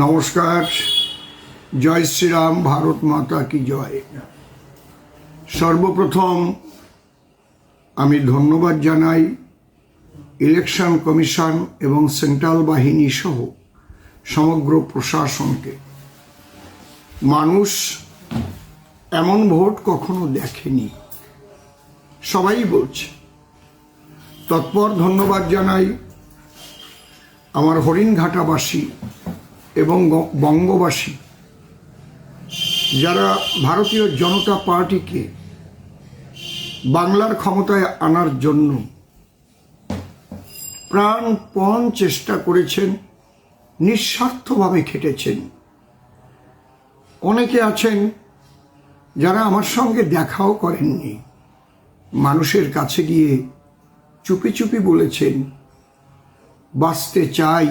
নমস্কার। জয় শ্রীরাম, ভারত মাতা কি জয়। সর্বপ্রথম আমি ধন্যবাদ জানাই ইলেকশন কমিশন এবং সেন্ট্রাল বাহিনী সহ সমগ্র প্রশাসনকে। মানুষ এমন ভোট কখনো দেখেনি, সবাই বলছে। তৎপর ধন্যবাদ জানাই আমার হরিণঘাটাবাসী এবং বঙ্গবাসী, যারা ভারতীয় জনতা পার্টিকে বাংলার ক্ষমতায় আনার জন্য প্রাণপণ চেষ্টা করেছেন, নিঃস্বার্থভাবে খেটেছেন। অনেকে আছেন যারা আমার সঙ্গে দেখাও করেননি, মানুষের কাছে গিয়ে চুপি চুপি বলেছেন বাঁচতে চাই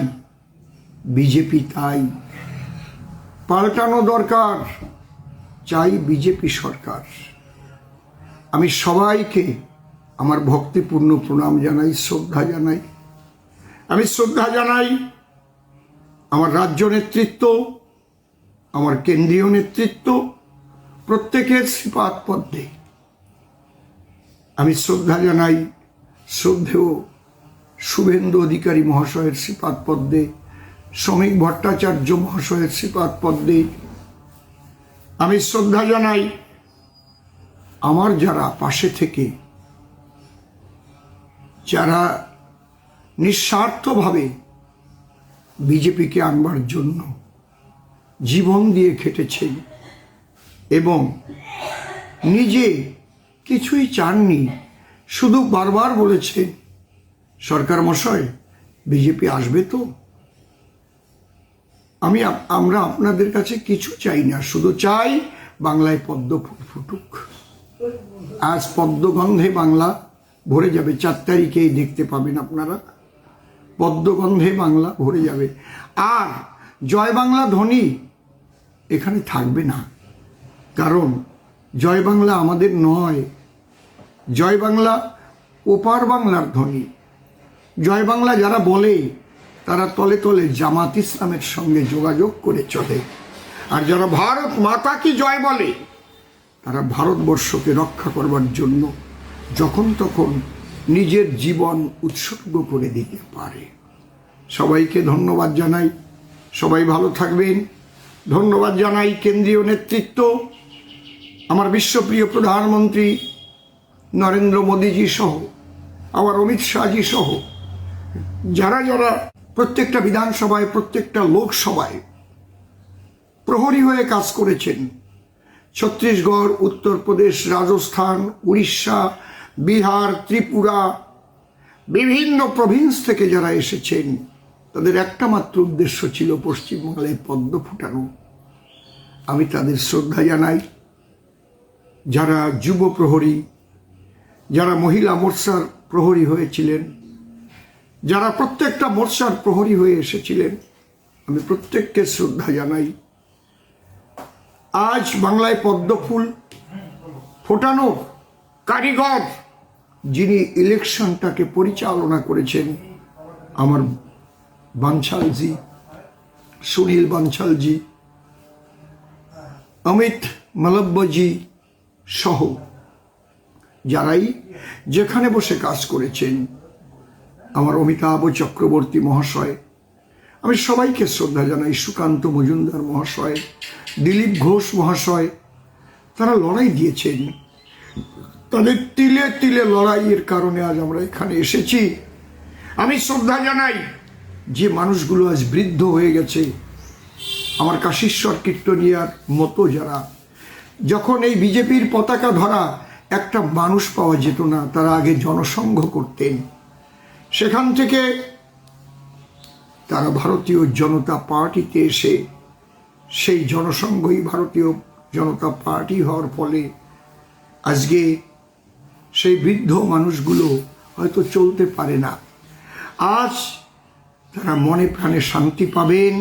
বিজেপি, তাই পাল্টানো দরকার, চাই বিজেপি সরকার। আমি সবাইকে আমার ভক্তিপূর্ণ প্রণাম জানাই, শ্রদ্ধা জানাই। আমি শ্রদ্ধা জানাই আমার রাজ্য নেতৃত্ব, আমার কেন্দ্রীয় নেতৃত্ব, প্রত্যেকের শ্রীপাদ পদ্মে। আমি শ্রদ্ধা জানাই শ্রদ্ধেয় শুভেন্দু অধিকারী মহাশয়ের শ্রীপাদ পদ্মে, শ্রমিক ভট্টাচার্য মহাশয়ের শ্রীপাদ পদ্মে। আমি শ্রদ্ধা জানাই আমার যারা পাশে থেকে, যারা নিঃস্বার্থভাবে বিজেপিকে আনবার জন্য জীবন দিয়ে খেটেছেন এবং নিজে কিছুই চাননি, শুধু বারবার বলেছেন সরকার মশাই বিজেপি আসবে তো। আমরা আপনাদের কাছে কিছু চাই না, শুধু চাই বাংলায় পদ্ম ফুটুক। আজ পদ্মগন্ধে বাংলা ভরে যাবে, 4 তারিখেই দেখতে পাবেন আপনারা, পদ্মগন্ধে বাংলা ভরে যাবে। আর জয় বাংলা ধ্বনি এখানে থাকবে না, কারণ জয় বাংলা আমাদের নয়, জয় বাংলা ওপার বাংলার ধ্বনি। জয় বাংলা যারা বলে তারা তলে তলে জামাত ইসলামের সঙ্গে যোগাযোগ করে চলে, আর যারা ভারত মাতা কি জয় বলে তারা ভারতবর্ষকে রক্ষা করবার জন্য যখন তখন নিজের জীবন উৎসর্গ করে দিতে পারে। সবাইকে ধন্যবাদ জানাই, সবাই ভালো থাকবেন। ধন্যবাদ জানাই কেন্দ্রীয় নেতৃত্ব, আমার বিশ্বপ্রিয় প্রধানমন্ত্রী নরেন্দ্র মোদীজি সহ, আমার অমিত শাহজি সহ, যারা যারা প্রত্যেকটা বিধানসভায়, প্রত্যেকটা লোকসভায় প্রহরী হয়ে কাজ করেছেন। ছত্তিশগড়, উত্তরপ্রদেশ, রাজস্থান, উড়িষ্যা, বিহার, ত্রিপুরা, বিভিন্ন প্রভিন্স থেকে যারা এসেছেন, তাদের একটা মাত্র উদ্দেশ্য ছিল পশ্চিমবাংলায় পদ্ম ফুটানো। আমি তাদের শ্রদ্ধা জানাই। যারা যুব প্রহরী, যারা মহিলা মোর্চার প্রহরী হয়েছিলেন, যারা প্রত্যেকটা মোর্চার প্রহরী হয়ে এসেছিলেন, আমি প্রত্যেককে শ্রদ্ধা জানাই। আজ বাংলায় পদ্ম ফুল ফোটানো কারিগর যিনি ইলেকশনটাকে পরিচালনা করেছেন, আমার বানশালজি, সুনীল বানশালজি, অমিত মালব্যজি সহ যারাই যেখানে বসে কাজ করেছেন, আমার অমিতাভ চক্রবর্তী মহাশয়, আমি সবাইকে শ্রদ্ধা জানাই। সুকান্ত মজুমদার মহাশয়, দিলীপ ঘোষ মহাশয়, তারা লড়াই দিয়েছেন। তাদের তিলে তিলে লড়াইয়ের কারণে আজ আমরা এখানে এসেছি। আমি শ্রদ্ধা জানাই যে মানুষগুলো আজ বৃদ্ধ হয়ে গেছে, আমার কাশীশ্বর কীর্তনিয়ার মতো যারা, যখন এই বিজেপির পতাকা ধরা একটা মানুষ পাওয়া যেত না, তারা আগে জনসংঘ করতেন। সেখান থেকে তারা ভারতীয় জনতা পার্টিতে এসে সেই জনসংঘই ভারতীয় জনতা পার্টি হওয়ার ফলে আজকে সেই বৃদ্ধ মানুষগুলো হয়তো চলতে পারে না। আজ তারা মনে প্রাণে শান্তি পাবেন।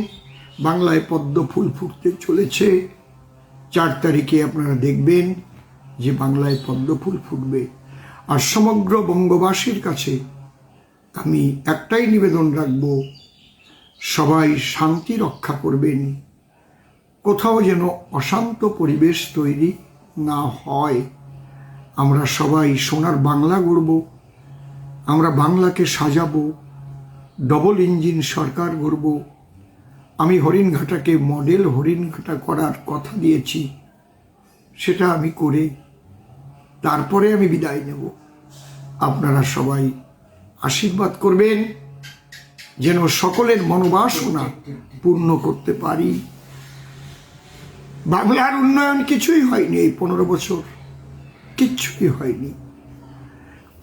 বাংলায় পদ্ম ফুল ফুটতে চলেছে। 4 তারিখে আপনারা দেখবেন যে বাংলায় পদ্ম ফুল ফুটবে। আর সমগ্র বঙ্গবাসীর কাছে আমি একটাই নিবেদন রাখব, সবাই শান্তি রক্ষা করবেন, কোথাও যেন অশান্ত পরিবেশ তৈরি না হয়। আমরা সবাই সোনার বাংলা গড়ব, আমরা বাংলাকে সাজাবো, ডবল ইঞ্জিন সরকার গড়ব। আমি হরিণঘাটাকে মডেল হরিণঘাটা করার কথা দিয়েছি, সেটা আমি করে তারপরে আমি বিদায় নেব। আপনারা সবাই আশীর্বাদ করবেন যেন সকলের মনোবাসনা পূর্ণ করতে পারি। বাংলার উন্নয়ন কিছুই হয়নি এই 15 বছর, কিচ্ছুই হয়নি,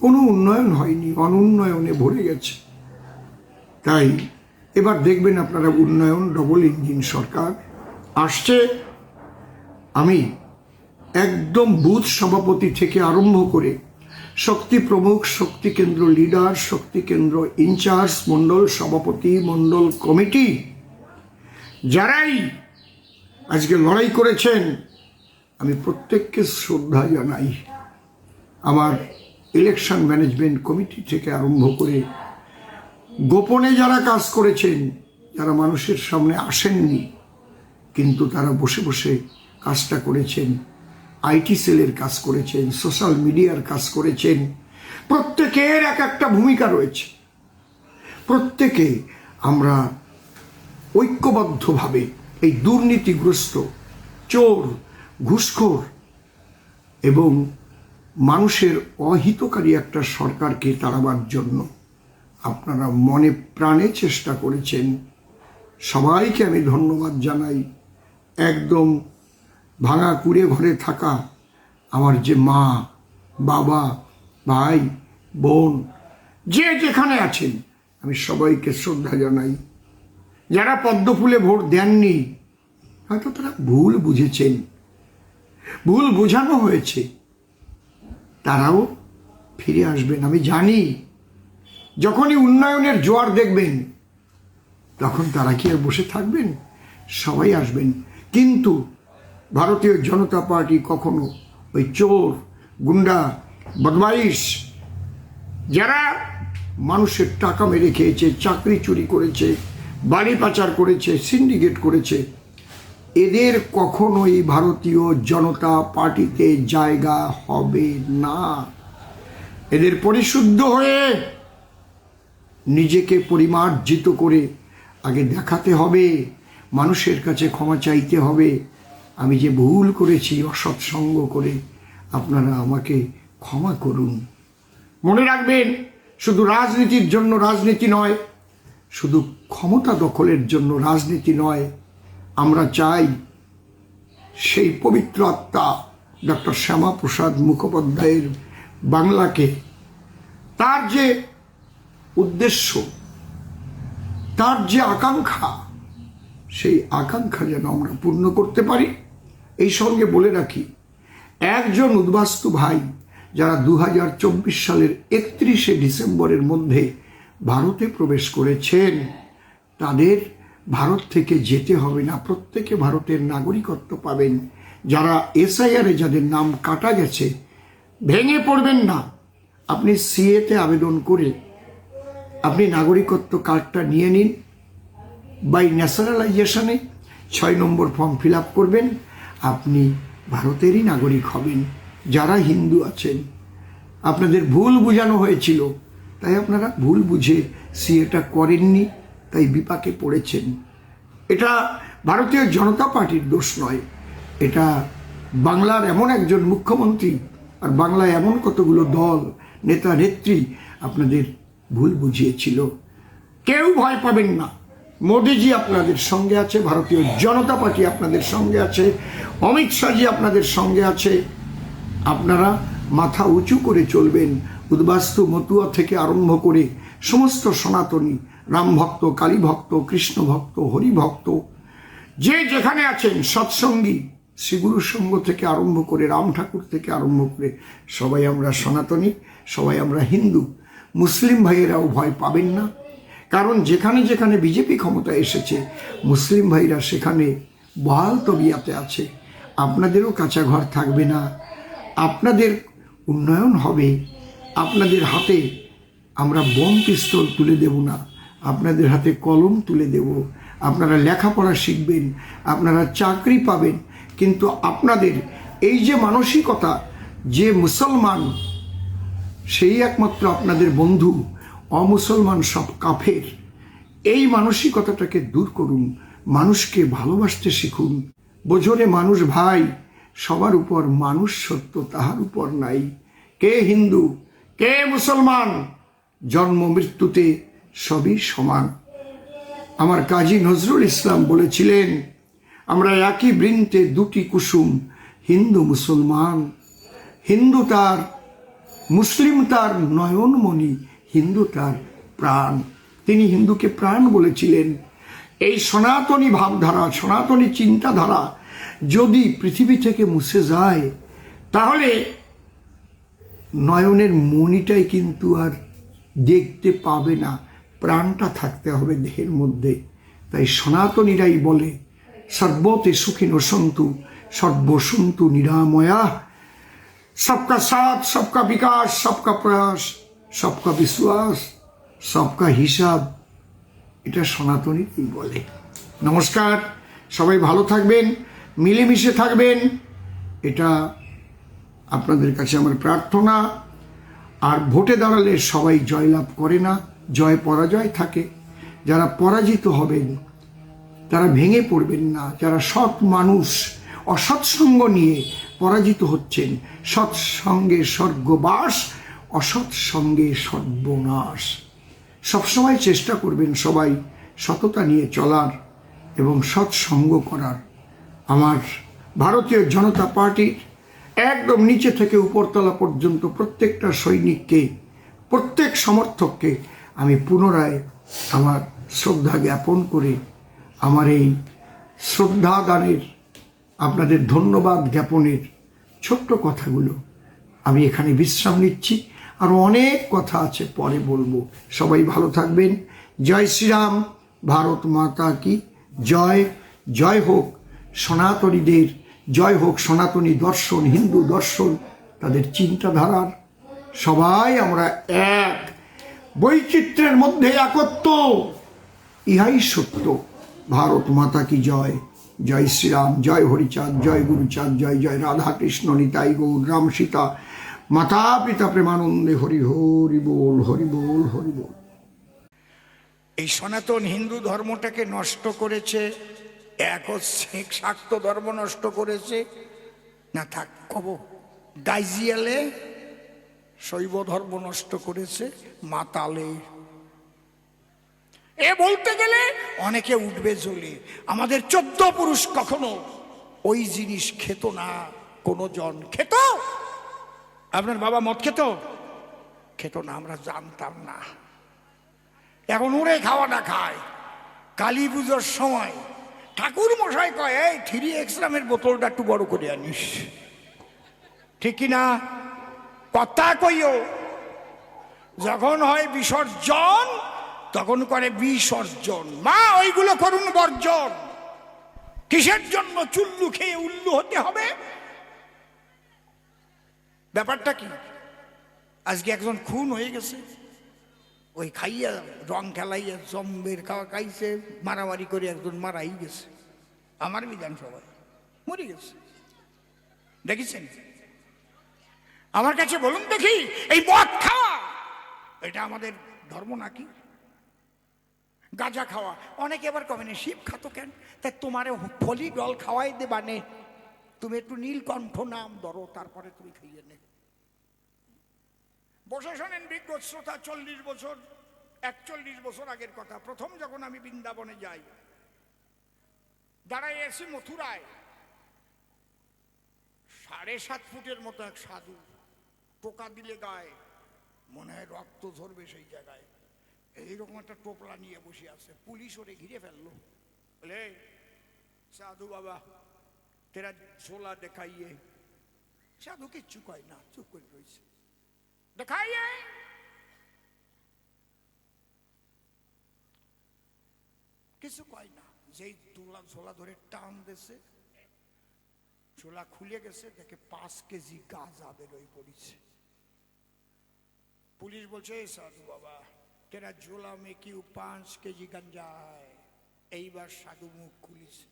কোনো উন্নয়ন হয়নি, অনুন্নয়নে ভরে গেছে। তাই এবার দেখবেন আপনারা উন্নয়ন, ডবল ইঞ্জিন সরকার আসছে। আমি একদম বুথ সভাপতি থেকে আরম্ভ করে শক্তি প্রমুখ, শক্তি কেন্দ্র লিডার, শক্তি কেন্দ্র ইনচার্জ, মণ্ডল সভাপতি, মণ্ডল কমিটি, যারাই আজকে লড়াই করেছেন, আমি প্রত্যেককে শ্রদ্ধা জানাই। আমার ইলেকশন ম্যানেজমেন্ট কমিটি থেকে আরম্ভ করে গোপনে যারা কাজ করেছেন, যারা মানুষের সামনে আসেননি কিন্তু তারা বসে বসে কাজটা করেছেন, আইটি সেলের কাজ করেছেন, সোশ্যাল মিডিয়ার কাজ করেছেন, প্রত্যেকের এক একটা ভূমিকা রয়েছে। প্রত্যেকে আমরা ঐক্যবদ্ধভাবে এই দুর্নীতিগ্রস্ত, চোর, ঘুষখোর এবং মানুষের অহিতকারী একটা সরকারকে তাড়াবার জন্য আপনারা মনে প্রাণে চেষ্টা করেছেন। সবাইকে আমি ধন্যবাদ জানাই। একদম ভাঙা কুড়ে ঘরে থাকা আমার যে মা, বাবা, ভাই, বোন, যে যেখানে আছেন, আমি সবাইকে শ্রদ্ধা জানাই। যারা পদ্মফুলে ভোট দেননি, হয়তো তারা ভুল বুঝেছেন, ভুল বোঝানো হয়েছে, তারাও ফিরে আসবেন। আমি জানি যখনই উন্নয়নের জোয়ার দেখবেন, তখন তারা কি আর বসে থাকবেন? সবাই আসবেন। কিন্তু ভারতীয় জনতা পার্টি কখনো ওই চোর, গুন্ডা, বদমাইশ, যারা মানুষের টাকা মেরে খেয়েছে, চাকরি চুরি করেছে, বাড়ি পাচার করেছে, সিন্ডিকেট করেছে, এদের কখনোই ভারতীয় জনতা পার্টিতে জায়গা হবে না। এদের পরিশুদ্ধ হয়ে নিজেকে পরিমার্জিত করে আগে দেখাতে হবে, মানুষের কাছে ক্ষমা চাইতে হবে। আমি যে ভুল করেছি অসৎসঙ্গ করে, আপনারা আমাকে ক্ষমা করুন। মনে রাখবেন, শুধু রাজনীতির জন্য রাজনীতি নয়, শুধু ক্ষমতা দখলের জন্য রাজনীতি নয়। আমরা চাই সেই পবিত্র আত্মা ডক্টর শ্যামাপ্রসাদ মুখোপাধ্যায়ের বাংলাকে, তার যে উদ্দেশ্য, তার যে আকাঙ্ক্ষা, সেই আকাঙ্ক্ষা যেন আমরা পূর্ণ করতে পারি। এই সঙ্গে বলে রাখি, একজন উদ্বাস্তু ভাই যারা 2024 সালের 31শে ডিসেম্বরের মধ্যে ভারতে প্রবেশ করেছেন, তাদের ভারত থেকে যেতে হবে না, প্রত্যেকে ভারতের নাগরিকত্ব পাবেন। যারা এসআইআরে যাদের নাম কাটা গেছে, ভেঙে পড়বেন না। আপনি সিএতে আবেদন করে আপনি নাগরিকত্ব কার্ডটা নিয়ে নিন, বাই ন্যাশনালাইজেশনে 6 নম্বর ফর্ম ফিল আপ করবেন, আপনি ভারতেরই নাগরিক হবেন। যারা হিন্দু আছেন, আপনাদের ভুল বোঝানো হয়েছিল, তাই আপনারা ভুল বুঝে সিএটা করেননি, তাই বিপাকে পড়েছেন। এটা ভারতীয় জনতা পার্টির দোষ নয়, এটা বাংলার এমন একজন মুখ্যমন্ত্রী আর বাংলায় এমন কতগুলো দল, নেতা, নেত্রী আপনাদের ভুল বুঝিয়েছিল। কেউ ভয় পাবেন না, মোদিজি আপনাদের সঙ্গে আছে, ভারতীয় জনতা পার্টি আপনাদের সঙ্গে আছে, অমিত শাহজি আপনাদের সঙ্গে আছে। আপনারা মাথা উঁচু করে চলবেন। উদ্বাস্তু মতুয়া থেকে আরম্ভ করে সমস্ত সনাতনী, রাম ভক্ত, কালী ভক্ত, কৃষ্ণ ভক্ত, হরি ভক্ত, যে যেখানে আছেন, সৎসঙ্গী, শ্রীগুরুর সঙ্গ থেকে আরম্ভ করে, রাম ঠাকুর থেকে আরম্ভ করে, সবাই আমরা সনাতনী, সবাই আমরা হিন্দু। মুসলিম ভাইয়েরাও ভয় পাবেন না, কারণ যেখানে যেখানে বিজেপি ক্ষমতা এসেছে, মুসলিম ভাইরা সেখানে বহাল তবিয়াতে আছে। আপনাদেরও কাঁচা ঘর থাকবে না, আপনাদের উন্নয়ন হবে। আপনাদের হাতে আমরা বোম পিস্তল তুলে দেব না, আপনাদের হাতে কলম তুলে দেব, আপনারা লেখাপড়া শিখবেন, আপনারা চাকরি পাবেন। কিন্তু আপনাদের এই যে মানসিকতা, যে মুসলমান সেই একমাত্র আপনাদের বন্ধু, অমুসলমান সব কাফের, এই মানসিকতাটাকে দূর করুন। মানুষকে ভালোবাসতে শিখুন। বোঝনে মানুষ ভাই, সবার উপর মানুষ সত্য, তাহার উপর নাই। কে হিন্দু, কে মুসলমান, জন্ম মৃত্যুতে সবই সমান। আমার কাজী নজরুল ইসলাম বলেছিলেন, আমরা একই বৃন্তে দুটি কুসুম, হিন্দু মুসলমান। হিন্দু তার, মুসলিম তার নয়নমণি, হিন্দু তার প্রাণ। তিনি হিন্দুকে প্রাণ বলেছিলেন। এই সনাতনী ভাবধারা, সনাতনী চিন্তাধারা যদি পৃথিবী থেকে মুছে যায়, তাহলে নয়নের মণিটাই কিন্তু আর দেখতে পাবে না, প্রাণটা থাকতে হবে দেহের মধ্যে। তাই সনাতনীরাই বলে, সর্বতে সুখিনো সন্তু, সর্বসন্তু নিরাময়া, सबका साथ, सबका विकास, सबका प्रयास, सबका বিশ্বাস, सबका হিসাব। এটা সনাতনীই বলে। নমস্কার, সবাই ভালো থাকবেন, মিলেমিশে থাকবেন, এটা আপনাদের কাছে আমার প্রার্থনা। আর ভোটে দাঁড়ালে সবাই জয়লাভ করে না, জয় পরাজয় থাকে। যারা পরাজিত হবেন তারা ভেঙে পড়বেন না। যারা সৎ মানুষ অসৎসঙ্গ নিয়ে পরাজিত হচ্ছেন, সৎসঙ্গে স্বর্গবাস, অসৎসঙ্গে সর্বনাশ। সবসময় চেষ্টা করবেন সবাই সততা নিয়ে চলার এবং সৎসঙ্গ করার। আমার ভারতীয় জনতা পার্টির একদম নিচে থেকে উপরতলা পর্যন্ত প্রত্যেকটা সৈনিককে, প্রত্যেক সমর্থককে আমি পুনরায় আমার শ্রদ্ধা জ্ঞাপন করে আমার এই শ্রদ্ধা দানের, আপনাদের ধন্যবাদ জ্ঞাপনের ছোট্ট কথাগুলো আমি এখানে বিশ্রাম নিচ্ছি। আরও অনেক কথা আছে, পরে বলবো। সবাই ভালো থাকবেন। জয় শ্রীরাম, ভারত মাতা কি জয়। জয় হোক সনাতনীদের, জয় হোক সনাতনী দর্শন, হিন্দু দর্শন, তাদের চিন্তাধারার। সবাই আমরা এক, বৈচিত্র্যের মধ্যে একত্ব, ইহাই সত্য। ভারত মাতা কি জয়। জয় শ্রীরাম, জয় হরিচাঁদ, জয় গুরুচাঁদ, জয় জয় রাধা কৃষ্ণ নিতাই গৌর, রাম সীতা মাতা পিতা প্রেমানন্দে, হরি হরি বল, হরি বল, হরি বল। এই সনাতন হিন্দু ধর্মটাকে নষ্ট করেছে, এক হচ্ছে শাক্ত ধর্ম নষ্ট করেছে, না থাক কব গাইজিয়ালে শৈব ধর্ম নষ্ট করেছে, মাতালে। এ বলতে গেলে অনেকে উঠবে জ্বলে। আমাদের 14 পুরুষ কখনো ওই জিনিস খেত না। কোন জন খেত? আপনার বাবা মদ খেত? খেত না, আমরা জানতাম না। এখন উড়ে খাওয়াটা খায়। কালী পুজোর সময় ঠাকুর মশাই কয়, এই 3X রামের বোতলটা একটু বড় করে আনিস। ঠিক কিনা? কথা কইও। যখন হয় বিসর্জন তখন করে বিসর্জন। মা ওইগুলো করুন বর্জন। কিসের জন্য চুল্লু খেয়ে উল্লু হতে হবে? ব্যাপারটা কি? আজকে একজন খুন হয়ে গেছে, ওই খাইয়া রং খেলাইয়া জম্বের খাওয়া খাইছে, মারামারি করে একজন মারাই গেছে আমার বিধানসভায়, মরে গেছে। দেখেছেন? আমার কাছে বলুন দেখি, এই মদ খাওয়া এটা আমাদের ধর্ম নাকি? গাঁজা খাওয়া, অনেকে এবার কবে না শিব খাতো কেন? তাই তোমারে ফলি ডল খাওয়াই দেবা নে, তুমি একটু নীলকণ্ঠ নাম ধরো, তারপরে তুমি খাইয়ে নে। বসে শোনেন বিজ্ঞ শ্রোতা, 41 বছর আগের কথা। প্রথম যখন আমি বৃন্দাবনে যাই, দাঁড়ায় এসে মথুরায় 7.5 ফুটের মতো এক সাধু, টোকা দিলে গায়ে মনে হয় রক্ত ঝরবে সেই জায়গায়, এইরকম একটা টোপলা নিয়ে বসে আছে। পুলিশ ওরে ঘিরে ফেললো, বলে সাধু বাবা তেরা ঝোলা দেখাইয়ে। সাধু কিচ্ছু কয় না, চুপ করে রয়েছে। দেখাইয়ে কিছু কয় না। যেই তোলা ঝোলা ধরে টান দিছে, ঝোলা খুলে গেছে, দেখে 5 কেজি গাঁজা বেরোয় পড়েছে। পুলিশ বলছে, সাধু বাবা तेरा झोला में क्यों 5 केजी गंजा है। এইবার সাধু মুখ খুলিছে,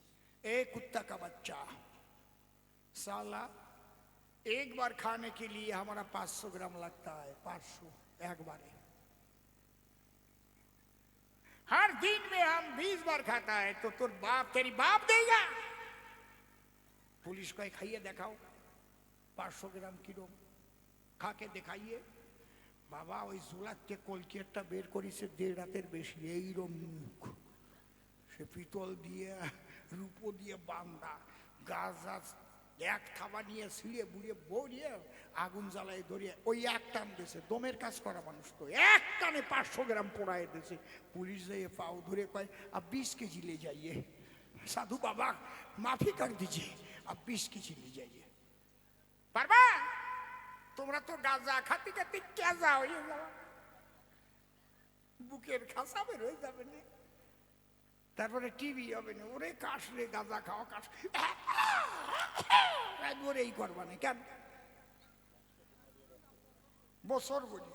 ए कुत्ता का बच्चा, साला एक बार खाने के लिए हमारा 500 ग्राम लगता है, 500 एक बार, हर दिन में हम 20 बार खाता है, तो तुर बाप तेरी बाप देगा। पुलिस को खाइए दिखाओ 500 ग्राम किलो खा के दिखाइए। बाबा ওই জোলাতে কলকেটটা বের করেছে 1.5 রাতের বেশি, এইরকম মুখ, সে পিতল দিয়ে রূপো দিয়ে বান্দা, গাছ এক থাবা নিয়ে ছিঁড়ে বুড়িয়ে বড়িয়ে আগুন জ্বালায় ধরিয়ে ওই এক টান দিয়েছে। দমের কাজ করা মানুষ তো এক টানে 500 গ্রাম পোড়ায় দিয়েছে। পুলিশ যেয়ে পাও ধরে কয় अब 20 केजी ले जाइए। साधु बाबा माफी कर दीजिए, अब 20 केजी ले जाइए। পারবা? তোমরা তো গাঁজা খাতি খাতি কেজা হয়ে যাবে, বুকের খাসা বের হয়ে যাবে না, তারপরে টিভি হবে না, ওরে কাশ রে গাঁজা খাওয়া কাশ, একবারে এই করবা না কেন বছর বলি।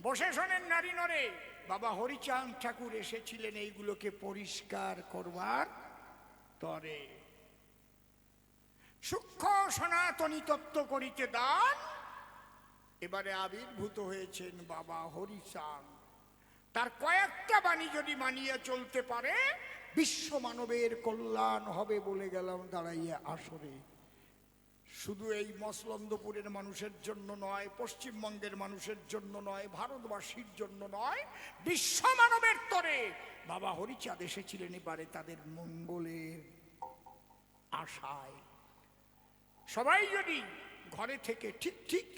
বসে শোনেন নারী নরে, বাবা হরিচাঁদ ঠাকুর এসেছিলেন এইগুলোকে পরিষ্কার করবার তরে। সূক্ষ্ম সনাতনী তত্ত্ব করিতে দান, এবারে আবির্ভূত হয়েছেন বাবা হরিচাঁদ। তার কয়েকটা বাণী যদি মানিয়ে চলতে পারে বিশ্ব মানবের কল্যাণ হবে বলে গেলাম দাঁড়াইয়া আসরে। শুধু এই মসলন্দপুরের মানুষের জন্য নয়, পশ্চিমবঙ্গের মানুষের জন্য নয়, ভারতবাসীর জন্য নয়, বিশ্ব মানবের তরে বাবা হরিচাঁদ এসেছিলেন এবারে তাদের মঙ্গলের আশায়। সবাই যদি ঘরে থেকে ঠিক ঠিক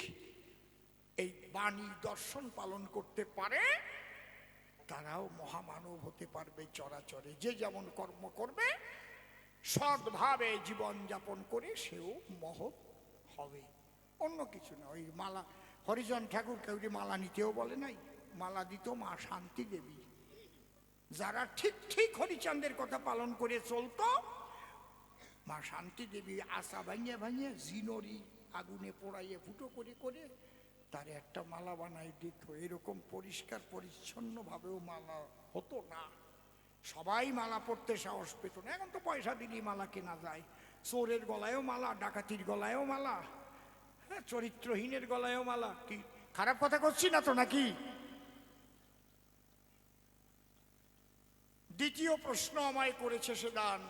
এই বাণী দর্শন পালন করতে পারে তারাও মহামানব হতে পারবে চরাচরে। যে যেমন কর্ম করবে সৎভাবে জীবন যাপন করে সেও মহৎ হবে, অন্য কিছু না। ওই মালা হরিজন ঠাকুর কেউরি মালা নিতেও বলে নাই, মালা দিত মা শান্তি দেবী। যারা ঠিক ঠিক হরিচাঁদের কথা পালন করে চলতো মা শান্তি দেবী আশা ভাঙিয়ে ভাঙিয়ে জিনরি আগুনে পোড়াইয়ে ফুটো করে করে তার একটা মালা বানাই দিত। এরকম পরিষ্কার পরিচ্ছন্ন ভাবেও মালা হতো না, সবাই মালা পড়তে সাহস পেত না। এখন তো পয়সা দিলেই মালা কেনা যায়, চোরের গলায়ও মালা, ডাকাতির গলায়ও মালা, হ্যাঁ চরিত্রহীনের গলায়ও মালা। কি খারাপ কথা করছি না তো নাকি? দ্বিতীয় প্রশ্ন আমায় করেছে সেদান,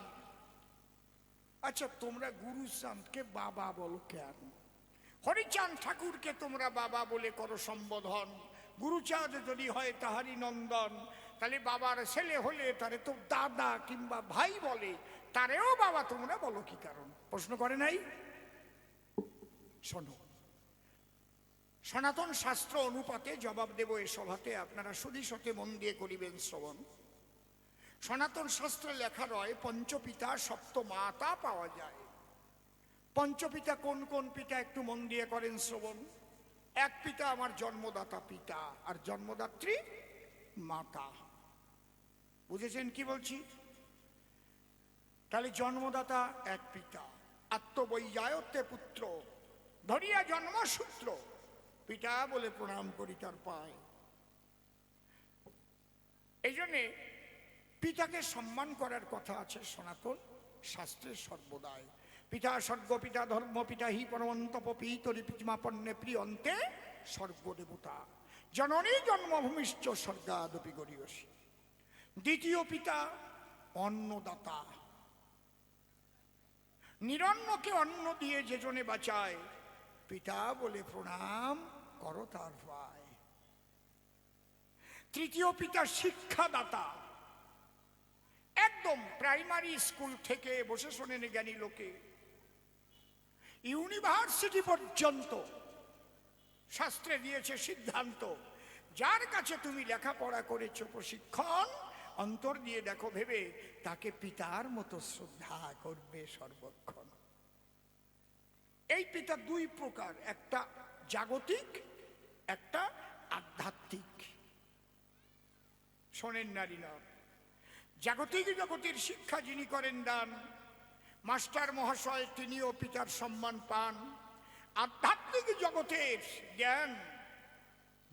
আচ্ছা তোমরা গুরুচাঁদকে বাবা বলো কেন? হরিচাঁদ ঠাকুরকে তোমরা বাবা বলে করো সম্বোধন, গুরুচাঁদ যদি হয় তাহারই নন্দন, তাহলে বাবার ছেলে হলে তারে তো দাদা কিংবা ভাই বলে, তারেও বাবা তোমরা বলো কি কারণ? প্রশ্ন করে নাই? শোনো, সনাতন শাস্ত্র অনুপাতে জবাব দেব এ সভাতে, আপনারা সুধিসতে মন দিয়ে করিবেন শ্রবণ। সনাতন শাস্ত্রে লেখা রয় পঞ্চপিতা সপ্ত মাতা পাওয়া যায়। পঞ্চপিতা কোন কোন পিতা একটু মন দিয়ে করেন শ্রবণ। এক পিতা আমার জন্মদাতা পিতা, আর জন্মদাত্রী মাতা। বুঝেছেন কি বলছি? তাহলে জন্মদাতা এক পিতা, আত্মবৈজায়তে পুত্র, ধরিয়া জন্মসূত্র, পিতা বলে প্রণাম করি তার পায়। এই জন্যে পিতাকে সম্মান করার কথা আছে সনাতন শাস্ত্রে সর্বদাই। পিতা স্বর্গ পিতা ধর্ম পিতা হি পরমন্তপ পিতরি পিতমাপন্নে প্রিয়ন্তে স্বর্গদেবতা জননী জন্মভূমিশ্চ স্বর্গাদপি গরীয়সী। দ্বিতীয় পিতা অন্নদাতা, নিরন্নকে অন্ন দিয়ে যে জনে বাঁচায়, পিতা বলে প্রণাম করো তার পায়। তৃতীয় পিতা শিক্ষাদাতা, একদম প্রাইমারি স্কুল থেকে বসে শোনেন জ্ঞানী লোকে ইউনিভার্সিটি পর্যন্ত শাস্ত্রে দিয়েছে সিদ্ধান্ত, যার কাছে তুমি লেখাপড়া করেছো প্রশিক্ষণ, অন্তর দিয়ে দেখো ভেবে তাকে পিতার মতো শ্রদ্ধা করবে সর্বক্ষণ। এই পিতা দুই প্রকার, একটা জাগতিক, একটা আধ্যাত্মিক। শোনেন নারী নর, জাগতিক জগতের শিক্ষা যিনি করেন দান, মাস্টার মহাশয় তিনিও পিতার সম্মান পান। আধ্যাত্মিক জগতের জ্ঞান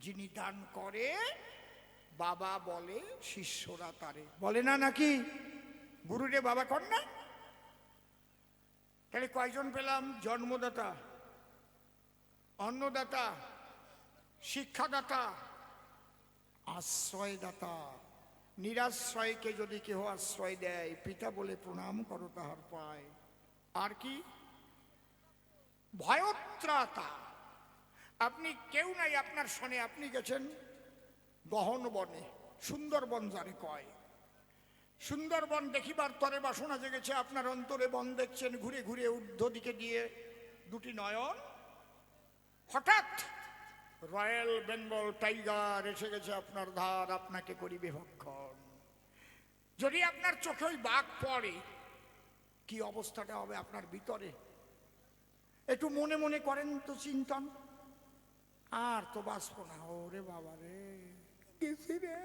যিনি দান করে বাবা বলে, শিষ্যরা তারে বলে না নাকি? গুরুরে বাবা কর না? তাহলে কয়জন পেলাম? জন্মদাতা, অন্নদাতা, শিক্ষাদাতা, আশ্রয়দাতা। নিরাশ্রয়কে যদি কেহ আশ্রয় দেয়, পিতা বলে প্রণাম করো তাহার পায়। আর কি? ভয়ত্রাতা। আপনি কেউ নাই আপনার সনে, আপনি গেছেন গহন বনে, সুন্দরবন যারে কয়। সুন্দরবন দেখিবার তরে বাসনা জেগেছে আপনার অন্তরে, বন দেখছেন ঘুরে ঘুরে ঊর্ধ্ব দিকে দিয়ে দুটি নয়ন। হঠাৎ রয়্যাল বেঙ্গল টাইগার এসে গেছে আপনার ধার, আপনাকে করিবে ভক্ষণ। যদি আপনার চোখে ওই বাঘ পড়ে, কি অবস্থাটা হবে আপনার ভিতরে? একটু মনে মনে করেন তো চিন্তন। আর তো বাঁচব না, ওরে বাবা রে, গেছি রে।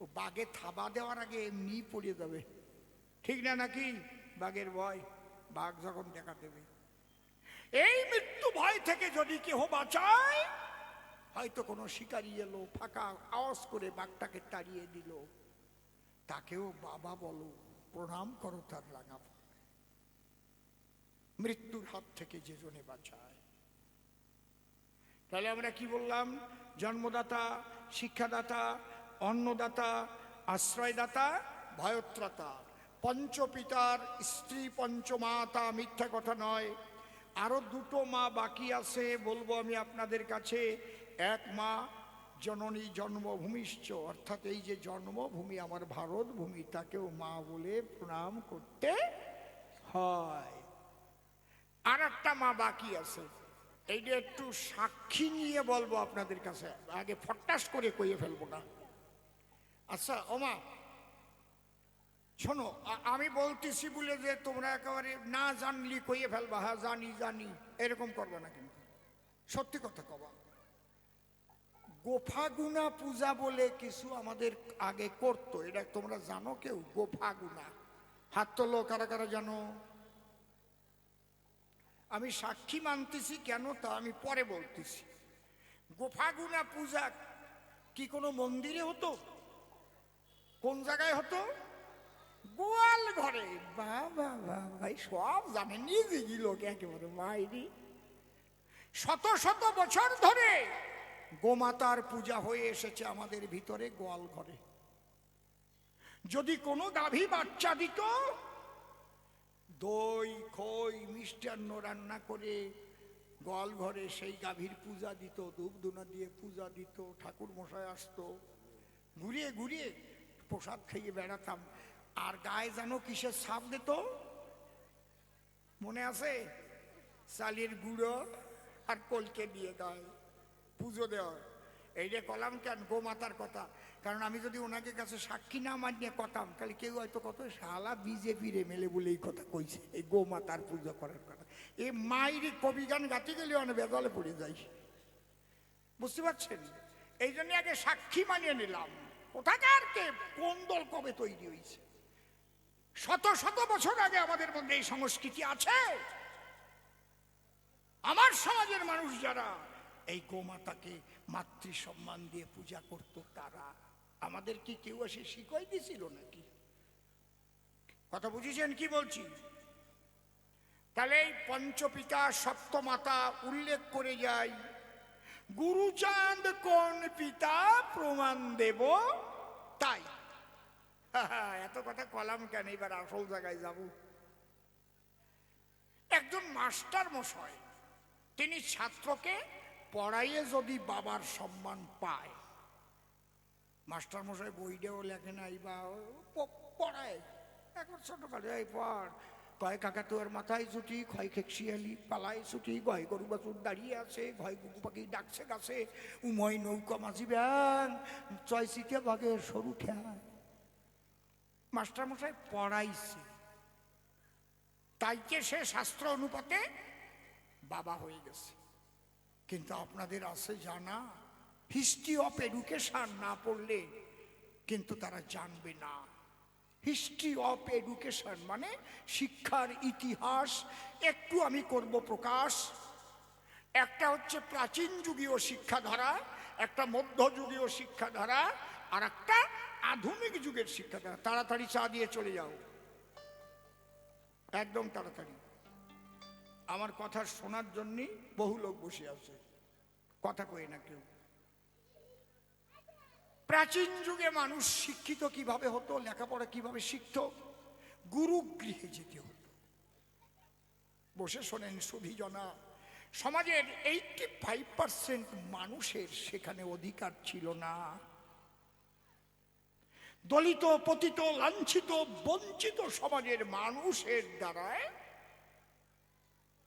ও বাঘে থাবা দেওয়ার আগে এমনি পড়ে যাবে, ঠিক না নাকি? বাঘের ভয়, বাঘ যখন দেখা দেবে। এই মৃত্যু ভয় থেকে যদি কেহ বাঁচায়, হয়তো কোনো শিকারি এলো, ফাঁকা আওয়াজ করে বাঘটাকে তাড়িয়ে দিল, তাকেও বাবা বলো, প্রণাম করো তার রাঙা পায়ে। মৃত্যুর হাত থেকে যে জনে বাঁচায়। তাহলে আমরা কি বললাম? জন্মদাতা, শিক্ষাদাতা, অন্নদাতা, আশ্রয়দাতা, ভয়ত্রাতা। পঞ্চপিতার স্ত্রী পঞ্চমাতা, মিথ্যা কথা নয়। আরো দুটো মা বাকি আছে, বলবো আমি আপনাদের কাছে। এক মা জননী জন্মভূমিশ্চ, অর্থাৎ এই যে জন্মভূমি আমার ভারত ভূমি, তাকেও মা বলে প্রণাম করতে হয়। আর একটা মা বাকি আছে, এইটা একটু সাক্ষী নিয়ে বলবো আপনাদের কাছে, আগে ফটাস করে কইয়ে ফেলবো না। আচ্ছা ওমা শোনো, আমি বলতেছি বলে যে তোমরা একেবারে না জানলি কইয়ে ফেলবা, হ্যাঁ জানি জানি, এরকম করবে না কিন্তু, সত্যি কথা কবা। গোফাগুনা পূজা বলে কিছু আমাদের আগে করতো, এটা তোমরা জানো কেউ? গোফাগুনা, হাত তোলো কারা কারা জানো? আমি সাক্ষী মানতেছি কেন তা আমি পরে বলতেছি। গোফাগুনা পূজা কি কোনো মন্দিরে হতো? কোন জায়গায় হতো? গোয়াল ঘরে। বাবা ভাই সব জানে, নিজে লোক একেবারে মাইরি। শত শত বছর ধরে গোমাতার পূজা হয়ে এসেছে আমাদের ভিতরে গোয়াল ঘরে। যদি কোনো গাভী বাচ্চা দিত, দই খই মিষ্টান্ন রান্না করে গোয়াল ঘরে সেই গাভীর পূজা দিত, ধূপ ধুনা দিয়ে পূজা দিত, ঠাকুর মশাই আসতো, ঘুরিয়ে ঘুরিয়ে প্রসাদ খাইয়ে বেড়াতাম। আর গায়ে যেন কিসের ছাপ দিত মনে আছে? চালের গুঁড়ো আর কলকে দিয়ে গায়ে পুজো দেওয়া। এইটা কলাম কেন? গোমাতার কথা। কারণ আমি যদি ওনাকে কাছে সাক্ষী না মানিয়ে কথাম, তাহলে কেউ হয়তো কত শালা বিজেপির এমএলএ বলে এই কথা কইছে, এই গোমাতার পুজো করার কথা। এই মায়ের কবি গান গাতে গেলে অনেক বেদলে পড়ে যাই, বুঝতে পারছেন? এই জন্য আগে সাক্ষী মানিয়ে নিলাম। কোথাকার কে কোন দল কবে তৈরি হয়েছে? শত শত বছর আগে আমাদের মধ্যে এই সংস্কৃতি আছে। আমার সমাজের মানুষ যারা এই গোমাতাকে মাতৃ সম্মান দিয়ে পূজা করত, তারা আমাদের কি কেউ এসে শিখাই দিছিল নাকি? কথা বুঝেছেন কি বলছি? তাহলে এই পঞ্চপিতা সপ্তমাতা উল্লেখ করে যাই। গুরুচাঁদ কোন পিতা প্রমাণ দেব তাই। এত কথা কলাম কেন, এবার আসল জায়গায় যাব। একজন মাস্টার মশাই, তিনি ছাত্রকে পড়াইয়ে যদি বাবার সম্মান পায়, মাস্টার মশাই বইটাও লেখে নাই বা পড়ায়, এখন ছোটকালে এই পড়, কয় কাকা তোর মাথায় ছুটি, ক্ষয় খেকশিয়ালি পালায় ছুটি, গয় গরু বাছুর দাঁড়িয়ে আছে, ভয় গুগু পাখি ডাকছে গাছে, উময় নৌকা মাঝি ব্যাং, চয় চিটে বাঘের সরু ঠেয়। মাস্টার মশাই পড়াইছে, তাইকে সে শাস্ত্র অনুপাতে বাবা হয়ে গেছে। কিন্তু আপনাদের আছে জানা, হিস্ট্রি অফ এডুকেশন না পড়লে কিন্তু তারা জানবে না। হিস্ট্রি অফ এডুকেশন মানে শিক্ষার ইতিহাস। একটু আমি করব প্রকাশ। একটা হচ্ছে প্রাচীন যুগীয় শিক্ষাধারা, একটা মধ্যযুগীয় শিক্ষাধারা, আর একটা আধুনিক যুগের শিক্ষাধারা। তাড়াতাড়ি চা দিয়ে চলে যাও, একদম তাড়াতাড়ি। আমার কথা শোনার জন্য বহু লোক বসে আছে, কথা কই না কেউ। প্রাচীন যুগে মানুষ শিক্ষিত কিভাবে হতো, লেখাপড়া কিভাবে শিখত? গুরুগৃহে যেতে হতো। বসে শোনেন সুধীজনা, সমাজের 85% মানুষের সেখানে অধিকার ছিল না। দলিত, পতিত, লাঞ্ছিত, বঞ্চিত সমাজের মানুষের দ্বারায়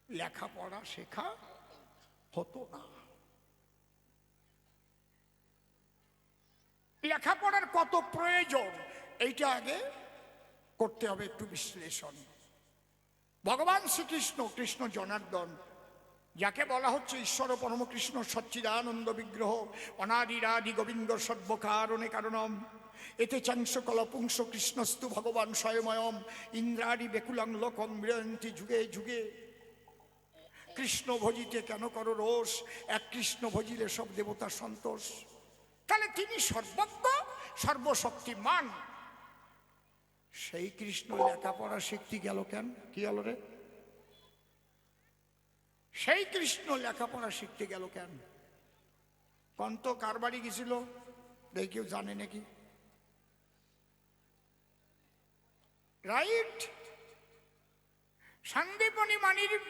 লেখাপড়া শেখা হতো না। লেখাপড়ার কত প্রয়োজন এইটা আগে করতে হবে একটু বিশ্লেষণ। ভগবান শ্রীকৃষ্ণ, কৃষ্ণ জনার্দন, যাকে বলা হচ্ছে ঈশ্বর পরম কৃষ্ণ সচ্চিদানন্দ বিগ্রহ, অনাদিরাদি গোবিন্দ সর্বকারণে কারণম, এতে চাংশ কলপুংস কৃষ্ণস্তু ভগবান স্বয়ময়ম, ইন্দ্রাদি বেকুলং লোকং মৃয়ন্তি যুগে যুগে। কৃষ্ণ ভজিতে কেন করো রোষ, এক কৃষ্ণ ভজিলে সব দেবতা সন্তোষ। তাহলে তিনি সর্বজ্ঞ, সর্বশক্তিমান। সেই কৃষ্ণ লেখাপড়া শিখতে গেল কেন? কি হলো রে? সেই কৃষ্ণ লেখাপড়া শিখতে গেল কেন? কন্ত কার বাড়ি গেছিল দেখি কেউ জানে নাকি? রাইট, সন্দীপনী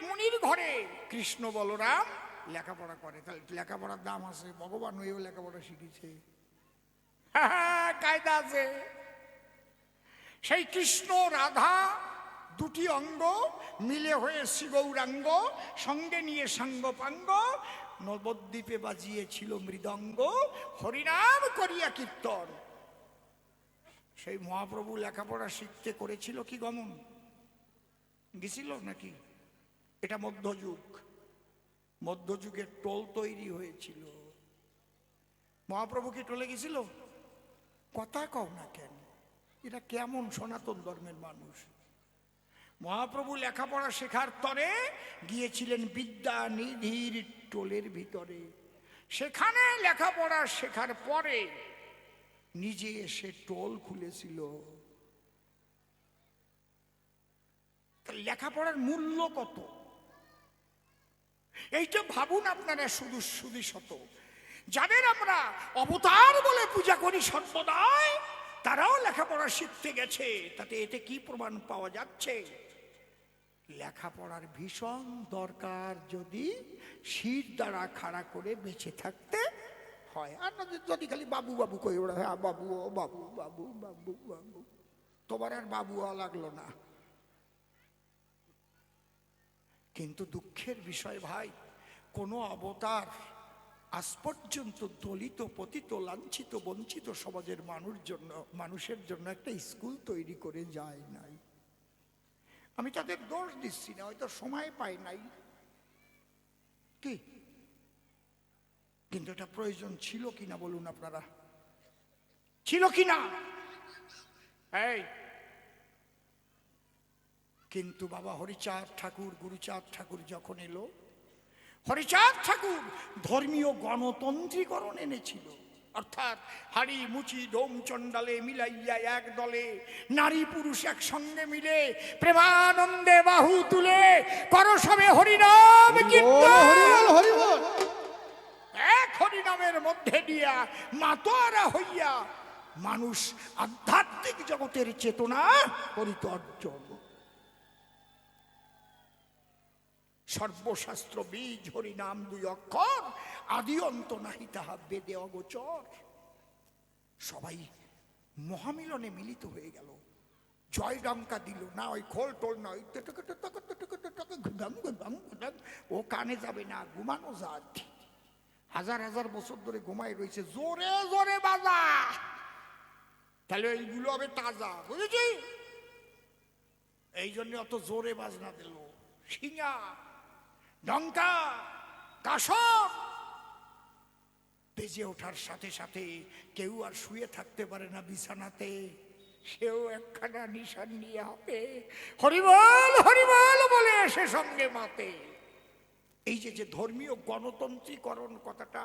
মুনির ঘরে কৃষ্ণ বলরাম লেখাপড়া করে। তাহলে লেখাপড়ার দাম আছে, ভগবান হয়েও লেখাপড়া শিখেছে, কায়দা আছে। সেই কৃষ্ণ রাধা দুটি অঙ্গ মিলে হয়ে শিবৌরাঙ্গ, সঙ্গে নিয়ে সাঙ্গপাঙ্গ, নবদ্বীপে বাজিয়েছিল মৃদঙ্গ, হরিনাম করিয়া কীর্তন। সেই মহাপ্রভু লেখাপড়া শিখতে করেছিল কি গমন? গেছিল নাকি? এটা মধ্যযুগ, মধ্যযুগের টোল তৈরি হয়েছিল। মহাপ্রভু কি টোলে গেছিল? কথা কও না কেন? এটা কেমন সনাতন ধর্মের মানুষ? মহাপ্রভু লেখাপড়া শেখার তরে গিয়েছিলেন বিদ্যা নিধির টোলের ভিতরে। সেখানে লেখাপড়া শেখার পরে নিজে এসে টোল খুলেছিল। লেখাপড়ার মূল্য কত এইটা ভাবুন আপনারা। শুধু শুধু শত যাদের আমরা অবতার বলে পূজা করি সর্বদাই, তারাও লেখাপড়া শিখতে গেছে। তাতে এতে কি প্রমাণ পাওয়া যাচ্ছে? লেখাপড়ার ভীষণ দরকার যদি শির দ্বারা খাড়া করে বেঁচে থাকতে হয়। আর যদি খালি বাবু বাবু কই ওরা, হ্যাঁ বাবু ও বাবু বাবু বাবু বাবু, তোমার আর বাবু লাগলো না। কিন্তু দুঃখের বিষয় ভাই, কোনো অবতার আজ পর্যন্ত দলিত, পতিত, লাঞ্ছিত, বঞ্চিত সমাজের মানুষের জন্য একটা স্কুল তৈরি করে যায় নাই। আমি তাদের দোষ দিচ্ছি না, হয়তো সময় পাই নাই কি, কিন্তু এটা প্রয়োজন ছিল কিনা বলুন আপনারা? ছিল কিনা? এই কিন্তু বাবা হরিচাঁদ ঠাকুর, গুরুচাঁদ ঠাকুর যখন এলো, হরিচাঁদ ঠাকুর ধর্মীয় গণতন্ত্রীকরণ এনেছিল। অর্থাৎ হাড়ি মুচি ডোম চণ্ডালে মিলাইয়া এক দলে, নারী পুরুষ একসঙ্গে মিলে প্রেমানন্দে বাহু তুলে করসবে হরিনাম কীর্তন। এক হরিনামের মধ্যে দিয়া মাতোয়ারা হইয়া মানুষ আধ্যাত্মিক জগতের চেতনা করিত অর্জন। সর্বশাস্ত্র বীজ হরিনাম দুই অক্ষর, আদি অন্ত নাহি তাহা বেদে অগোচর। সবাই মহামিলনে মিলিত হয়ে গেল, জয় ডঙ্কা দিল না, ওই খোল টোল না, ও কানে যাবে না, ঘুমানো যাত। হাজার হাজার বছর ধরে ঘুমাই রয়েছে, জোরে জোরে বাজা, তাহলে এইগুলো হবে তাজা, বুঝেছি? এই জন্য অত জোরে বাজনা দিল। শিঙা, ডঙ্কা, কাসর বেজে ওঠার সাথে সাথে কেউ আর শুয়ে থাকতে পারে না বিছানাতে, সেও একখানা নিশান নিয়ে হবে হরিবল হরিবল বলে এসে সঙ্গে মাতে। এই যে ধর্মীয় গণতন্ত্রীকরণ কথাটা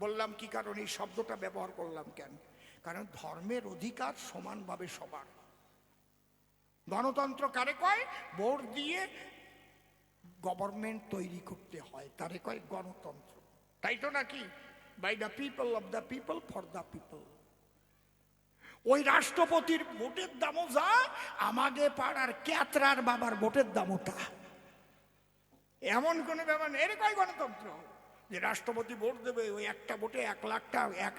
বললাম কি কারণ, এই শব্দটা ব্যবহার করলাম কেন? কারণ ধর্মের অধিকার সমানভাবে সবার। গণতন্ত্র কারে কয়? ভোট দিয়ে গভর্নমেন্ট তৈরি করতে হয়, তারে কয় গণতন্ত্র, তাই তো নাকি? By the people, of the people, for the people. ওই রাষ্ট্রপতির ভোটের দামও যা, আমাকে পাড়ার ক্যাতরার বাবার ভোটের দামও তা। এমন কোন ব্যাপার নেই, এর কয় গণতন্ত্র যে রাষ্ট্রপতি ভোট দেবে, ওই একটা ভোটে 1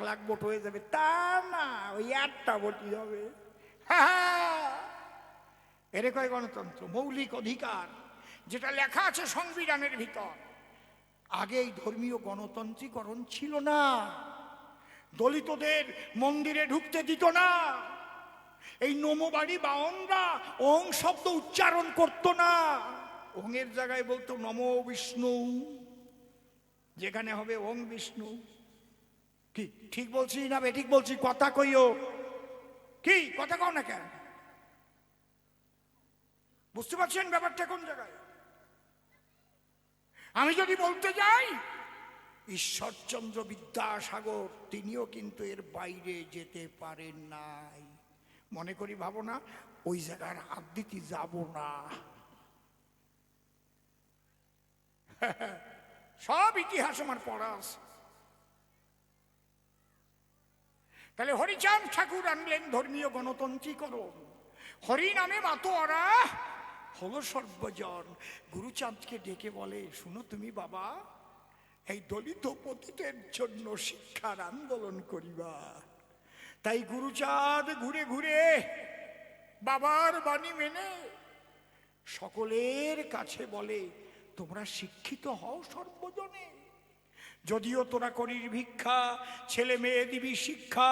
লাখ ভোট হয়ে যাবে, তা না, ওই একটা ভোটই হবে। এর কয় গণতন্ত্র। মৌলিক অধিকার যেটা লেখা আছে সংবিধানের ভিতর। আগে এই ধর্মীয় গণতন্ত্রীকরণ ছিল না। দলিতদের মন্দিরে ঢুকতে দিত না। এই নমবাড়ি বাউনরা ওং শব্দ উচ্চারণ করত না। ওঙের জায়গায় বলতো নমো বিষ্ণু, যেখানে হবে ওং বিষ্ণু। কি ঠিক বলছি না বেঠিক বলছি? কথা কইও, কি কথা কও না কেন? বুঝতে পারছেন ব্যাপারটা কোন জায়গায়? আমি যদি বলতে যাই ঈশ্বরচন্দ্র বিদ্যাসাগর, তিনিও কিন্তু এর বাইরে যেতে পারেন নাই। মনে করি ভাবো না, ওই জায়গার হাত দিতে যাব না। সব ইতিহাস আমার পড়া আছে। তাহলে হরিচাঁদ ঠাকুর আনলেন ধর্মীয় গণতন্ত্রীকরণ। হরি নামে মাতোয়ারা হলো সর্বজন। গুরুচাঁদকে ডেকে বলে, শুনো তুমি বাবা, এই দলিত পতিতের জন্য শিক্ষার আন্দোলন করিবা। তাই গুরুচাঁদ ঘুরে ঘুরে বাবার বাণী মেনে সকলের কাছে বলে, তোমরা শিক্ষিত হও সর্বজনে। যদিও তোরা করিস ভিক্ষা, ছেলে মেয়ে দিবি শিক্ষা,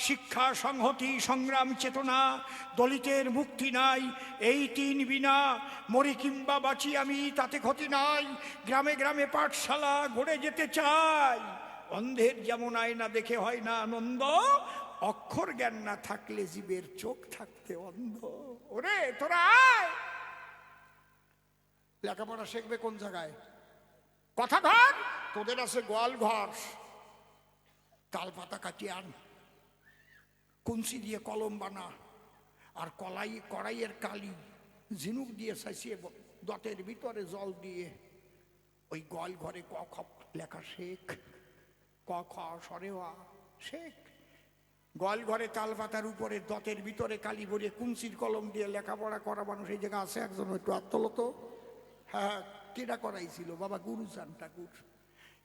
শিক্ষা সংহতি সংগ্রাম চেতনা, দলিতের মুক্তি নাই, এই 3 বিনা মরি কিংবা বাঁচি আমি, তাতে ক্ষতি নাই। গ্রামে গ্রামে পাঠশালা গড়ে যেতে চাই। অন্ধের যেমন আয়না দেখে হয় না আনন্দ, অক্ষর জ্ঞান না থাকলে জীবের চোখ থাকতে অন্ধ। ওরে তোরা আয়, লেখাপড়া শিখবে কোন জায়গায়? কথা ধর, তোদের আছে গোয়াল ঘর, তাল পাতা কাটিয়ে আন, কুঞ্চি দিয়ে কলম বানা, আর কড়াইয়ের কালি ঝিনুক দিয়ে সাইসিয়ে দতের ভিতরে জল দিয়ে ওই গোয়াল ঘরে ক খ লেখা শেখ, ক খ সরেওয়া শেখ। গোয়াল ঘরে তাল পাতার উপরে দতের ভিতরে কালি ভরিয়ে কুঞ্চির কলম দিয়ে লেখাপড়া করা মানুষ এই জায়গা আছে একজন, একটু আত্মলত। হ্যাঁ, কেটা করাইছিল? বাবা গুরুচাঁদ ঠাকুর।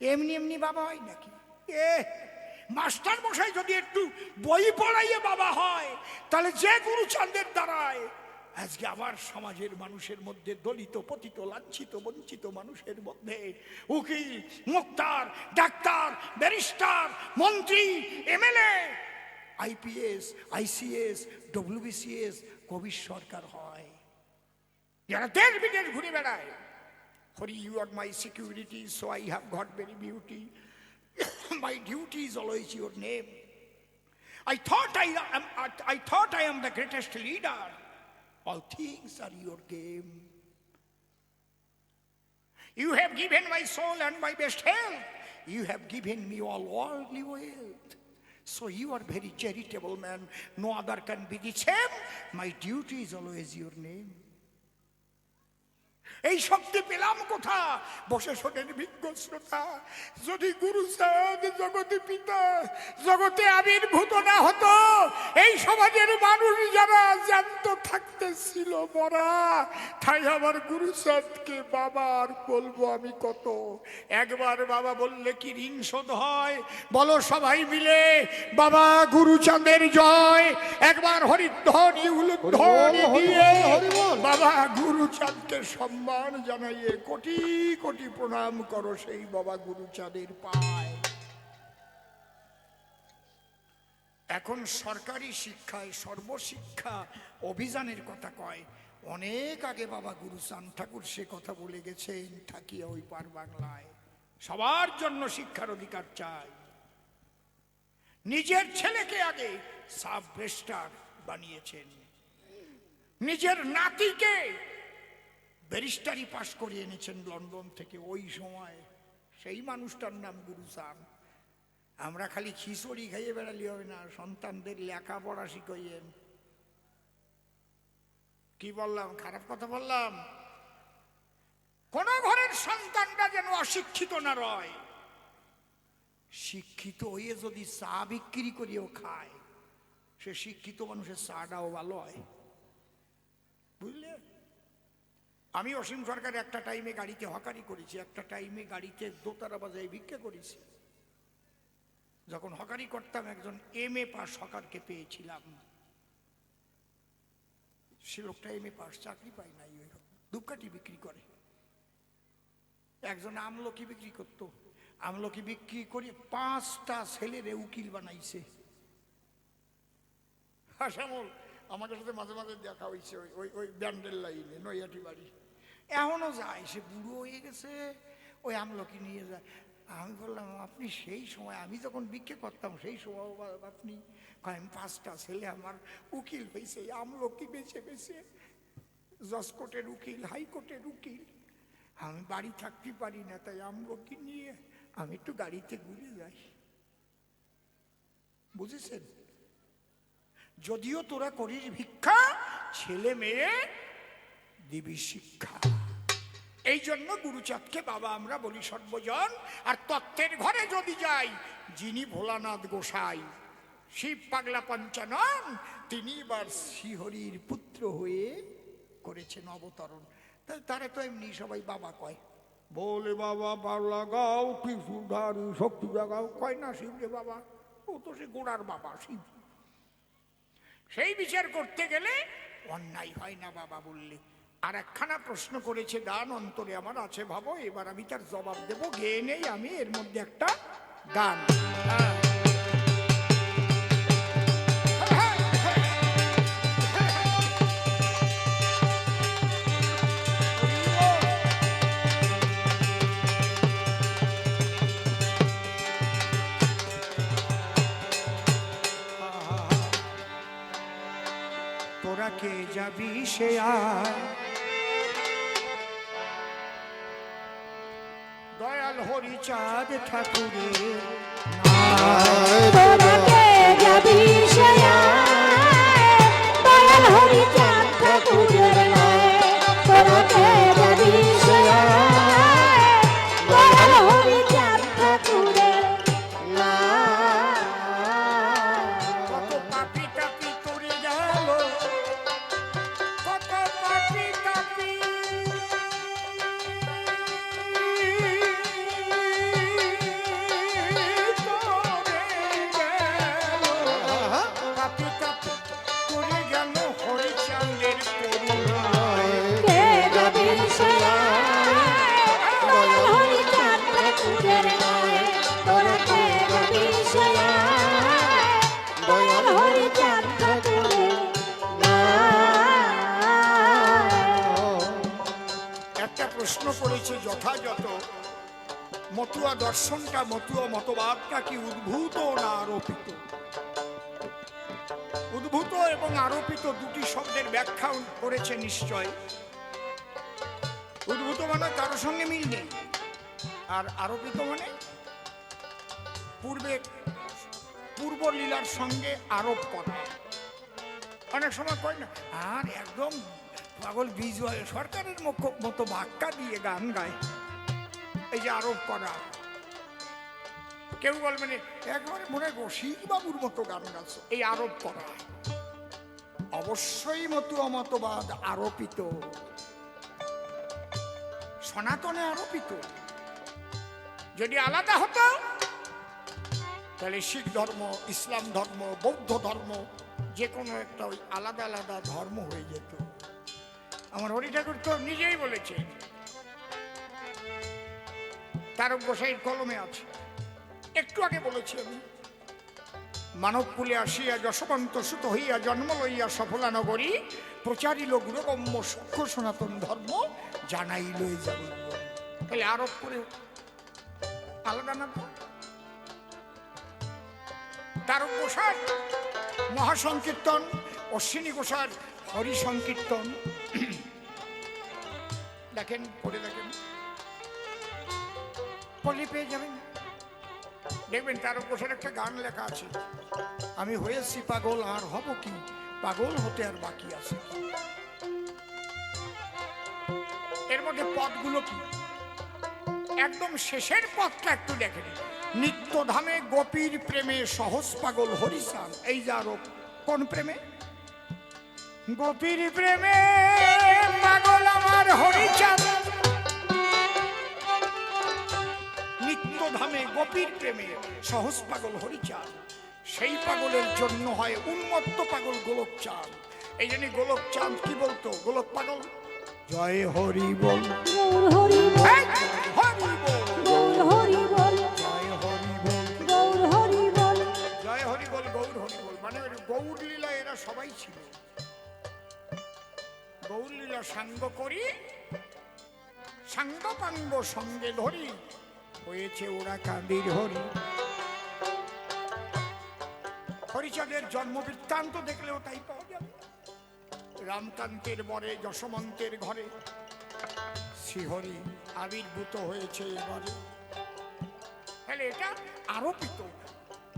এমনি এমনি বাবা হয় নাকি? মাস্টার মশাই যদি একটু বই পড়াইয়ে বাবা হয়, তাহলে যে গুরুচাঁদের দ্বারায় আজকে আবার সমাজের মানুষের মধ্যে দলিত পতিত লাঞ্ছিত বঞ্চিত মানুষের মধ্যে উকিল মুক্তার ডাক্তার ব্যারিস্টার মন্ত্রী এমএলএ আইপিএস আইসিএস ডব্লিউবিসিএস কবির সরকার হয়, যারা দেশ বিদেশ ঘুরে বেড়ায়। Hori, you are my security, so I have got very beauty. My duty is always your name. I thought I am the greatest leader. All things are your game. You have given my soul and my best health. You have given me all worldly wealth. So you are very charitable man. No other can be the same. My duty is always your name. এই শক্তি পেলাম কোথা? বসে শোনেন বিজ্ঞ শ্রোতা, যদি গুরুচাঁদ জগতে পিতা জগতে আবির্ভূত না হতো, এই সমাজের মানুষ যারা জ্যান্ত থাকতে ছিল মরা, তাই আমার গুরুচাঁদকে বাবা আর বলবো আমি কত। একবার বাবা বললে কি ঋণ শোধ হয়? বলো সবাই মিলে বাবা গুরুচাঁদের জয়। একবার হরিধ্বনি উলুধ্বনি দিয়ে বাবা গুরুচাঁদকে সম্মান জানাইয়ে কোটি কোটি প্রণাম করো সেই বাবা গুরুচাঁদের পায়। এখন সরকারি শিক্ষায় সর্বশিক্ষা অভিযানের কথা কয়, অনেক আগে বাবা গুরুচাঁদ ঠাকুর সে কথা বলে গেছেন থাকিয়া ওই পার বাংলায়। সবার জন্য শিক্ষার অধিকার চাই। নিজের ছেলেকে আগে সাব রেজিস্ট্রার বানিয়েছেন, নিজের নাতিকে ব্যারিস্টারি পাশ করে এনেছেন লন্ডন থেকে ওই সময়। সেই মানুষটার নাম গুরু চান। আমরা খালি খিচুড়ি খাইয়ে বেড়ালি হবে না, সন্তানদের লেখাপড়া শিখাইয়েন। কি বললাম? খারাপ কথা বললাম? কোন ঘরের সন্তানরা যেন অশিক্ষিত না রয়। শিক্ষিত হয়ে যদি চা বিক্রি করিও খায়, সে শিক্ষিত মানুষের চাটাও ভালো হয়, বুঝলে? আমি অসীম সরকার একটা টাইমে গাড়িতে হকারি করেছি, একটা টাইমে গাড়িতে দোতারা বাজায় ভিক্ষা করেছি। যখন হকারি করতাম একজন MA পাস হকারকে পেয়েছিলাম। সে লোকটা MA পাস, চাকরি পায় নাই, ওই ধূপকাঠি বিক্রি করে। একজন আমলকি বিক্রি করতো, আমলকি বিক্রি করে 5টা ছেলেরে উকিল বানাইছে। আসামল আমাদের সাথে মাঝে মাঝে দেখা হয়েছে ওই ওই ব্যান্ডেল লাইনে, নৈয়াটি বাড়ি। এখনো যায়, সে বুড়ো হয়ে গেছে, ওই আমলকি নিয়ে যায়। আমি বললাম, আপনি সেই সময়, আমি যখন বিক্রি করতাম সেই সময় আপনি? আমি 5টা ছেলে আমার উকিল হয়েছে আমলকি বেছে বেছে, জজ কোর্টের উকিল, হাইকোর্টের উকিল। আমি বাড়ি থাকতে পারি না, তাই আমলকি নিয়ে আমি একটু গাড়িতে ঘুরে যাই। বুঝেছেন? যদিও তোরা করিস ভিক্ষা, ছেলে মেয়ে দিবি শিক্ষা। এই জন্য গুরুচাঁদকে বাবা আমরা বলি সর্বজন। আর তত্ত্বের ঘরে যদি যাই, যিনি ভোলানাথ গোসাই, শিব পাগলা পঞ্চানন, তিনি এবার শ্রীহরির পুত্র হয়ে করেছেন অবতরণ। তারে তো এমনি সবাই বাবা কয়, বলে বাবা পাগলা গাও, ত্রিশূলধারী শক্তি জাগাও, কয় না শিব রে বাবা, ও তো সে গোড়ার বাবা শিব। সেই বিচার করতে গেলে অন্যায় হয় না বাবা বললে। আর একখানা প্রশ্ন করেছে গান, অন্তরে আমার আছে ভাবো, এবার আমি তার জবাব দেব। গেয়ে নেই আমি এর মধ্যে একটা গান। তোরা কে যাবি সে আয়, দয়াল হরিচাঁদ ঠাকুরের তোরা কে যাবি সে আয়, দয়াল হরিচাঁদ ঠাকুরের নায়। তোরা কে যাবি সে আয়, দয়াল হরিচাঁদ ঠাকুরের নায়। কত পাপি টাপি তোরে গেল, কত পাপি টাপি পাপি টাপি তোরে গেল হরিচাঁদের করুণায়। কে যাবি সে আয়, দয়াল হরিচাঁদ ঠাকুরের নায়। তোরা কে যাবি সে আয়, দয়াল হরিচাঁদ ঠাকুরের নায়। একটা প্রশ্ন করেছে যথাযথ, মতুয়া দর্শনটা, মতুয়া মতবাদটা কি উদ্ভূত না আরোপিত? উদ্ভূত এবং আরোপিত দুটি শব্দের ব্যাখ্যা করেছে নিশ্চয়। উদ্ভূত মানে কারো সঙ্গে মিল নেই, আর আরোপিত মানে পূর্ব লীলার সঙ্গে আরোপ করা। অনেক সময় কয় না, আর একদম পাগল বিজয় সরকারের মতো বাক্যা দিয়ে গান গায়, এই যে আরোপ করা। কেউ বলবে না একবারে মনে হয় রসিক বাবুর মতো গান গাছ, এই আরোপ করা। অবশ্যই মতুয়া মতবাদ আরোপিত, সনাতনে আরোপিত। যদি আলাদা হতো তাহলে শিখ ধর্ম, ইসলাম ধর্ম, বৌদ্ধ ধর্ম, যে কোনো একটা ওই আলাদা আলাদা ধর্ম হয়ে যেত। আমার হরি ঠাকুর তো নিজেই বলেছে, তারক গোসাইয়ের কলমে আছে, একটু আগে বলেছি আমি, মানব কুলে আসিয়া যশবন্ত সুত হইয়া জন্ম লইয়া সফলা নগরী, প্রচারিল গুরুগম্য সূক্ষ্ম সনাতন ধর্ম, জানাইল এ জগৎ। তাহলে আরোপ করে আলাদা না তো? তারক গোসাই মহাসংকীর্তন, অশ্বিনী গোসাই হরি সংকীর্তন, দেখেন, পড়ে দেখেন, পড়লে পেয়ে যাবেন। দেখবেন তার উপর একটা গান লেখা আছে, আমি হয়েছি পাগল আর হব কি, পাগল হতে আর বাকি আছে। এর মধ্যে পদগুলো কি, একদম শেষের পদটা একটু দেখেন, নিত্যধামে গোপীর প্রেমে সহজ পাগল হরিচাঁদ। এই যে আরোপ, কোন প্রেমে? গোপীর প্রেমে পাগল আমার হরিচাঁদ। নিত্যধামে গোপীর প্রেমে সহজ পাগল হরিচাঁদ। সেই পাগলের জন্য হয় উন্মত্ত পাগল গোলক চাঁদ। এই জন্য গোলক চাঁদ কি বলতো? গোলক পাগল জয় হরি বল, গৌর হরি বল, এই, হরি বল, গৌর হরি বল, জয় হরি বল, গৌর হরি বল। জয় হরি বল, গৌর হরি বল। মানে ওই গৌর লীলা এরা সবাই ছিল। গৌর লীলা সাঙ্গ করি, সাঙ্গ পাঙ্গ সঙ্গে ধরি, হয়েছে ওরা কান্দির হরি। হরিচাঁদের জন্ম বৃত্তান্ত দেখলেও তাই পাওয়া যাবে। রামকান্তের বরে যশমন্তের ঘরে শ্রীহরি আবির্ভূত হয়েছে এবারে। তাহলে এটা আরোপিত,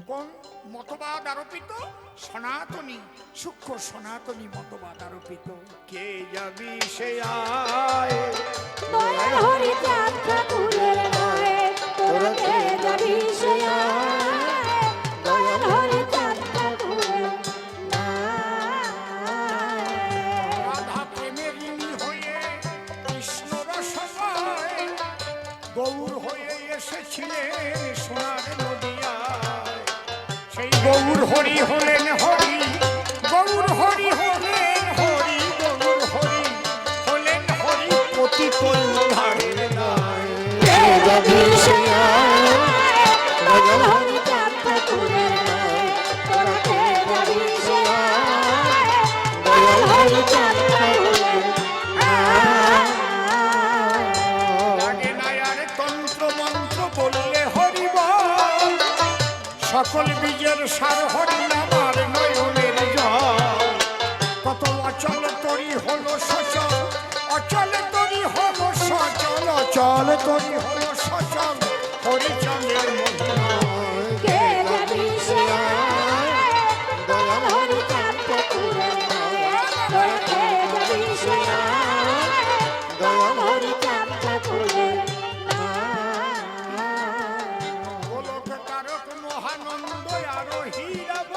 কোন মতবাদ আরোপিত? সনাতনী, সূক্ষ্ম সনাতনী মতবাদ আরোপিত। কে যাবি সে আয়, দয়াল হরি চাঁদ ঠাকুরের নয়, তোরা কে যাবি সে আয়। দয়াল হরি চাঁদ ঠাকুরের নয়। রাধা প্রেমের ঋণী হয়ে কৃষ্ণ রসময় গৌর হয়ে এসেছিলেন সোনার নদিয়ায়। সেই গৌর হরি হলেন হরি, গৌর হরি হলেন হরি, গৌর হরি হলেন হরি, পতিত উদ্ধারের দায়। কে যাবি সে আয়। দয়াল হরি চাঁদ ঠাকুরের নয়, তোরা কে যাবি সে আয়। দয়াল হরি চাঁদ ঠাকুরের নয়। লাগে না আর তন্ত্র মন্ত্র বললে হরি বল, সকল বীজের সার হরি নামার নয়নের জল। কত অচল তরি হলো সচল, অচল তরি হলো সচল, অচল তরি হলো সচল, হরিচন্দ্রের মহিমা। কে যাবি সে আয়। দয়াল হরি চাঁদ ঠাকুরের নয়, তোরা কে যাবি সে আয়। দয়াল হরি চাঁদ ঠাকুরের নয়। গোলক তারক মহানন্দ আরো হীরাব,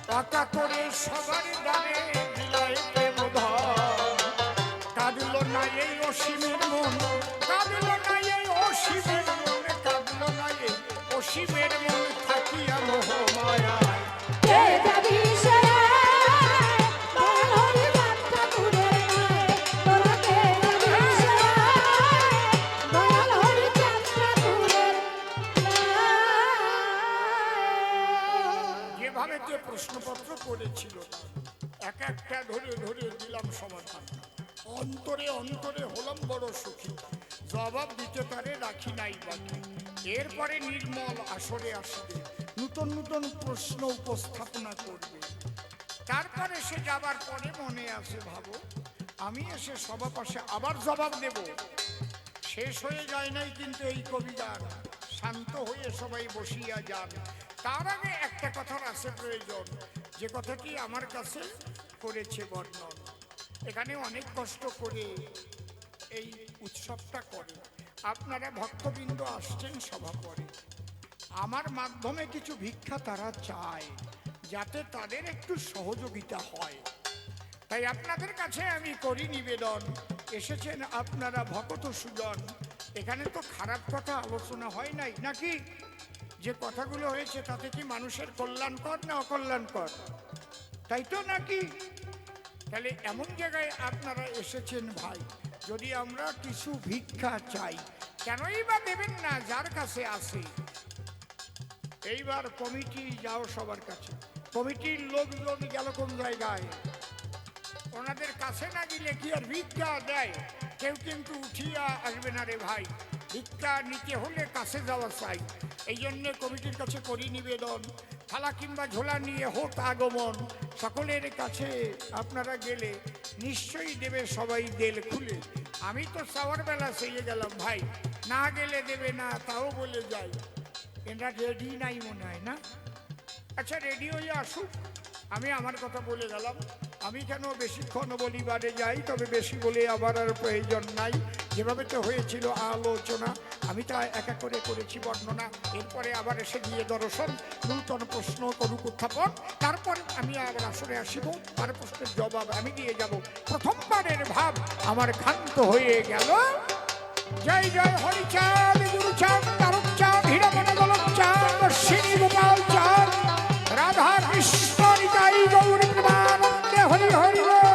পাতা করে সবার দানে বিলায় প্রেম ধন। কাঁদলো না এই অসীমের মন, কাঁদলো না এই অসীমের মন, কাঁদলো না এই অসীমের মন, থাকিয়া মোহ মায়ায়। কে যাবি সে আয়। দয়াল হরি চাঁদ ঠাকুরের নয়, তোরা কে যাবি সে আয়। দয়াল হরি চাঁদ ঠাকুরের নয়। যেভাবে যে প্রশ্নপত্র করেছিল এক একটা ধরে ধরে দিলাম সমাধান। অন্তরে অন্তরে হলাম বড় সুখী, জবাব দিতে পারে রাখি নাই বাকি। এরপরে নির্মল আসরে আসবে, নূতন নূতন প্রশ্ন উপস্থাপনা করবে। তারপরে সে যাবার পরে মনে আছে, ভাবো আমি এসে সবার পাশে আবার জবাব দেব। শেষ হয়ে যায় নাই কিন্তু এই কবিতার, শান্ত হয়ে সবাই বসিয়া যান। তার আগে একটা কথার আছে প্রয়োজন, যে কথাটি আমার কাছে করেছে বর্ণন। এখানে অনেক কষ্ট করে এই উৎসবটা করে, আপনারা ভক্তবৃন্দ আসছেন সভা করে, আমার মাধ্যমে কিছু ভিক্ষা তারা চায়, যাতে তাদের একটু সহযোগিতা হয়। তাই আপনাদের কাছে আমি করি নিবেদন, এসেছেন আপনারা ভকত সুজন, এখানে তো খারাপ কথা আলোচনা হয় নাই নাকি? যে কথাগুলো হয়েছে তাতে কি মানুষের কল্যাণকর না অকল্যাণকর? তাই তো নাকি? তাহলে এমন জায়গায় আপনারা এসেছেন ভাই, যদি আমরা কিছু ভিক্ষা চাই, কেনই বা দেবেন না যার কাছে আসে। এইবার কমিটি যাও সবার কাছে, কমিটির লোকজন গেল কোন জায়গায়, ওনাদের কাছে না গেলে কি আর ভিক্ষা দেয়? কেউ কিন্তু উঠিয়া আসবে না রে ভাই, ভিক্ষা নিতে হলে কাছে যাওয়া চাই। এই জন্য কমিটির কাছে করি নিবেদন, থালা কিংবা ঝোলা নিয়ে হোক আগমন, সকলের কাছে আপনারা গেলে নিশ্চয়ই দেবে সবাই দেল খুলে। আমি তো সাওয়ার বেলা সেজে গেলাম ভাই, না গেলে দেবে না তাও বলে যাই। এরা রেডি নাই মনে হয় না? আচ্ছা রেডি হয়ে আসুক, আমি আমার কথা বলে গেলাম। আমি কেন বেশিক্ষণ বলি বারে যাই, তবে বেশি বলে আবার আর প্রয়োজন নাই। যেভাবে তো হয়েছিল আলোচনা, আমি তা এক এক করে করেছি বর্ণনা। এরপরে আবার এসে গিয়ে দর্শন, নূতন প্রশ্ন করুক উত্থাপন, তারপর আমি আবার আসরে আসিব, তার প্রশ্নের জবাব আমি দিয়ে যাব। প্রথমবারের ভাব আমার ক্ষান্ত হয়ে গেল। জয় জয় হরিচাঁদ, গুরুচাঁদ, তারকচাঁদ, হীরামণি গোলকচাঁদ, অশ্বিনী গোপাল চাঁদ, রাধা কৃষ্ণ নিতাই গৌর প্রেমানন্দে হরি হরি বল।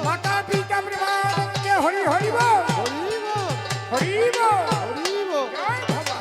মাতা পিতা প্রেমানন্দে হরি হরি বল। হরি বল। জয় বাবা।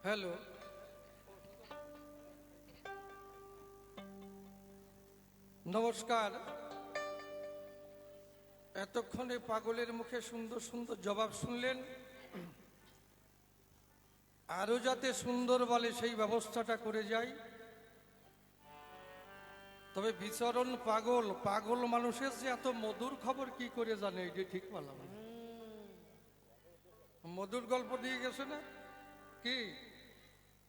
হ্যালো, নমস্কার। এতক্ষণে পাগলের মুখে সুন্দর সুন্দর জবাব শুনলেন। আরো যাতে সুন্দর বলে সেই ব্যবস্থাটা করে যাই। তবে বিচরণ পাগল, পাগল মানুষের যে এত মধুর খবর কি করে জানে, এই যে ঠিক বললাম। মধুর গল্প দিয়ে গেছে না কি?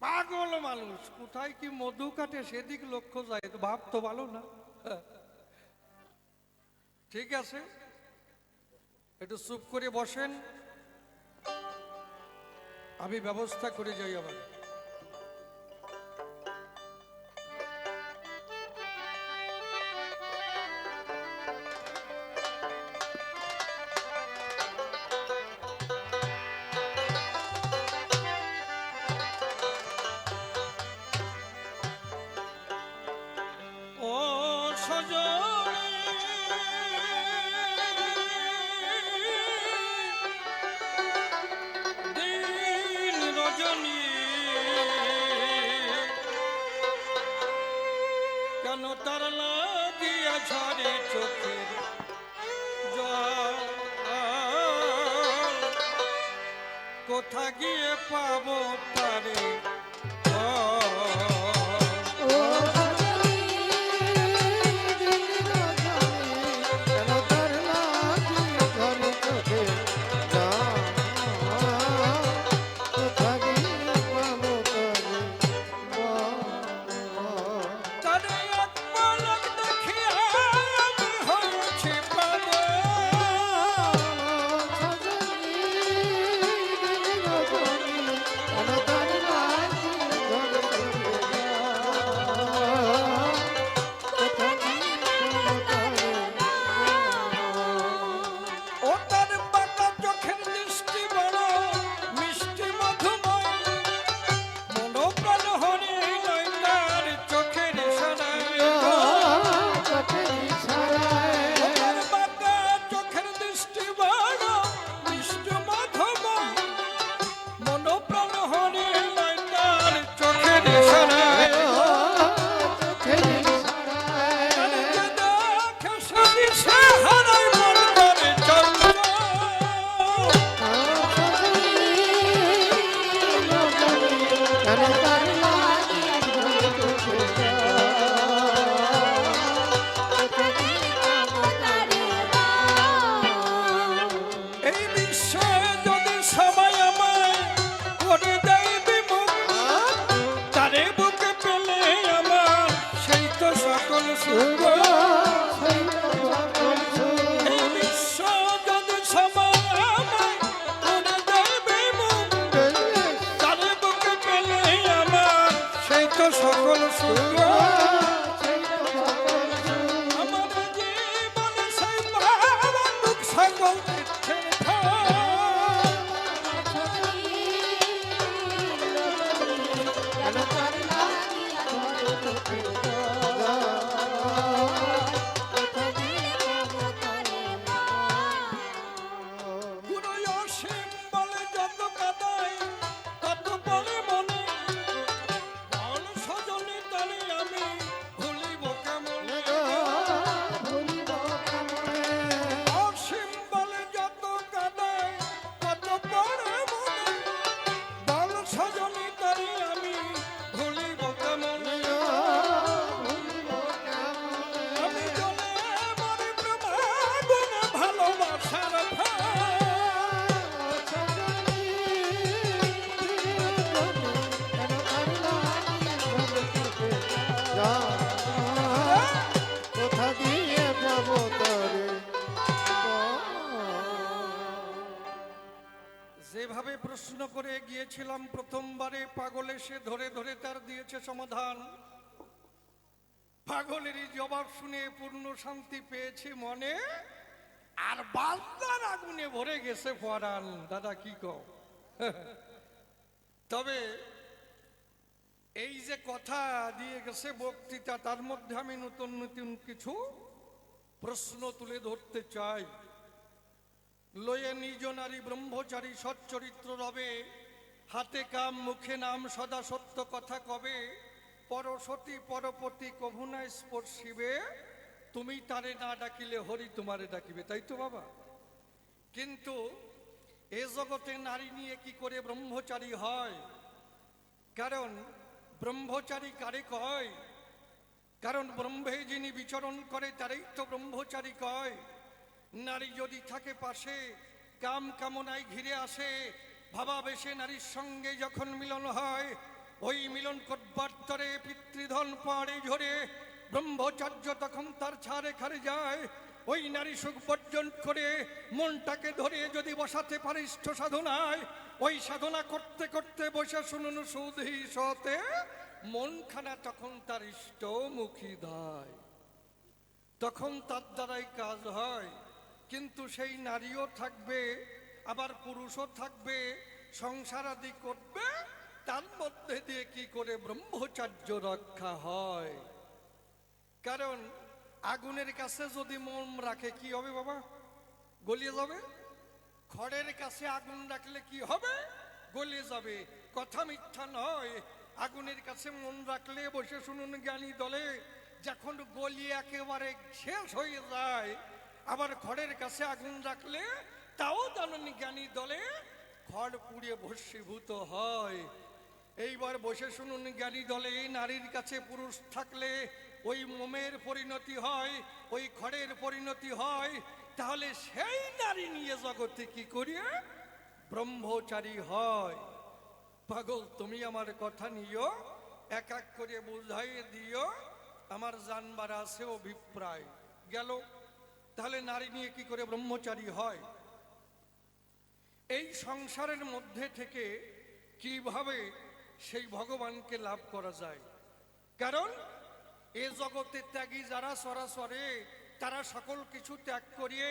পাগল মানুষ কোথায় কি মধু কাটে সেদিক লক্ষ্য যায়, তো ভাব তো ভালো না। ঠিক আছে, একটু চুপ করে বসেন, আমি ব্যবস্থা করে যাই আবার। গিয়ে পাবো তারে ও ও সজনী দিন রজনী কেন তার লাগি ঘর চোখে যা কোথা গিয়ে পাবো তারে তারে এক পলক দেখিয়া আমি হয়েছি পাগল সজনী দিন রজনী কেন তার লাগি ঘর চোখে কোথা গিয়ে পাবো তারে ও তার বাঁকা চোখের দৃষ্টি বড় মিষ্টি মধুময় মনোপ্রাণ হরি নয় তার চোখের ইশারায় চোখের ইশারায় তার বাঁকা চোখের দৃষ্টি বড় মিষ্টি মধুময় মনোপ্রাণ হরি নয় তার চোখের ইশারায় চোখের ইশারায় তাদেরকে দেখে সে দিশে হারায় মন করে চঞ্চল এই বিশ্বে যদি সবাই আমায় করে দেয় বিমুখ তারে বুকে পেলে আমার সেই তো সকল সুখ এই বিশ্ব যদি সবাই আমায় করে দেয় বিমুখ তারে বুকে পেলে আমার সেই তো সকল সুখ আমার জীবনে সেই ভাবা দুঃখ সকল মিথ্যের ভাব। গুরু অসীম বলে যত কাদাই তত বলে মনে বল সজনী তারে আমি ভুলিব কেমন অসীম বলে যত কাদাই তত বলে মনে বল সজনী তারে আমি ভুলিব কেমন আমি জলে মরে প্রেমাগুনে ভালোবাসার ভাব। কোথা দিয়ে পাবো তারে যেভাবে প্রশ্ন করে গিয়েছিলাম প্রথমবারে পাগল এসে ধরে ধরে তার দিয়েছে সমাধান পাগলেরই জবাব শুনে পূর্ণ শান্তি পেয়েছে মনে আর বান্দার আগুনে ভরে গেছে পরাণ দাদা কি কও তবে এই যে কথা দিয়ে গেছে বক্তৃতা তার মধ্যে আমি নতুন নতুন কিছু প্রশ্ন তুলে ধরতে চাই লয়ে নিজ নারী ব্রহ্মচারী সচ্চরিত্র রবে হাতে কাম মুখে নাম সদা সত্য কথা কবে পরসতী পরপতি কভুনা স্পর্শিবে তুমি তারে না ডাকিলে হরি তোমারে ডাকিবে তাই তো বাবা কিন্তু এ জগতে নারী নিয়ে কি করে ব্রহ্মচারী হয় কারণ ব্রহ্মচারী কারে কয় কারণ ব্রহ্মে যিনি বিচরণ করে তারই তো ব্রহ্মচারী কয় নারী যদি থাকে পাশে কাম কামনায় ঘিরে আসে ভাবাবেশে নারীর সঙ্গে যখন মিলন হয় ওই মিলন করবার তরে পিতৃধন পাড়ে ঝরে ব্রহ্মচর্য তখন তার ছাড়ে খারে যায় ওই নারী সুখ বর্জন করে মনটাকে ধরে যদি বসাতে পারে ইষ্ট সাধনায় ওই সাধনা করতে করতে বসে শুনুন সুধি সতে মনখানা তখন তার ইষ্টমুখী দায় তখন তার দ্বারাই কাজ হয় কিন্তু সেই নারীও থাকবে আবার পুরুষও থাকবে সংসার আদি করবে তার মধ্যে দিয়ে কি করে ব্রহ্মচর্য রক্ষা হয় কারণ আগুনের কাছে যদি মন রাখে কি হবে বাবা গলিয়ে যাবে খড়ের কাছে আগুন রাখলে কি হবে গলিয়ে যাবে কথা মিথ্যা নয় আগুনের কাছে মন রাখলে বসে শুনুন জ্ঞানী দলে যখন গলিয়ে একেবারে শেষ হয়ে যায় আবার খড়ের কাছে আগুন রাখলে তাও জানেন জ্ঞানী দলে খড় পুড়িয়ে ভস্মীভূত হয়। এইবার বসে শুনুন জ্ঞানী দলে, নারীর কাছে পুরুষ থাকলে ওই মোমের পরিণতি হয়, ওই খড়ের পরিণতি হয়। তাহলে সেই নারী নিয়ে জগতে কি করিয়া ব্রহ্মচারী হয়। পাগল, তুমি আমার কথা নিও, এক এক করে বুঝাইয়ে দিও, আমার জানবার আছে অভিপ্রায় গেল। তাহলে নারী নিয়ে কি করে ব্রহ্মচারী হয়? এই সংসারের মধ্যে থেকে কিভাবে সেই ভগবানকে লাভ করা যায়? কারণ এ জগতে ত্যাগী যারা সরাসরে, তারা সকল কিছু ত্যাগ করিয়ে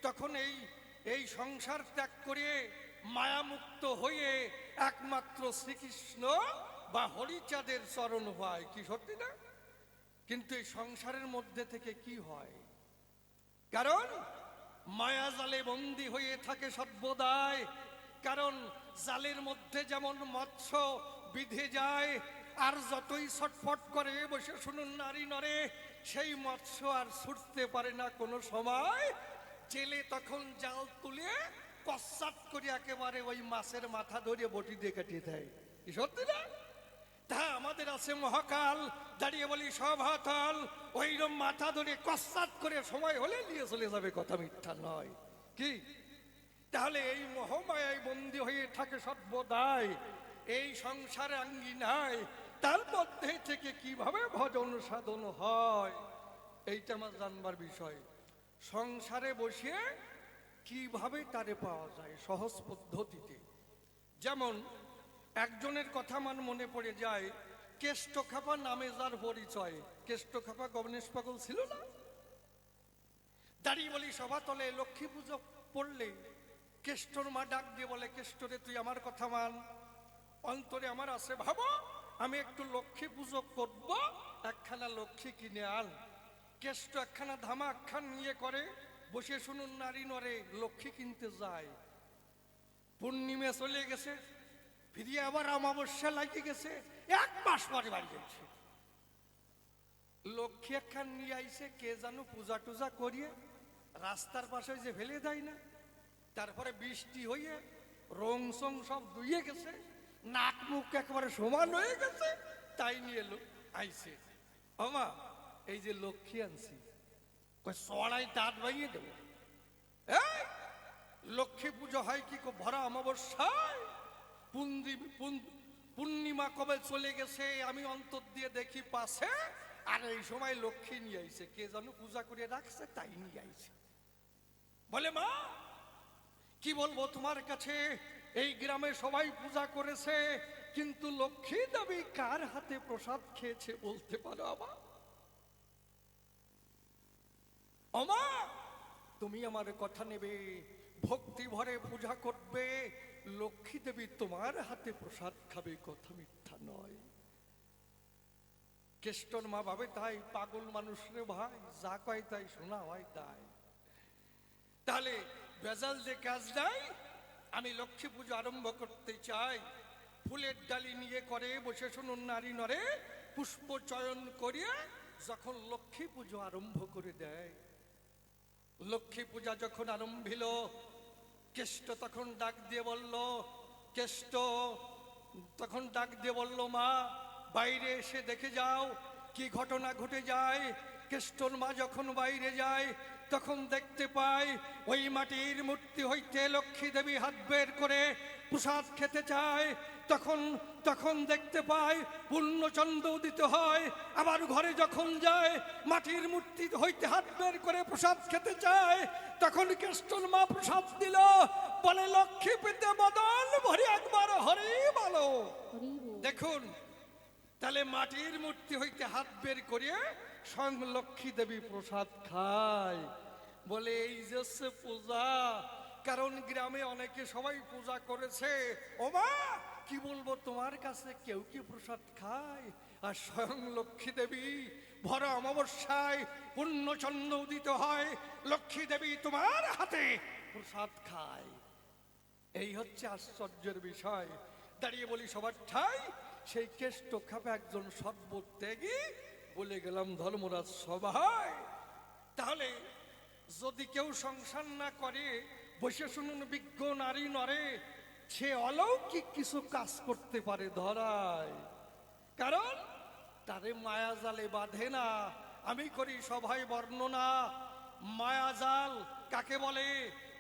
তখন এই সংসার ত্যাগ করিয়ে মায়ামুক্ত হয়ে একমাত্র শ্রীকৃষ্ণ বা হরিচাঁদের চরণ হয়। কি সত্যি না? কিন্তু এই সংসারের মধ্যে থেকে কি হয়? কারণ মায়া জালে বন্দী হয়ে থাকে সর্বদাই। কারণ জালের মধ্যে যেমন মৎস্য বিধে যায়, আর যতই ছটফট করে বসে শুনুন নারী নরে, সেই মৎস্য আর ছুটতে পারে না কোনো সময়। জেলে তখন জাল তুলে পশ্চাৎ করে একেবারে ওই মাছের মাথা ধরে বটি দিয়ে কাটিয়ে দেয়। কি সত্যি না? তা আমাদের আছে মহাকাল, দাঁড়িয়ে বলি সভাতল, ওইরকম মাথা ধরে কসাত করে সময় হলে নিয়ে চলে যাবে, কথা মিথ্যা নয়। কি তাহলে এই মোহমায়ায় বন্দী হয়ে থাকে সর্বদাই এই সংসার আঙ্গিনায়। তার মধ্যে থেকে কিভাবে ভজন সাধন হয় এইটা আমার জানবার বিষয়। সংসারে বসে কিভাবে তারে পাওয়া যায় সহজ পদ্ধতিতে। যেমন একজনের কথা আমার মনে পড়ে যায়, কেষ্টখাপা নামে যার পরিচয়। কেষ্টখাপা গণেশ পাগল ছিল না? দাঁড়িয়ে বলি সভাতলে লক্ষ্মী পুজো পড়লে কেষ্টর মা ডাক দিয়ে বলে, কেষ্টরে তুই আমার কথা মান, অন্তরে আমার আছে ভাবো আমি একটু লক্ষ্মী পুজো করব, একখানা লক্ষ্মী কিনে আন। কেষ্ট একখানা ধামা একখান নিয়ে করে বসে শুনুন নারী নরে লক্ষ্মী কিনতে যায়। পূর্ণিমা চলে গেছে, ফিরিয়ে আবার অমাবস্যা লাগিয়ে গেছে, 1 মাস পরে বাড়ি গেছে। লক্ষ্মী একখান নিয়ে আইছে, কে জানো পূজা টুজা করিয়ে রাস্তার পাশে যে ফেলে দেয় না। তারপরে বৃষ্টি হয়ে রং সং সব ধুয়ে গেছে, নাক মুখ একেবারে সমান হয়ে গেছে, তাই নিয়ে আইছে। আমা এই যে লক্ষ্মী আনছি, সড়াই দাঁত ভাঙিয়ে দেবো। এই লক্ষ্মী পুজো হয় কি ভরা অমাবস্যায়? পূর্ণিমা কবে চলে গেছে আমি অন্তর দিয়ে দেখি পাশে, আর এই সময় লক্ষ্মী নিয়ে আইছে, কে যেন পূজা করে রাখছে তাই নিয়ে আইছে। বলে মা কি বলবো তোমার কাছে, এই গ্রামে সবাই পূজা করেছে, কিন্তু লক্ষ্মী দেবী কার হাতে প্রসাদ খেয়েছে বলতে পারো আমা? আমা তুমি আমার কথা নেবে, ভক্তি ভরে পূজা করবে, লক্ষ্মী দেবী তোমার হাতে প্রসাদ খাবে, কথা মিথ্যা নয়। কেষ্টর মা ভাবে তাই, পাগল মানুষ রে ভাই, যা কয় তাই শোনা হয় তাই। তাহলে বেজাল যে কাজ নাই, আমি লক্ষ্মী পুজো আরম্ভ করতে চাই। ফুলের ডালি নিয়ে করে বসে শুনুন নারী নরে পুষ্প চয়ন করিয়া যখন লক্ষ্মী পুজো আরম্ভ করে দেয়। লক্ষ্মী পূজা যখন আরম্ভিল, কেষ্ট তখন ডাক দিয়ে বলল, কেষ্ট তখন ডাক দিয়ে বলল, মা বাইরে এসে দেখে যাও কি ঘটনা ঘটে যায়। কেষ্টর মা যখন বাইরে যায় তখন দেখতে পায় ওই মাটির মূর্তি হইতে লক্ষ্মী দেবী হাত বের করে প্রসাদ খেতে চায়। তখন দেখতে পায় পূর্ণচন্দ্র উদিত হয়। আবার ঘরে যখন যায় মাটির মূর্তি হইতে হাত বের করে প্রসাদ খেতে চায়, তখন কেষ্টর মা প্রসাদ দিল, বলে লক্ষ্মী পেতে বদন ভরে একবার হরি বলো। দেখুন তাহলে মাটির মূর্তি হইতে হাত বের করিয়ে স্বয়ং লক্ষ্মী দেবী প্রসাদ খায়। বলে এই যে পূজা, কারণ গ্রামে অনেকে সবাই পূজা করেছে। ও মা কি বলবো তোমার কাছে, কেউ কি প্রসাদ খায়? আর স্বয়ং লক্ষ্মী দেবী ভরা অমাবস্যায় পূর্ণচন্দ্র উদিত হয়, লক্ষ্মী দেবী তোমার হাতে প্রসাদ খায়। এই হচ্ছে আশ্চর্যের বিষয়। দাঁড়িয়ে বলি সবার ঠাই, সেই কেষ্ট খাপে একজন সর্বত্যাগী বলে গেলাম ধর্মরাজ সভায়। তাহলে যদি কেউ সংসার না করে বসে শুনুন বিজ্ঞ নারী নরে, সে অলৌকিক কিছু কাজ করতে পারে ধরায়, কারণ তারে মায়া জালে বাঁধে না। আমি করি সভায় বর্ণনা। মায়াজাল কাকে বলে?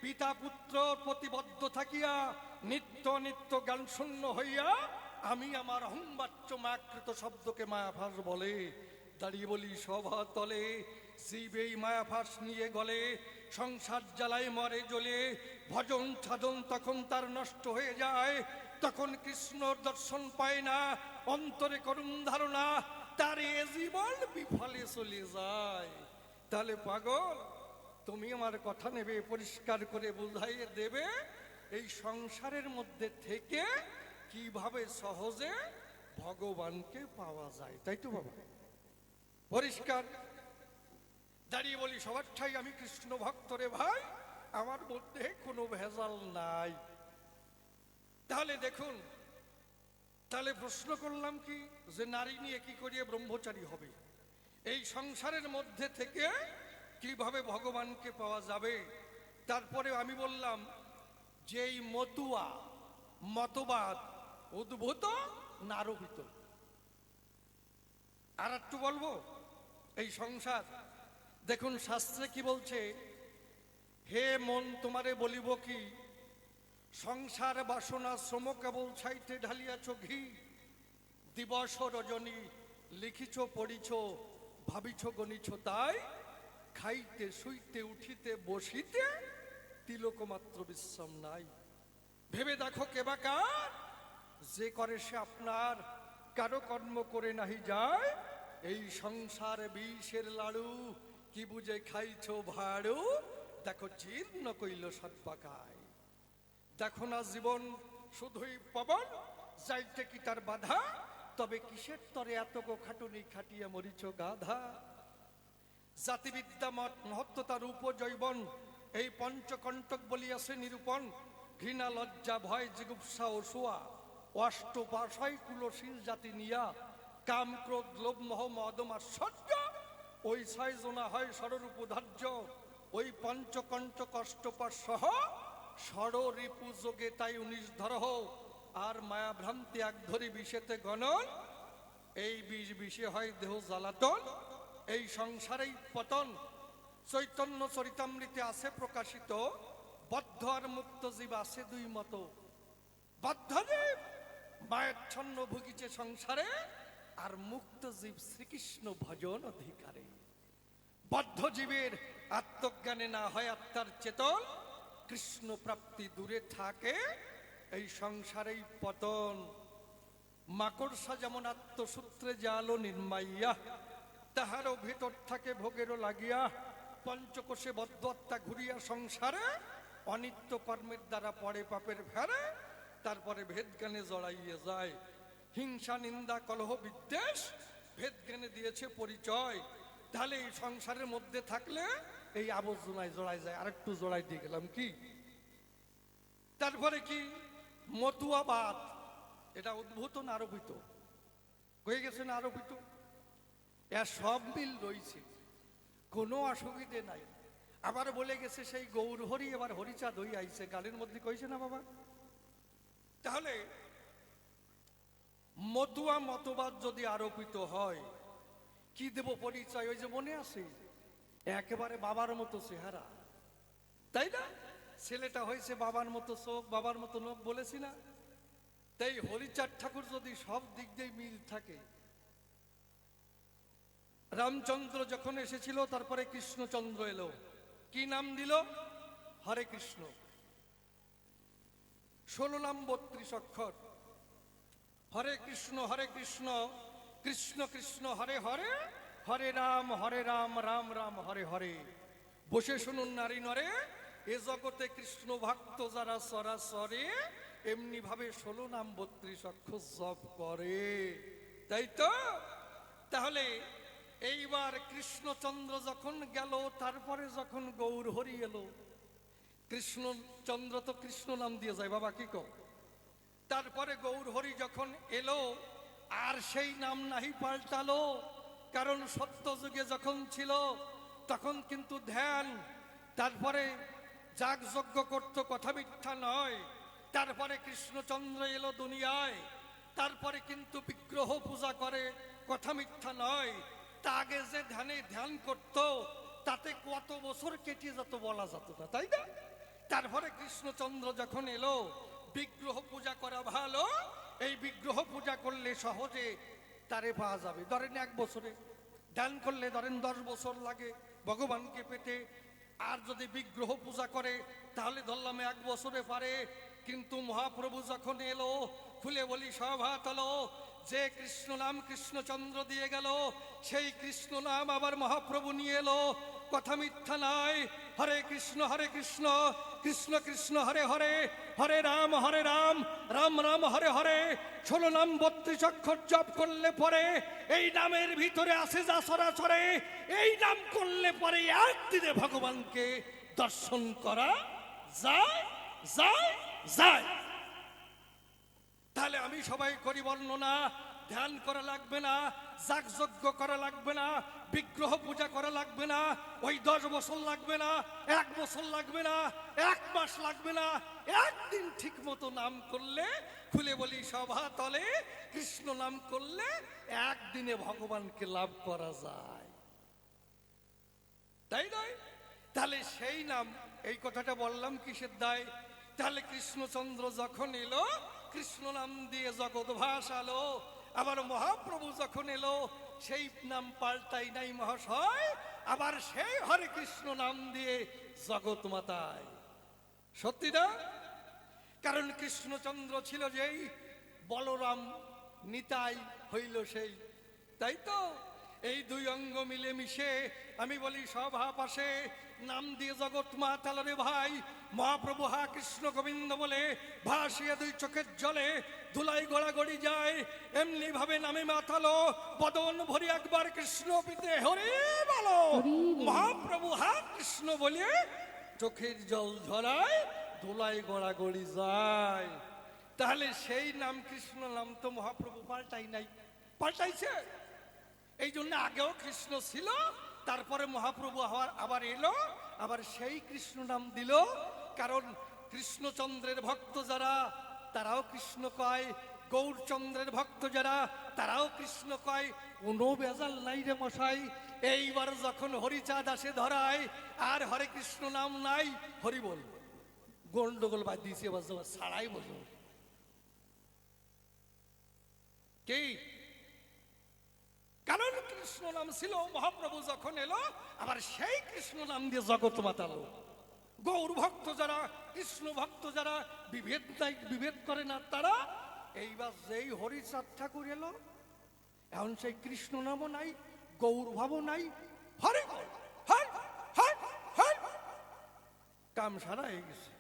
পিতা পুত্র প্রতিবদ্ধ থাকিয়া নিত্য নিত্য জ্ঞান শূন্য হইয়া আমি আমার অহংবাচ্য মায়াকৃত শব্দকে মায়াভাস বলে। দাঁড়িয়ে বলি সভা তলে জীব এই মায়াভাস নিয়ে গলে, সংসার জ্বালায় মরে জ্বলে, ভজন সাধন তখন তার নষ্ট হয়ে যায়। তখন কৃষ্ণর দর্শন পায় না, অন্তরে করুণ ধারণা, তার এ জীবন বিফলে চলে যায়। তাহলে পাগল, তুমি আমার কথা নেবে, পরিষ্কার করে বুঝাইয়ে দেবে এই সংসারের মধ্যে থেকে কিভাবে সহজে ভগবানকে পাওয়া যায়, তাই তো বাবা? পরিষ্কার। দাঁড়িয়ে বলি সবার ঠাই আমি কৃষ্ণ ভক্ত রে ভাই, আমার মধ্যে কোনো ভেজাল নাই। তাহলে দেখুন, তাহলে প্রশ্ন করলাম কি, যে নারী নিয়ে কি করিয়ে ব্রহ্মচারী হবে? এই সংসারের মধ্যে থেকে কিভাবে ভগবানকে পাওয়া যাবে? তারপরে আমি বললাম যে এই মতুয়া মতবাদ উদ্ভূত না আরোপিত? আর একটু বলবো এই সংসার, দেখুন শাস্ত্রে কি বলছে, হে মন তোমারে বলিব কি, সংসার বাসনা শ্রম কেবল ছাইতে ঢালিয়াছ ঘি, দিবস রজনী লিখিছ পড়িছ ভাবিছ গণিছ, তাই খাইতে শুইতে উঠিতে বসিতে তিলক মাত্র বিশ্রাম নাই। ভেবে দেখো কেবা কার, যে করে সে আপনার, কারো কর্ম করে নাহি যায়। এই সংসার বিষের লাড়ু, কি বুঝে খাইছ ভাড়ু, দেখো জীর্ণ কইল সৎপাকায়। দেখো না জীবন শুধুই পবন, যাইতে কি তার বাধা, তবে কিসের তরে এত খাটুনি খাটিয়া মরিচ গাধা। জাতিবিদ্যা মহত্ব তার উপজৈবন, এই পঞ্চকণ্টক বলিয়াছে নিরূপণ। ঘৃণা লজ্জা ভয় জিগুপ্সা ও শোয়া, অষ্টপাশয় কুলশীল জাতি নিয়া, কাম ক্রোধ লোভ মোহ মদম আশ্চর্য, ওই ছয় জনা হয় ষড়রূপ ধার্য। ওই পঞ্চকণ্টক অষ্টপাশ সহ ষড়রিপু যোগে তাই 19 ধরহ, আর মায়া ভ্রান্তি এক ধরি বিষেতে গণন, এই বিষ বিষে হয় দেহ জ্বালাতন, এই সংসারেই পতন। চৈতন্য চরিতামৃতে আছে প্রকাশিত, বদ্ধ আর মুক্ত জীব আছে দুই মত। বদ্ধ জীব মায়াচ্ছন্ন ভুগিছে সংসারে, আর মুক্ত জীব শ্রীকৃষ্ণ ভজন অধিকারে। বদ্ধ জীবের আত্মজ্ঞানে না হয় আত্মার চেতন, কৃষ্ণ প্রাপ্তি দূরে থাকে, এই সংসারেই পতন। মাকড়সা যেমন আত্মসূত্রে জালো নির্মাইয়া, তাহারও ভিতর থাকে ভোগেরও লাগিয়া। পঞ্চকোষে বদ্ধ আত্মা ঘুরিয়া সংসারে, অনিত্য কর্মের দ্বারা পড়ে পাপের ভেড়ে, তারপরে ভেদ জ্ঞানে জড়াইয়ে যায়। হিংসা নিন্দা কলহ বিদ্বেষ ভেদ জ্ঞানে দিয়েছে পরিচয়। তাহলে এই সংসারের মধ্যে থাকলে এই আবর্জনায় জড়াই যায়। আরেকটু জড়াই দিয়ে গেলাম কি। তারপরে কি, মতুয়াবাদ, এটা উদ্ভূত না আরোপিত? হয়ে গেছে না আরোপিত? এর সব মিল রয়েছে, কোনো অসুবিধে নাই। আবার বলে গেছে সেই গৌর হরি এবার হরিচাঁদ হই আইছে, গালের মধ্যে কইছে না বাবা? তাহলে মতুয়া মতবাদ যদি আরোপিত হয়, কি দেব পরিচয়? ওই যে মনে আছে, একেবারে বাবার মতো চেহারা, তাই না? ছেলেটা হয়েছে বাবার মতো চোখ, বাবার মতো নখ, বলেছি না? তাই হরিচাঁদ ঠাকুর যদি সব দিক দিয়ে মিল থাকে, রামচন্দ্র যখন এসেছিল তারপরে কৃষ্ণচন্দ্র এলো, কি নাম দিল? হরে কৃষ্ণ। 16 নাম 32 অক্ষর। হরে কৃষ্ণ কৃষ্ণ কৃষ্ণ হরে হরে, হরে রাম রাম রাম হরে হরে। বসে শুনুন নারী নরে, এ জগতে কৃষ্ণ ভক্ত যারা সরাসরে এমনি ভাবে 16 নাম 32 অক্ষর জপ করে, তাই তো? তাহলে এইবার কৃষ্ণচন্দ্র যখন গেল, তারপরে যখন গৌর হরি এলো, কৃষ্ণচন্দ্র তো কৃষ্ণ নাম দিয়ে যায় বাবা, কি কও? তারপরে গৌর হরি যখন এলো, আর সেই নাম নাহি পাল্টালো, কারণ সত্য যুগে যখন ছিল তখন কিন্তু ধ্যান, তারপরে যাগযজ্ঞ করতো, কথা মিথ্যা নয়। তারপরে কৃষ্ণচন্দ্র এলো দুনিয়ায়, তারপরে কিন্তু বিগ্রহ পূজা করে, কথা মিথ্যা নয়। তা আগে যে ধ্যান করত তাতে কত বছর কেটে যেত বলা যেত না, তাই না? তারপরে কৃষ্ণচন্দ্র যখন এলো, বিগ্রহ পূজা করা ভালো, এই বিগ্রহ পূজা করলে সহজে তারে পাওয়া যাবে। ধরেন 1 বছরে ধ্যান করলে ধরেন 10 বছর লাগে ভগবানকে পেতে। আর যদি বিগ্রহ পূজা করে তাহলে ধরলাম 1 বছরে পারে। কিন্তু মহাপ্রভু যখন এলো, খুলে বলি সভা তলো, যে কৃষ্ণ নাম কৃষ্ণচন্দ্র দিয়ে গেল, সেই কৃষ্ণ নাম আবার মহাপ্রভু নিয়ে এলো, কথা মিথ্যা নয়। হরে কৃষ্ণ কৃষ্ণ কৃষ্ণ হরে হরে, হরে রাম রাম রাম হরে হরে। 16 নাম 32 অক্ষর জপ করলে পরে এই নামের ভিতরে আসে যা সরাসরে, এই নাম করলে পরে একদিনে ভগবানকে দর্শন করা যায় যায় যায়। তাহলে আমি সবাই করি বর্ণনা, ধ্যান করা লাগবে না, যাগযজ্ঞ করা লাগবে না, বিগ্রহ পূজা করা লাগবে না, ওই 10 বছর লাগবে না, 1 বছর লাগবে না, 1 মাস লাগবে না, একদিন ঠিক মতো নাম করলে, খুলে বলি সভা তলে, কৃষ্ণ নাম করলে একদিনে ভগবানকে লাভ করা যায়, তাই নয়? তাহলে সেই নাম, এই কথাটা বললাম কিসের দায়? তাহলে কৃষ্ণচন্দ্র যখন এলো, কৃষ্ণ নাম দিয়ে জগৎ ভাসালো। আবার মহাপ্রভু যখন এলো, সেই নাম পাল্টাই নাই মহাশয়, আবার সেই হরে কৃষ্ণ নাম দিয়ে জগৎ মাতায়। সত্যি না? কারণ কৃষ্ণচন্দ্র ছিল যেই, বলরাম নিতাই হইল সেই, তাই তো? এই 2 অঙ্গ মিলে মিশে আমি বলি সভা পাশে নাম দিয়ে জগৎ মাতাল রে ভাই। মহাপ্রভু হা কৃষ্ণ গোবিন্দ বলে ভাসিয়ে 2 চোখের জলে ধুলাই গড়াগড়ি যায়, এমনি ভাবে নামে মাতালো, বদন ভরি একবার কৃষ্ণ পিতে হরে বলো। মহাপ্রভু হা কৃষ্ণ বলে চোখের জল ঝরায়, ধুলাই গড়াগড়ি যায়। তাহলে সেই নাম কৃষ্ণ নাম তো মহাপ্রভু পাল্টাই নাই, পাল্টাইছে। এই জন্য আগেও কৃষ্ণ ছিল, তারপরে মহাপ্রভু আবার এলো, আবার সেই কৃষ্ণ নাম দিল। কারণ কৃষ্ণচন্দ্রের ভক্ত যারা তারাও কৃষ্ণ কয়, গৌরচন্দ্রের ভক্ত যারা তারাও কৃষ্ণ কয়, কোনো বেজাল নাই রে মশাই। এইবার যখন হরিচাঁদ আসে ধরায়, আর হরে কৃষ্ণ নাম নাই, হরি বল গন্ডগোল বাদ দিয়েছে, এবার ছাড়াই বলবো কি? কারণ কৃষ্ণ নাম ছিল, মহাপ্রভু যখন এলো আবার সেই কৃষ্ণ নাম দিয়ে জগৎ মাতালো। গৌর ভক্ত যারা, কৃষ্ণ ভক্ত যারা বিভেদ নাই, বিভেদ করে না তারা, এইবার যেই হরিচাঁদ ঠাকুর এলো, এখন সেই কৃষ্ণ নামও নাই, গৌর ভাবও নাই, হরি বল হর হর হর, কাম সারা হয়ে গেছে।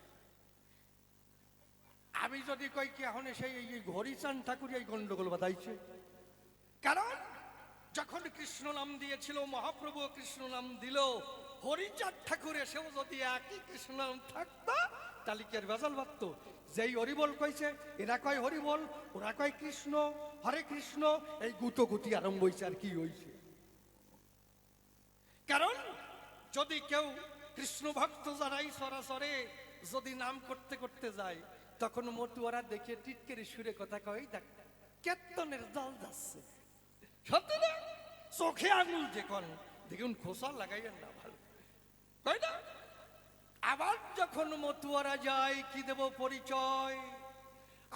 আমি যদি কই কি এখন সেই হরিচাঁদ ঠাকুর এই গন্ডগোল বাঁধাইছে, কারণ যখন কৃষ্ণ নাম দিয়েছিল মহাপ্রভু, কৃষ্ণ নাম দিল, হরিচাঁদ ঠাকুর এসেও যদি একই কৃষ্ণ নাম থাকতো তাহলে কি আর বেজাল বাঁধত? যেই হরিবল কইছে এরা কয় হরিবল, ওরা কয় কৃষ্ণ, হরে কৃষ্ণ, এই গুতগুতি আরম্ভ হয়েছে। আর কি হয়েছে? কারণ যদি কেউ কৃষ্ণ ভক্ত যারাই সরাসরে যদি নাম করতে করতে যায়, তখন মতুয়ারা দেখে টিটকেরি সুরে কথা কয়, দেখ কেতনের জল যাচ্ছে, সত্যি না? চোখে আঙুল যে কন দেখুন, খোসা লাগাইয়েন না, ভালো তাই না? আবার যখন মতুয়ারা যায়, কি দেব পরিচয়,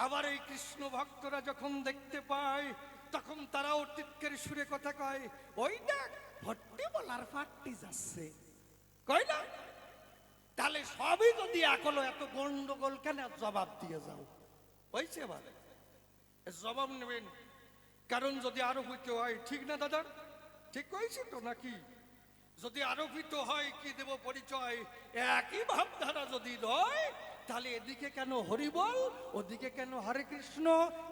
আবার এই কৃষ্ণ ভক্তরা যখন দেখতে পায়, তখন তারাও টিটকের সুরে কথা কয়, ওই দেখ ভট্টি বলার ফাটটি যাচ্ছে, কয় না? তাহলে সবই যদি এখন এত গন্ডগোল কেন, জবাব দিয়ে যাও, হয়েছে? এবার জবাব নেবেন, কারণ যদি আরোপিত হয়, ঠিক না দাদা? ঠিক কইছি তো নাকি? যদি আরোপিত হয়, কি দেব পরিচয়, একই ভাবধারা যদি নয়, তাহলে এদিকে কেন হরিবল, ওদিকে কেন হরে কৃষ্ণ,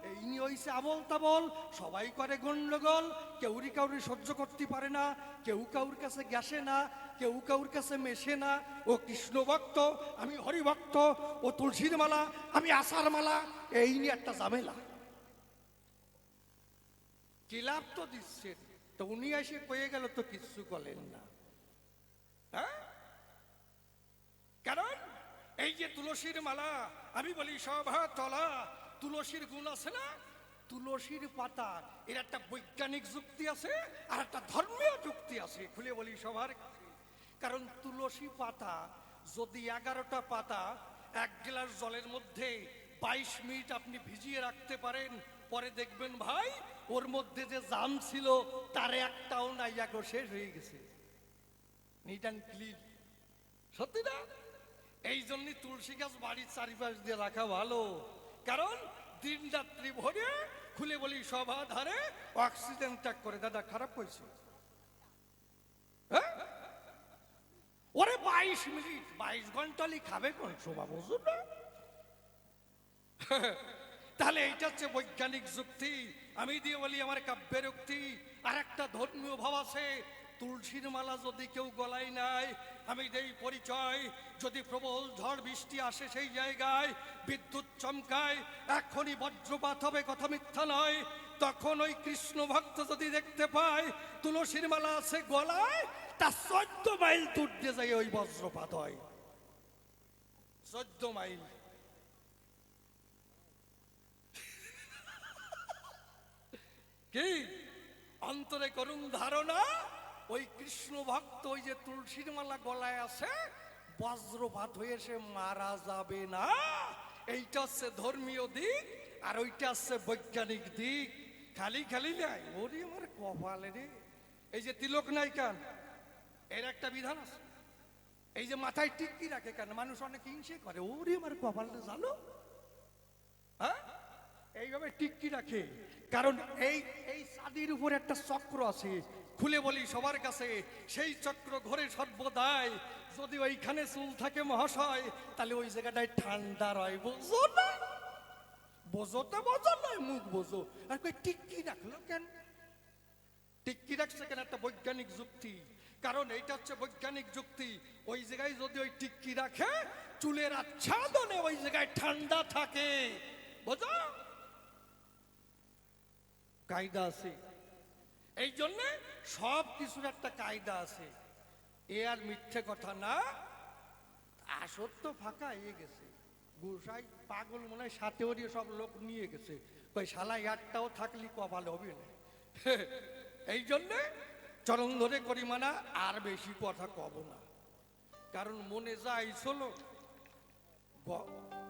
এই নিয়ে হইছে আবল তাবল, সবাই করে গন্ডগোল, কেউরি কাউরি সহ্য করতে পারে না, কেউ কাউর কাছে গেছে না, কেউ কাউর কাছে মেশে না। ও কৃষ্ণ ভক্ত, আমি হরি ভক্ত, ও তুলসীর মালা, আমি আশার মালা, এই নিয়ে একটা ঝামেলা। কি লাভ তো দিচ্ছেন, তো উনি এসে কয়ে গেল তো কিচ্ছু করলেন না, হ্যাঁ? কারণ এই যে তুলসীর মালা, আমি বলি সভা তলা, তুলসীর গুণ আছে না? তুলসীর পাতা, এর একটা বৈজ্ঞানিক যুক্তি আছে আর একটা ধর্মীয় যুক্তি আছে, খুলে বলি সবার কাছে। কারণ তুলসী পাতা যদি 11টা পাতা এক গ্লাস জলের মধ্যে 22 মিনিট আপনি ভিজিয়ে রাখতে পারেন, পরে দেখবেন ভাই ওর মধ্যে যে জাম ছিল তার একটাও নাই, একো শেষ হয়ে গেছে। নিট অ্যান্ড ক্লিন, সত্যি না? এই জন্যই তুলসী গাছ বাড়ির চারিপাশ দিয়ে রাখা ভালো, কারণ দিন রাত্রি ভরে খুলে বলি সভা ধারে অক্সিজেন ত্যাগ করে। দাদা খারাপ হয়েছে? হ্যাঁ? ওরে 22 মিনিট, 22 ঘন্টা খাবে কোন শোভা, বুঝো না? তাহলে এইটা হচ্ছে বৈজ্ঞানিক যুক্তি। আমি দিয়ে বলি আমার কাব্যের উক্তি। আর একটা ধর্মীয় ভাব আছে, তুলসীর মালা যদি কেউ গলায় নাই, আমি দেই পরিচয়, যদি প্রবল ঝড় বৃষ্টি আসে সেই জায়গায়, বিদ্যুৎ চমকায়, এখনই বজ্রপাত হবে, কথা মিথ্যা নয়। তখন ওই কৃষ্ণ ভক্ত যদি দেখতে পায় তুলসীর মালা আছে গলায়, তা 14 মাইল দূর দিয়ে যায় ওই বজ্রপাত হয়। 14 মাইল। কি অন্তরে করুন ধারণা, ওই কৃষ্ণ ভক্ত ওই যে তুলসীর মালা গলায় আছে, বজ্রপাত হয়ে সে মারা যাবে না। এইটা হচ্ছে ধর্মীয় দিক, আর ওইটা হচ্ছে বৈজ্ঞানিক দিক। খালি খালি নাই, ওরে আমার কপালে রে। এই যে তিলক নাই কেন, এর একটা বিধান আছে। এই যে মাথায় টিক্কি রাখে কেন, মানুষ অনেক হিংসে করে, ওরে আমার কপালে জানো। হ্যাঁ, এইভাবে টিক্কি রাখে, কারণ এই এই ছাদির উপরে একটা চক্র আছে, খুলে বলি সবার কাছে, সেই চক্র ঘরে সর্বদাই। যদি ওইখানে চুল থাকে মহাশয়, তাহলে ওই জায়গাটায় ঠান্ডা রয়, বুঝো না? বোঝো তো, বোঝো নয়, মুখ বোঝো। আর কই টিক্কি রাখলো কেন? টিক্কি রাখছে কেন? একটা বৈজ্ঞানিক যুক্তি, কারণ এইটা হচ্ছে বৈজ্ঞানিক যুক্তি। ওই জায়গায় যদি ওই টিক্কি রাখে, চুলের আচ্ছাদনে ওই জায়গায় ঠান্ডা থাকে, বোঝো? কায়দা আছে। এই জন্য সব কিছুর একটা কায়দা আছে, এ আর মিথ্যে কথা না। আসর তো ফাঁকা হয়ে গেছে, গোসাই পাগল মনে হয় সাথে ওরিয়ে সব লোক নিয়ে গেছে, কই শালা 8টাও থাকলি কপাল হবে না। এই জন্যে চরণ ধরে করি মানা, আর বেশি কথা কব না, কারণ মনে যা আইসলো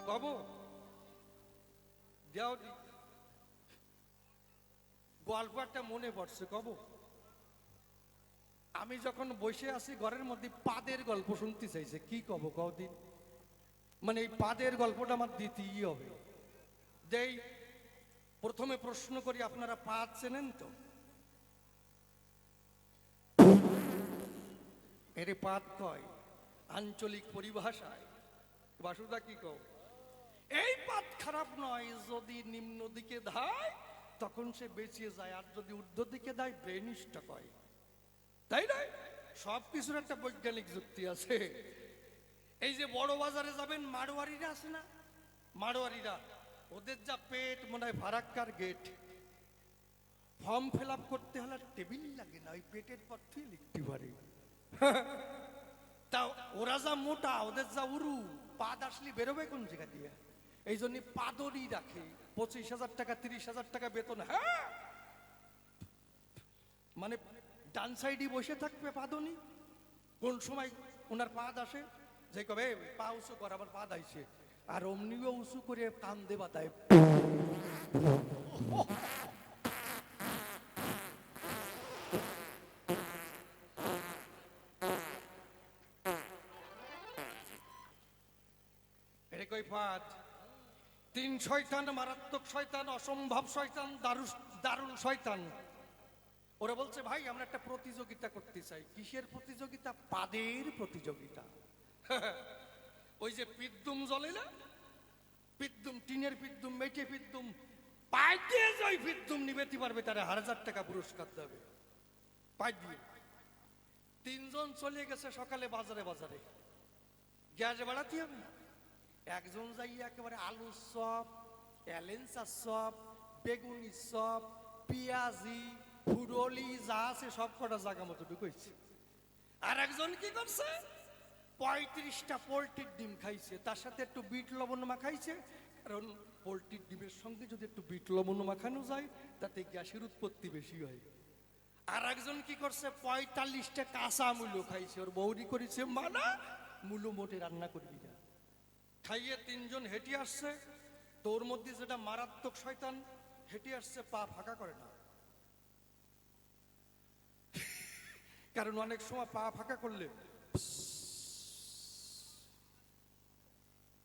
কব যাও। গল্প একটা মনে পড়ছে, কব। আমি যখন বসে আছি ঘরের মধ্যে, পাদের গল্প শুনতে চাইছে, কি কব কদিন, মানে এই পাদের গল্পটা আমার দিতেই হবে। যেই প্রথমে প্রশ্ন করি, আপনারা পাদ চেনেন তো? এর পাদ কয় আঞ্চলিক পরিভাষায়, বাসুদা কি কও? এই পাদ খারাপ নয়, যদি নিম্ন দিকে ধায় তখন সে বেঁচে যায়, আর যদি ঊর্ধ্ব দিকে দেয় ব্রেনিস্ট কয়, তাই না? সব কিছুর একটা বৈজ্ঞানিক যুক্তি আছে। এই যে বড় বাজারে যাবেন, মারোয়ারিরা আছে না, মারোয়ারিরা, ওদের যা পেট মনে হয় ফারাক্কার গেট। ফর্ম ফিল আপ করতে হলে টেবিল লাগে না, ওই পেটের পর তুই লিখতে পারে। তা ওরা যা মোটা, ওদের যা উরু, পাদ আসলে বেরোবে কোন জায়গা দিয়ে? এই জন্য পাদরি রাখে, 25,000 টাকা 30,000 টাকা বেতন। হ্যাঁ, মানে ডান সাইডে বসে থাকবে পাদনি, কোন সময় ওনার পাদ আসে, যে কবে পা উঁচু কর, আবার পাদ আইছে, আর অমনিও উঁচু করে কান দেবা দেয়। এটা কই পাদ? 3 শয়তান, মারাত্মক শয়তান, অসম্ভব শয়তান, দারুণ শয়তান। ওরা বলছে ভাই আমরা একটা প্রতিযোগিতা করতে চাই। কিসের প্রতিযোগিতা? পাদের প্রতিযোগিতা। ওই যে পিদ্দুম জ্বলে না, পিদ্দুম, টিনের পিদ্দুম, মেটে পিদ্দুম, পাই দিয়ে ওই পিদ্দুম নিবেতে পারবে তারা 1000 টাকা পুরস্কার দেবে, পাই দিয়ে। 3 জন চলে গেছে সকালে বাজারে বাজারে, গ্যাস বাড়াতে হবে না। একজন যাই একেবারে আলুর চপ, এলেন্সার চপ, বেগুনি চপ, পেঁয়াজি, ফুরলি যা আছে সব কটা জায়গা মতো ঢুকেছে। আর একজন কি করছে, 35টা পোলট্রির ডিম খাইছে, তার সাথে একটু বিট লবণ মাখাইছে, কারণ পোলট্রির ডিমের সঙ্গে যদি একটু বিট লবণ মাখানো যায় তাতে গ্যাসের উৎপত্তি বেশি হয়। আর একজন কি করছে, 45টা কাঁচা মূলো খাইছে, ওর বৌরি করেছে মানা মূলো মোটে রান্না করবি না। খাইয়ে 3 জন হেঁটে আসছে, তোর মধ্যে যেটা মারাত্মক শয়তান হেঁটে আসছে, পা ফাঁকা করে না, কারণ অনেক সময় পা ফাঁকা করলে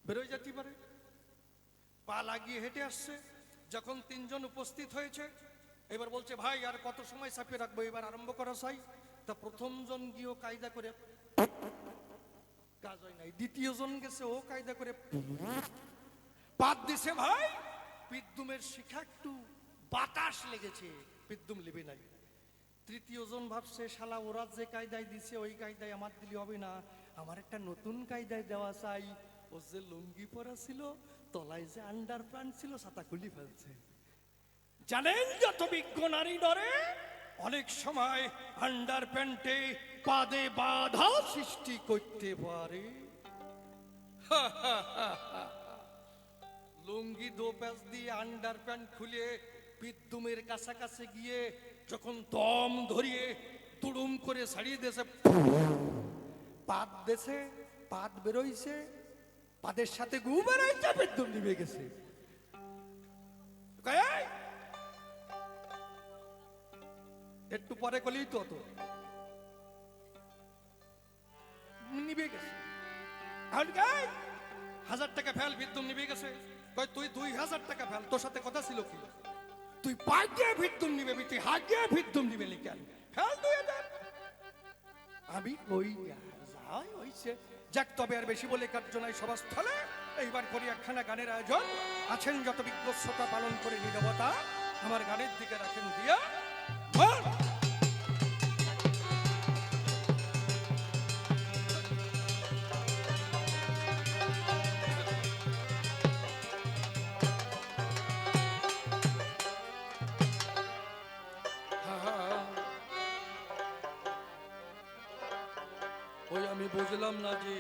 বেরোয় যেতে পারে। পা লাগিয়ে হেঁটে আসছে, যখন 3 জন উপস্থিত হয়েছে, এবার বলছে ভাই আর কত সময় চাপিয়ে রাখবো, এবার আরম্ভ করা চাই। তা প্রথম জন গিয়েও কায়দা করে কাজ হয় নাই, দ্বিতীয় জন গেছে ও কায়দা করে পাত দিছে, ভাই পিদ্দুমের শিখা একটু বাতাস লেগেছে, পিদ্দুম লিবে নাই। তৃতীয় জন ভাবছে শালা ওরা যে কায়দায় দিছে ওই কায়দায় আমার দিলে হবে না, আমার একটা নতুন কায়দায় দেওয়া চাই। ও যে লুঙ্গি পরা ছিল, তলায় যে আন্ডার প্যান্ট ছিল, ছাতা খুলি ফেলছে। জানেন যত বিজ্ঞ নারী নরে অনেক সময় আন্ডার প্যান্টে পাদে বাধা সৃষ্টি করতে পারে। লুঙ্গি দো প্যাচ দিয়ে আন্ডার প্যান্ট খুলে বিদ্যুমের কাছাকাছি গিয়ে যখন দম ধরিয়ে তুড়ুম করে ছাড়িয়ে দিয়েছে, পাত দেছে, পাত বেরোইছে, পাদের সাথে গু বেরোইছে, বিদ্যুম নিভে গেছে। এই, একটু পরে কলেই তো নিভে গেছে। 1000 টাকা ফেল, বিদ্যুৎ নিভে গেছে। কই তুই 2000 টাকা ফেল, তোর সাথে কথা ছিল কি? তুই পাইয়ে বিদ্যুৎ নিবে, তুই হাগিয়ে বিদ্যুৎ নিবে লিখেন ফেল 2000। আমি কই যাই হইছে যাক, তবে আর বেশি বলে কার্য নাই সভাস্থলে। এইবার করি একখানা গানের আয়োজন। আছেন যত বিজ্ঞ শ্রোতা, পালন করে নীরবতা, আমার গানের দিকে রাখেন দিয়া। ওই আমি বুঝলাম না যে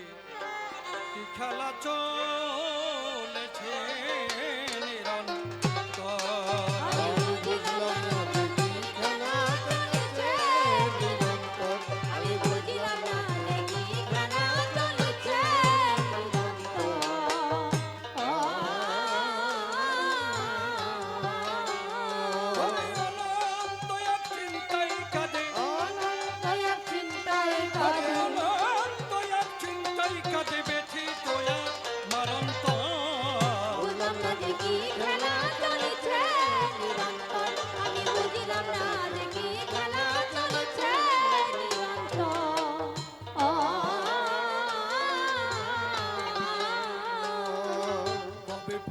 কি খেলা চলেছে নিরন্তর।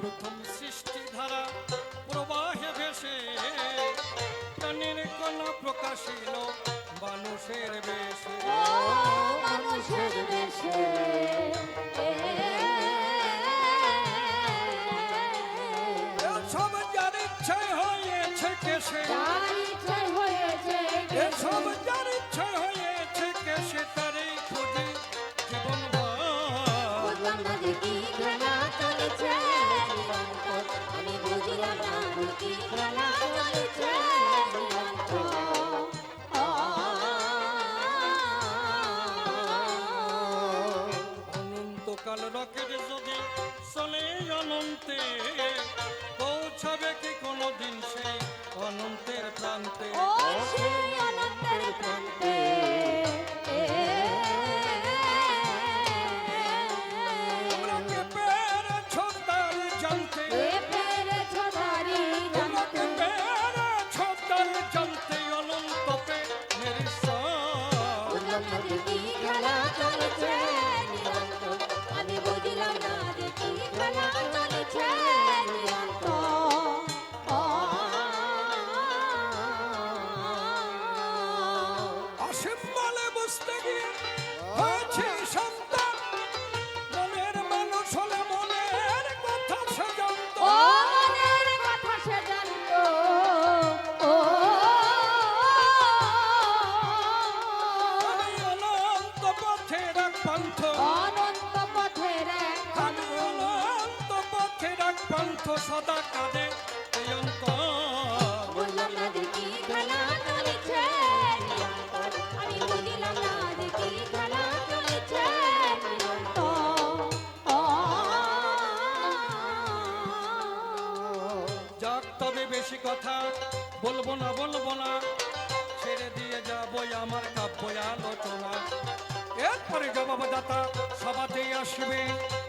প্রথম সৃষ্টি ধারা প্রবাহে ভেসে প্রাণের কণা প্রকাশিল মানুষের বেশে। মানুষের বেশে সব যার ইচ্ছায় হয়েছে কেসে, সব যার ইচ্ছায় হয়েছে কেসে, তারই খোঁজে জীবন অনন্তকাল রকেট যদি চলে অনন্তে, পৌঁছাবে কি কোনদিন সেই অনন্তের প্রান্তে? পান্থ সদা কাঁদে এই অন্তর। বুঝলাম না যে কি খেলা চলেছে নিরন্তর, আমি বুঝলাম না যে কি খেলা চলেছে নিরন্তর। যাক তবে বেশি কথা বলবো না, ছেড়ে দিয়ে যাবো আমার কাব্য আলোচনা। এরপরে জবাবদাতা সভাতেই আসবে,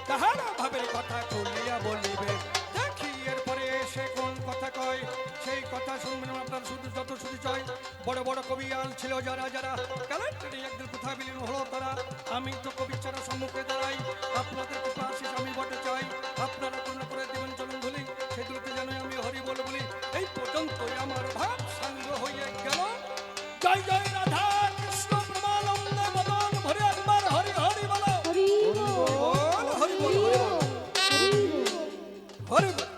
তাহার ভাবের কথা খুলিয়া বলিবে। দেখি এরপরে এসে কোন কথা কয়, সেই কথা শুনবেন আপনার শুধু যত শুধু চাই। বড় বড় কবি আল ছিল যারা যারা, ক্যালেন্ডারে একদিন কোথায় বিলীন হলো তারা। আমি তো কবি ছাড়া সম্মুখে দাঁড়াই, আপনাদের কৃপা আশিস আমি বটে চাই। আপনারা করুণা করে দিবেন চরণ ধুলি, সেগুলোতে যেন আমি হরি বল বলি। এই পর্যন্তই আমার ভাব সাঙ্গ হয়ে গেল। জয় জয় রাধা কৃষ্ণ প্রেমানন্দ মদন ভরে একবার হরি হরি বলো। হরি বল, হরি বল, হরি বল, হরি বল।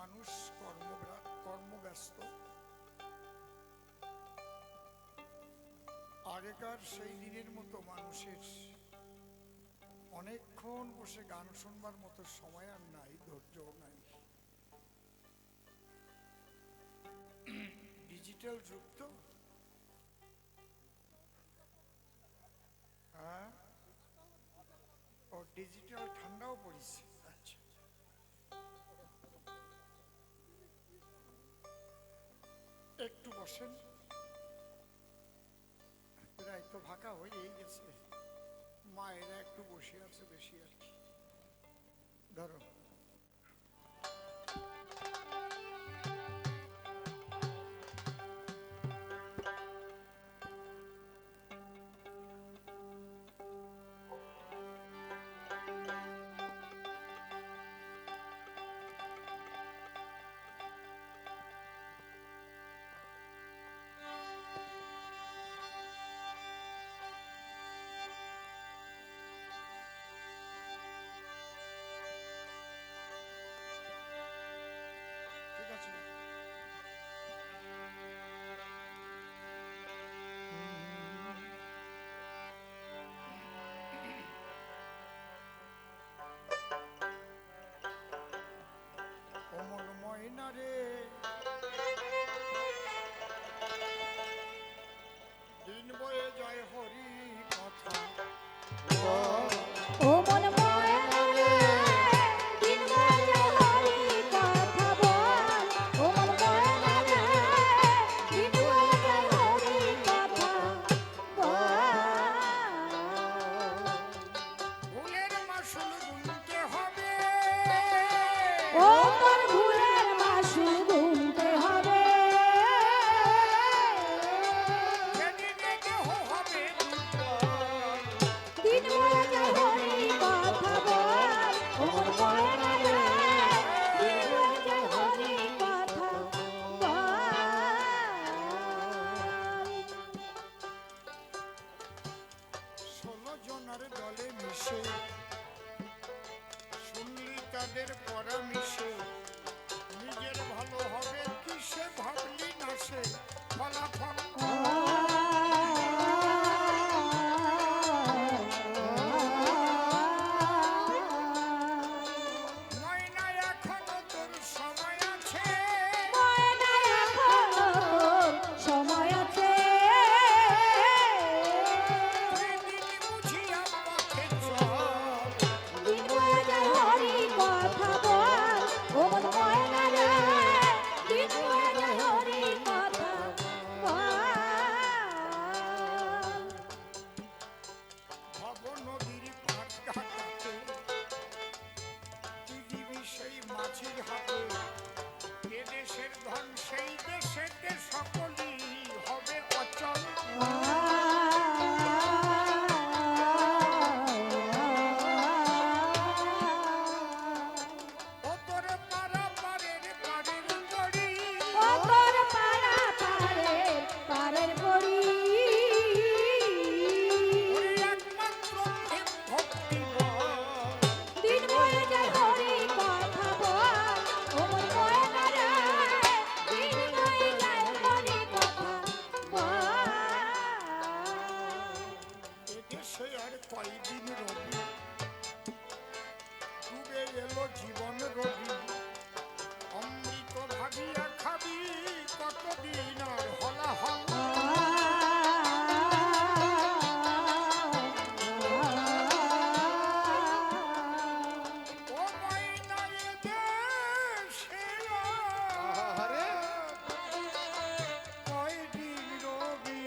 মানুষ কর্মব্যস্ত। আগেকার সেই দিনের মতো মানুষের অনেকক্ষণ বসে গান শুনবার মতো সময় আর নাই, ধৈর্য নাই। ডিজিটাল যুগ তো, হ্যাঁ, ও ডিজিটাল ঠান্ডাও পড়েছে। আচ্ছা, একটু বসেন, প্রায় তো ফাঁকা হয়েই গেছে। মায়েরা একটু বসে আছে বেশি আর কি। ধরো, ঠিক আছে। অমন ময়না রে, দিন বয়ে যায় হরি কথা। ও মন ময়না রে, দিন বয়ে হরি কথা বল। ও মন ময়না রে, দিন বয়ে হরি কথা বল। ভুলের মাসুল গুনতে হবে, ও তোর ভুলের মাসুল গুনতে হবে। সেদিনে দেহ হবে দুর্বল। দিন বয়ে হরি কথা বল। ও মন ময়না রে, দিন বয়ে হরি কথা বল। 16 জনের দলে মিশে শুনলি তাদের পরামর্শে, নিজের ভালো হবে কিসে ভাবলি না সে ফলাফল। ময়না এখনো তোর সময় আছে, ময়না এখনো তোর সময় আছে। তুই দিন বুঝিয়া পথে চল। দিন বয়ে হরি কথা বল। ও মন ময়না রে, দিন বয়ে হরি কথা বল। ভব নদীর পাট ঘাটাতে তুই দিবি সেই মাঝির হাতে। এ দেশের ধন সেই দেশেতে সকলই হবে অচল। ও তোর পাড়া পাড়ের পাড়ের গড়ি, ও তোর পাড়া পাড়ের পাড়ের গড়ি। ওই একমাত্র প্রেম ভক্তি বল। দিন বয়ে হরি কথা বল। ও মন ময়না রে, দিন বয়ে হরি কথা বল। এ দেশে আর কয়দিন রবি, ডুবে এলো জীবন রবি। অমৃত ভাবিয়া খাবি কতদিন আর হলাহল। ও ময়না এ দেশে আর কয়দিন রবি,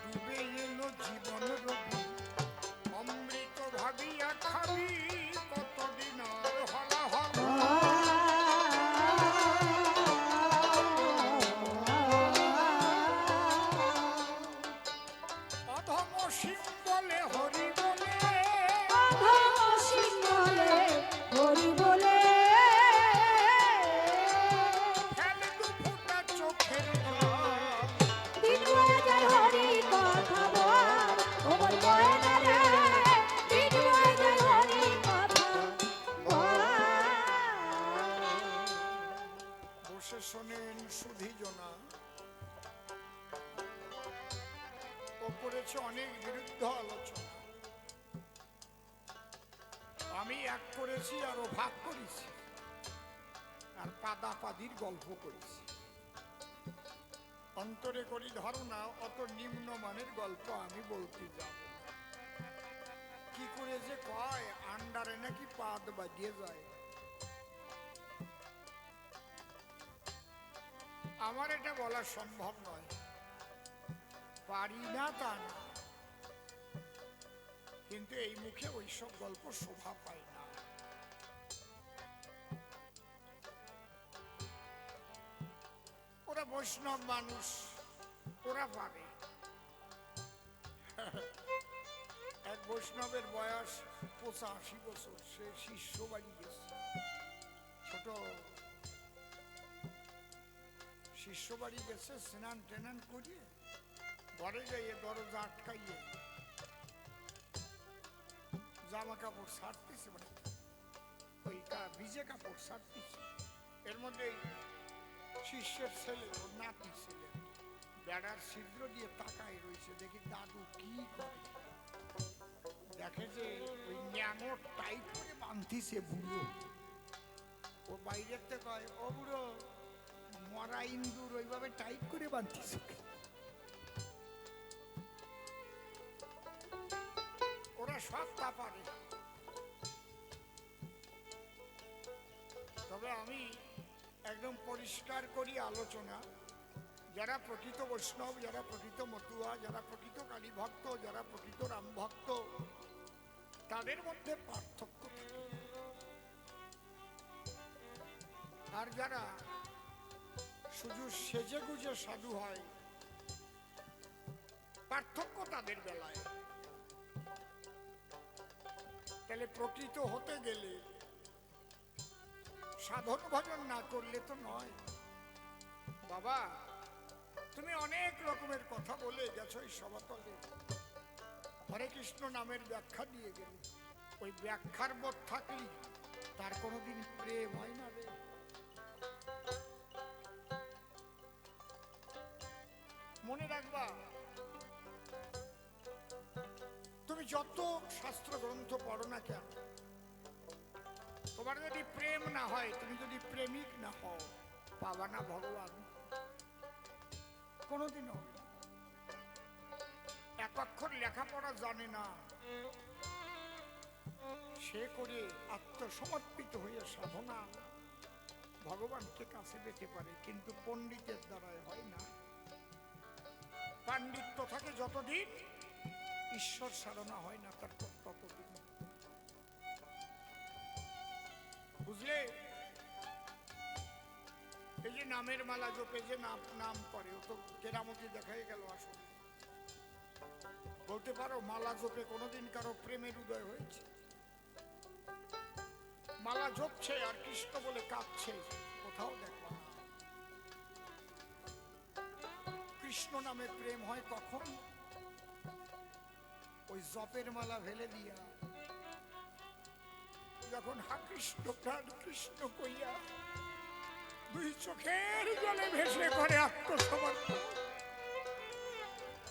ডুবে এলো জীবন রবি। অমৃত ভাবিয়া খাবি কতদিন আর হলাহল। অধম সিং বলে হরি বলে, অধম সিং বলে হরি বলে। ফেল দু ফোঁটা চোখের জল। দিন বয়ে হরি কথা বল। ও মন ময়না রে, দিন বয়ে হরি কথা এক করেছি আরো ভাগ করেছি, আর পাদাপাদির গল্প করেছি। অন্তরে করি ধারণা অত নিম্নমানের গল্প আমি বলতে যাব না। কি করে যে কয় আন্ডারে নাকি পাদ বাজিয়ে যায়, আমার এটা বলা সম্ভব নয়। পারি না তা না, কিন্তু এই মুখে ওইসব গল্প শোভা পায় না। ওরা বৈষ্ণব মানুষ, ওরা পারে। এক বৈষ্ণবের বয়স 85 বছর, সে শিষ্য বাড়ি গেছে, ছোট শিষ্য বাড়ি গেছে, স্নান টেনান করিয়ে ঘরে যাইয়ে দরজা আটকাইয়ে জামা কাপড় ছাড়তেছে, মানে ওই ভিজে কাপড় ছাড়তেছে। এর মধ্যে শিষ্যের ছেলে, ওর নাতি ছেলে, বেড়ার ছিদ্র দিয়ে তাকায় রয়েছে। দেখি দাদু কি করে, দেখে যে ওই ন্যানো টাইট করে বাঁধতিছে বুড়ো। ও বাইরের থেকে কয়, ও বুড়ো, মরা ইন্দুর ওইভাবে টাইট করে বাঁধতিছে। ওরা সব তা পারে। তবে আমি একদম পরিষ্কার করি আলোচনা, যারা প্রকৃত বৈষ্ণব, যারা প্রকৃত মতুয়া, যারা প্রকৃত কালী ভক্ত, যারা প্রকৃত রাম ভক্ত, তাদের মধ্যে পার্থক্য থাকে। আর যারা শুধু সেজে গুজে সাধু হয়, পার্থক্য তাদের বেলায়। তাহলে প্রকৃত হতে গেলে সাধন ভজন না করলে তো নয়। বাবা, তুমি অনেক রকমের কথা বলে গেছো এই সভাতলে, হরে কৃষ্ণ নামের ব্যাখ্যা দিয়ে গেলে, ওই ব্যাখ্যার বোধ থাকলি তার কোনোদিন প্রেম হয় না রে। মনে রাখবা, তুমি যত শাস্ত্র গ্রন্থ পড়ো না কেন, তোমার যদি প্রেম না হয়, তুমি যদি প্রেমিক না হও, পাবা না ভগবান কোনোদিনও। এক অক্ষর লেখাপড়া জানে না, সে করে আত্মসমর্পিত হয়ে সাধনা ভগবানকে কাছে পেতে পারে, কিন্তু পণ্ডিতের দ্বারাই হয় না। পাণ্ডিত্য থাকে যতদিন, ঈশ্বর সাধনা হয় না তার ততদিন। বুঝলে? এই যে নামের মালা জপে যে নাম করে, ও তো কেরামতি দেখাই গেল। আসলে বলতে পারো মালা জপে কোনোদিন কারো প্রেমের উদয় হয়েছে? মালা জপছে আর কৃষ্ণ বলে কাঁদছে, কোথাও দেখবা না। কৃষ্ণ নামে প্রেম হয় কখন? ওই জপের মালা ফেলে দিয়া যখন হা কৃষ্ণ প্রাণ কৃষ্ণ কইয়া দুই চোখের জলে ভেসে করে আত্মসমর্পণ,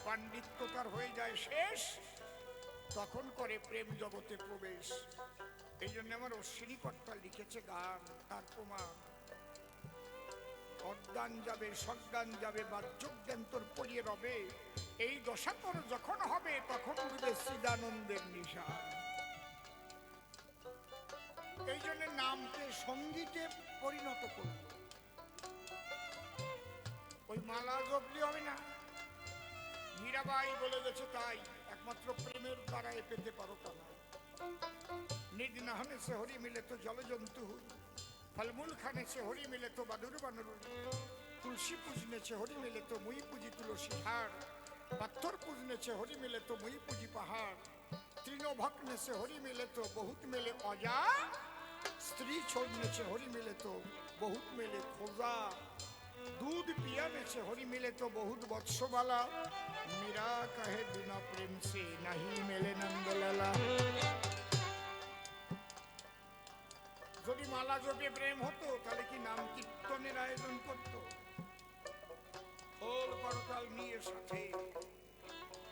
পাণ্ডিত্য তার হয়ে যায় শেষ, তখন করে প্রেম জগতে প্রবেশ। এই জন্য আমার অশ্বিনী কর্তা লিখেছে গান, তার প্রমাণ। অজ্ঞান যাবে, সজ্ঞান যাবে, বাহ্যজ্ঞান তোর পড়িয়ে রবে, এই দশা তোর যখন হবে, তখন উঠবে চিদানন্দের নিশান। এই জন্য নামকে সঙ্গীতে পরিণত করব। ওই মালা জপলি হবে না। মীরাবাই বলে গেছে তাই, একমাত্র প্রেমের দ্বারাই পেতে পারো তা না। নিজ নাহনে সে হরি মিলে তো জলজন্তু হুই, ফলমূল খানে সে হরি মিলে তো বাদুর বানর, তুলসী पूजने से हरि मिले तो मुई पूजी तुलसी झाड़, पत्थर पूजने से हरि मिले तो मुई पूजी पहाड़, तीनों भक्तने से हरि मिले तो बहुत मिले औजा, स्त्री छोड़ने से हरि मिले तो बहुत मिले खोजा, दूध पियाने से हरि मिले तो बहुत वत्सवाला, मीरा कहे बिना प्रेम से नहीं मिले नंदलाला। যদি মালা জপে প্রেম হতো, তাহলে কি নাম কীর্তনের আয়োজন করতো? খোল করতাল নিয়ে সাথে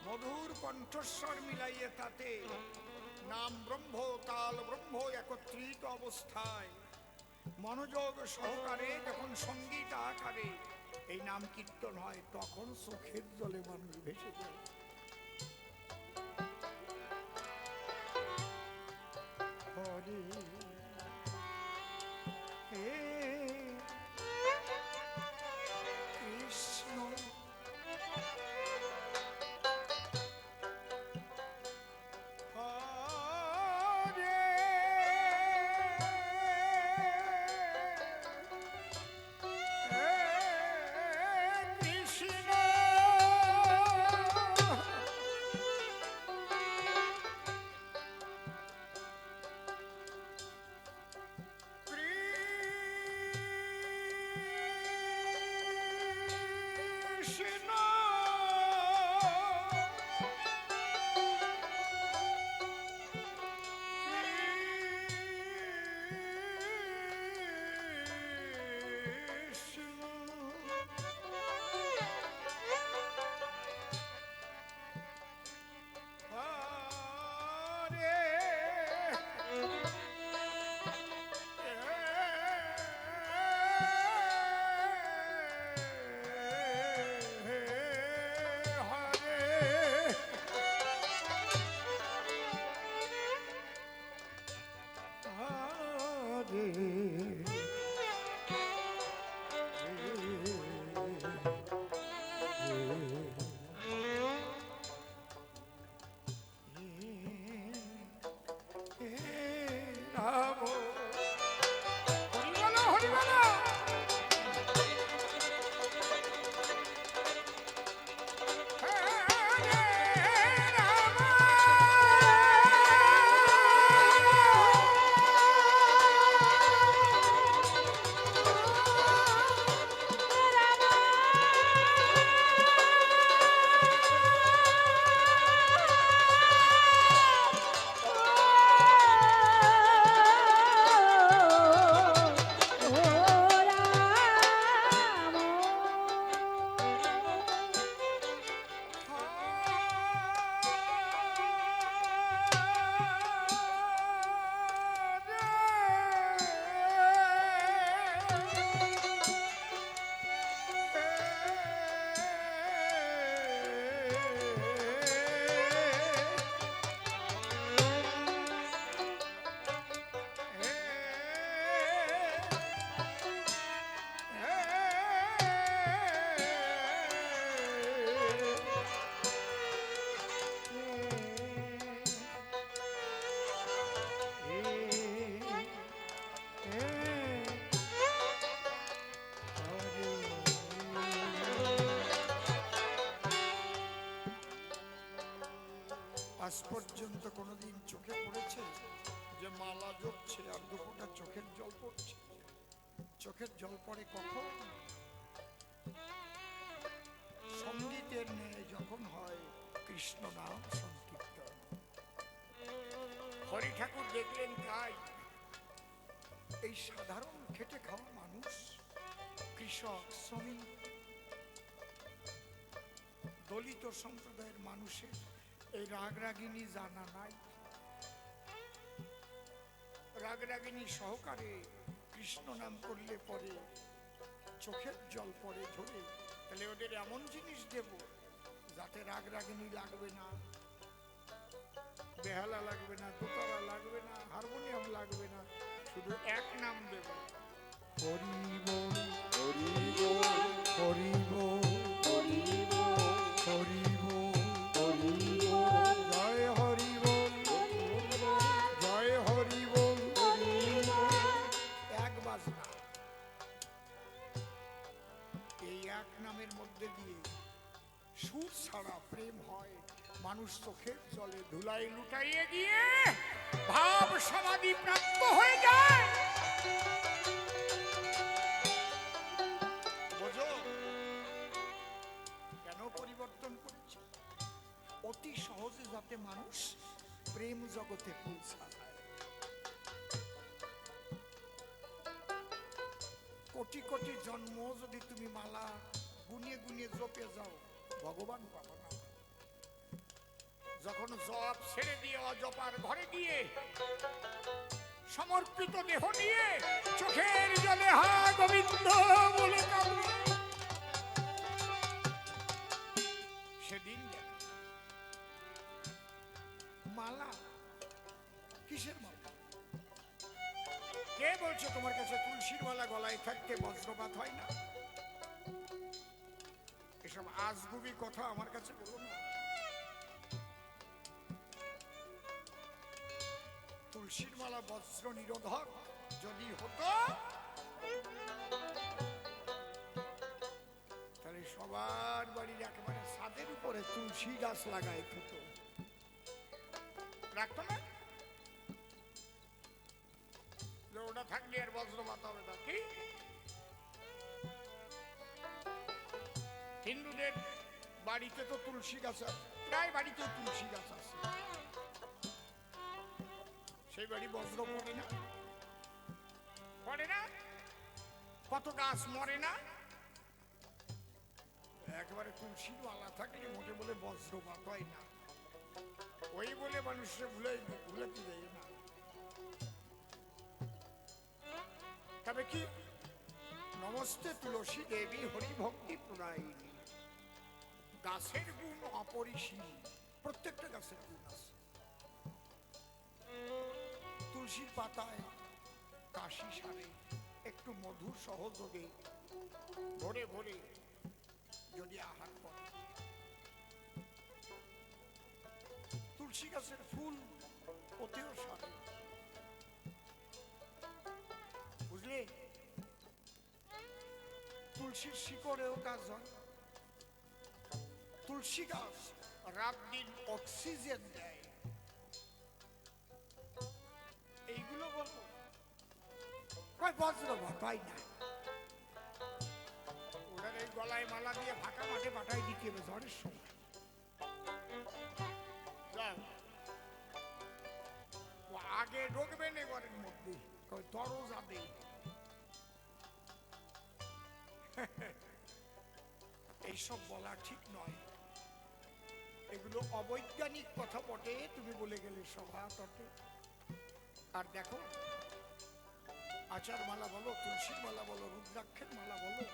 মধুর কণ্ঠস্বর মিলাইয়ে তাতে নাম ব্রহ্ম তাল ব্রহ্ম একত্রিত অবস্থায় মনোযোগ সহকারে যখন সঙ্গীত আকারে এই নাম কীর্তন হয় তখন চোখের জলে মানুষ ভেসে যায়। হরে হে কৃষ্ণ হরে কৃষ্ণ কৃষ্ণ আজ পর্যন্ত কোনোদিন চোখে পড়েছে যে মালা জপছে আর দুপুরটা চোখের জল পড়ছে? চোখের জল পড়ে কখন? সঙ্গীতের ন্যায় যখন হয় কৃষ্ণ নাম সংকীর্তন। হরি ঠাকুর দেখলেন তাই এই সাধারণ খেটে খাওয়া মানুষ, কৃষক, শ্রমিক, দলিত সম্প্রদায়ের মানুষের এই রাগরাগিনী জানা নাই। রাগরাগিনী সহকারে কৃষ্ণ নাম করলে পরে চোখের জল পড়ে ধরে, তাহলে ওদের এমন জিনিস দেব যাতে রাগরাগিনী লাগবে না, বেহালা লাগবে না, দোতারা লাগবে না, হারমোনিয়াম লাগবে না, শুধু এক নাম দেব, হরি বল হরি বল হরি বল হরি বল হরি বল হরি বল, জয় হরি বল জয় হরি বল, এক বাজনা। এই এক নামের মধ্যে দিয়ে সুর ছাড়া প্রেম হয়, মানুষ চোখের জলে ধুলাই লুটাইয়ে গিয়ে ভাব সমাধি প্রাপ্ত হয়ে যায়। বোঝো কেন পরিবর্তন করছে? অতি সহজে যাতে মানুষ প্রেম জগতে পৌঁছা যায়। কোটি কোটি জন্ম যদি তুমি মালা গুনিয়ে গুনিয়ে জপে যাও, ভগবান পাবো না। যখন জপ ছেড়ে দিয়ে অজপার ঘরে গিয়ে সমর্পিত দেহ নিয়ে চোখের জলে হা গোবিন্দ বলে কাঁদবে, সেদিন মালা কিসের মালা? কে বলছে তোমার কাছে তুলসীর মালা গলায় থাকতে বজ্রপাত হয় না? এসব আজগুবি কথা আমার কাছে বলো না। তুলসীর মালা বজ্র নিরোধক যদি হতো তাহলে সবার বাড়ির একেবারে ছাদের উপরে তুলসী গাছ লাগায় হতো, রাখতো না? ওটা থাকলে আর বজ্রপাত হবে না। কি হিন্দুদের বাড়িতে তো তুলসী গাছ আছে, প্রায় বাড়িতে তুলসী গাছ আছে, সেই বাড়ি বজ্র পড়ে না? পড়ে না? কত গাছ মরে না? একেবারে তুলসী মালা থাকলে মোটে বলে বজ্রপাত হয় না, ওই বলে মানুষকে ভুলাতে যায় না। তবে কি নমস্তে তুলসী দেবী হরি ভক্তি প্রদায়িনী, গাছের গুণ অপরিসীম, প্রত্যেকটা গাছের গুণ আছে। তুলসীর পাতায় কাশি সারে একটু মধু সহযোগে ভরে ভরে যদি আহার করে, তুলসী গাছের ফুল ওতেও সারে, বুঝলে? তুলসীর শিকড়েও কাজ হয়। তুলসী গাছ রাত দিন অক্সিজেন দেয়। এইগুলো বলবো বজ্রপাত হয় না। ওনার এই গলায় মালা দিয়ে ফাঁকা মাঠে পাঠাই দিতে হবে ঝড়ের সময়। আগে ঢুকবে না ঘরের মধ্যে, দরজা দেই। এইসব বলা ঠিক নয়, এগুলো অবৈজ্ঞানিক কথা বটে, তুমি বলে গেলে সভা তটে। আর দেখো, আচার মালা বলো, তুলসীর মালা বলো, রুদ্রাক্ষের মালা বলো,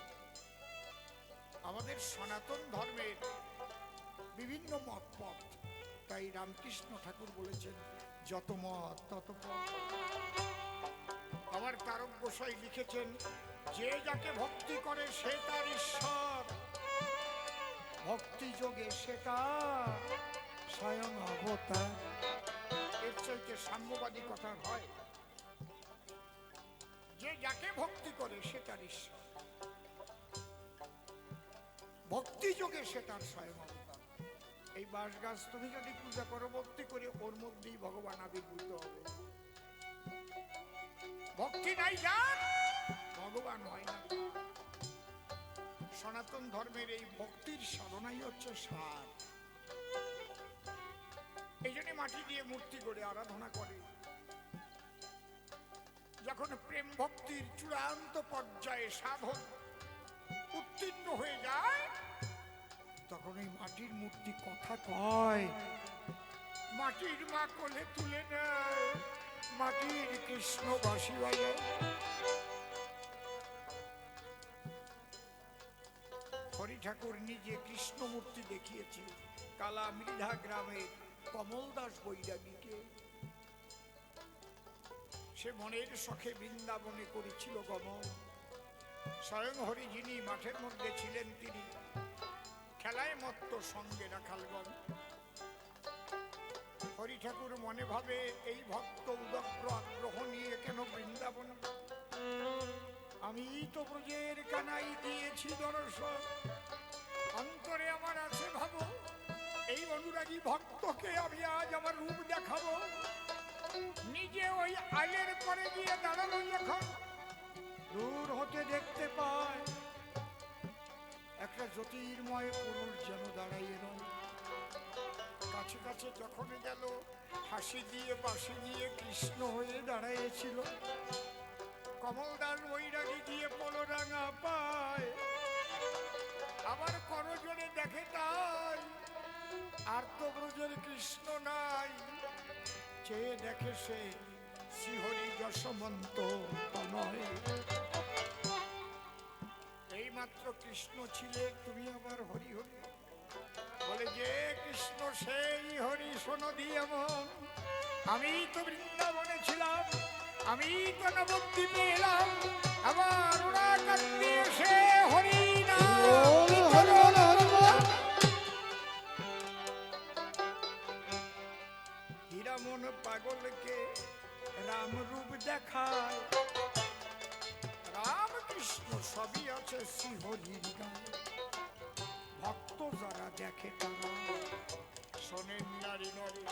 আমাদের সনাতন ধর্মের বিভিন্ন মত পথ। তাই রামকৃষ্ণ ঠাকুর বলেছেন, যত মত তত পথ। আবার তারক গোসাই লিখেছেন, যে যাকে ভক্তি করে সে তার ঈশ্বর, ভক্তি যোগে সেটা স্বয়ং অবতার। এর চাইতে সাম্যবাদী কথা হয়, যে যাকে ভক্তি করে সে তার ঈশ্বর, ভক্তি যোগে সে তার স্বয়ং অবতার। এই বাঁশ গাছ তুমি যদি পূজা করো ভক্তি করে, ওর মধ্যেই ভগবান আবির্ভূত হবে। ভক্তি নাই যার, ভগবান হয় না। সনাতন ধর্মের এই ভক্তির সাধনাই হচ্ছে সার। এই জন্য মাটি দিয়ে মূর্তি গড়ে আরাধনা করে। যখন প্রেম ভক্তির চূড়ান্ত পর্যায়ে সাধন উত্তীর্ণ হয়ে যায়, তখন এই মাটির মূর্তি কথা কয়, মাটির মা কোলে তুলে নেয়, মাটির কৃষ্ণ বাঁশি বাজে। হরি ঠাকুর নিজে কৃষ্ণ মূর্তি দেখিয়েছে কালা মৃধা গ্রামের কমল দাস বৈরাগীকে। সে মনের শখে বৃন্দাবনে করেছিল গমন। স্বয়ং হরি যিনি মাঠের মধ্যে ছিলেন, তিনি খেলায় মত্ত সঙ্গে রাখালগণ। হরি ঠাকুর মনে ভাবে, এই ভক্ত উদগ্র আগ্রহ নিয়ে কেন বৃন্দাবন? আমি তো ব্রজের কানাই দিয়েছি দর্শন, অন্তরে আমার আছে ভাবো, এই অনুরাগী ভক্তকে আমি আজ আমার রূপ দেখাবো। নিজে ওই আলের পরে গিয়ে দাঁড়ানো, যখন দূর হতে দেখতে পায় একটা জ্যোতির্ময় পুরুষ যেন দাঁড়াইয়ে রয়। কাছে কাছে যখন গেল, হাসি দিয়ে বাঁশি দিয়ে কৃষ্ণ হয়ে দাঁড়াইয়েছিল। কমলদার বৈরাগী দিয়ে পলরাঙা পায়, আবার করজোড়ে দেখে তাই আর তো ব্রজের কৃষ্ণ নাই, চেয়ে দেখে সে শ্রীহরি যশমন্ত তনয়। এইমাত্র কৃষ্ণ ছিলে, তুমি আবার হরি হরি বলে, যে কৃষ্ণ সেই হরি শোনো দিয়ে মন। আমি তো বৃন্দাবনে ছিলাম, আমি তো নবদ্বীপে এলাম, আবার ওরা কান্দি এসে হরি নাম। হীরামন পাগলকে রাম রূপ দেখায়, রাম কৃষ্ণ সবই আছে শ্রীহরির গায়ে। ভক্ত যারা দেখে তারা শোনেন নারী নরে,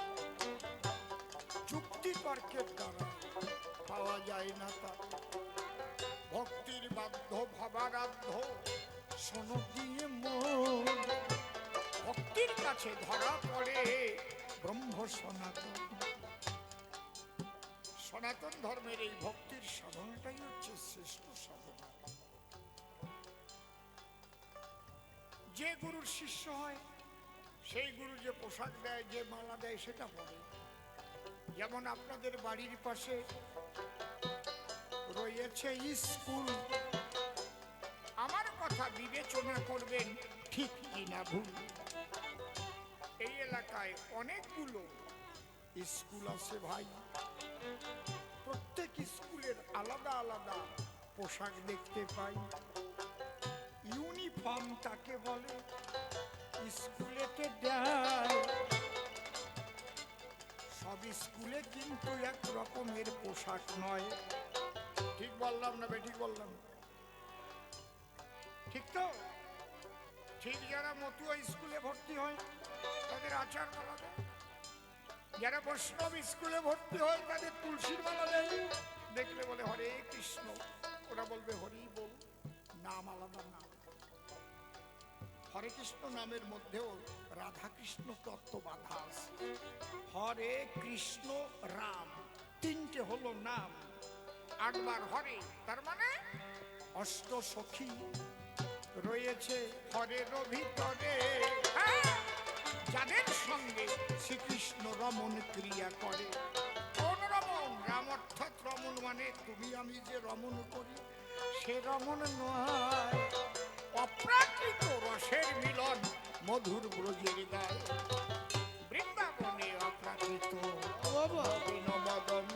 যুক্তি তর্কের দ্বারা পাওয়া যায় না তার। ভক্তির বাধ্য ভাবারাধ্য শোনো দিয়ে মন, ভক্তির কাছে ধরা পড়ে ব্রহ্ম সনাতন। সনাতন ধর্মের এই ভক্তির সাধনাটাই হচ্ছে শ্রেষ্ঠ সাধনা। যে গুরুর শিষ্য হয়, সেই গুরু যে পোশাক দেয়, যে মালা দেয়, সেটা পরে। যেমন আপনাদের বাড়ির পাশে রয়েছে স্কুল, আমার কথা বিবেচনা করবেন ঠিক কিনা ভুল। এই এলাকায় অনেকগুলো স্কুল আছে ভাই, প্রত্যেক স্কুলের আলাদা আলাদা পোশাক দেখতে পাই। ইউনিফর্ম তাকে বলে, স্কুলেতে দেয়। সব স্কুলে কিন্তু এক রকমের পোশাক নয়। ঠিক বললাম না বেঠিক বললাম? ঠিক তো? ঠিক যারা মতুয়া স্কুলে ভর্তি হয় তাদের আচার মালা দেয়, যারা বৈষ্ণব স্কুলে ভর্তি হয় তাদের তুলসীর মালা দেয়। দেখলে বলে হরে কৃষ্ণ, ওরা বলবে হরি বল, নাম আলাদা না। হরে কৃষ্ণ নামের মধ্যেও রাধা কৃষ্ণ তত্ত্ব বাধা আছে। হরে কৃষ্ণ রাম তিনটে হলো নাম, 8 বার হরে, তার মানে অষ্ট সখী রয়েছে হরের ভিতরে, যাদের সঙ্গে শ্রীকৃষ্ণ রমণ ক্রিয়া করে। কোন রমণ? রাম অর্থাৎ রমণ মানে তুমি আমি যে রমণ করি সে রমণ নয়, অপ্রাকৃত রসের মিলন মধুর ব্রজের গায়। বৃন্দাবনে অপ্রাকৃত মদন,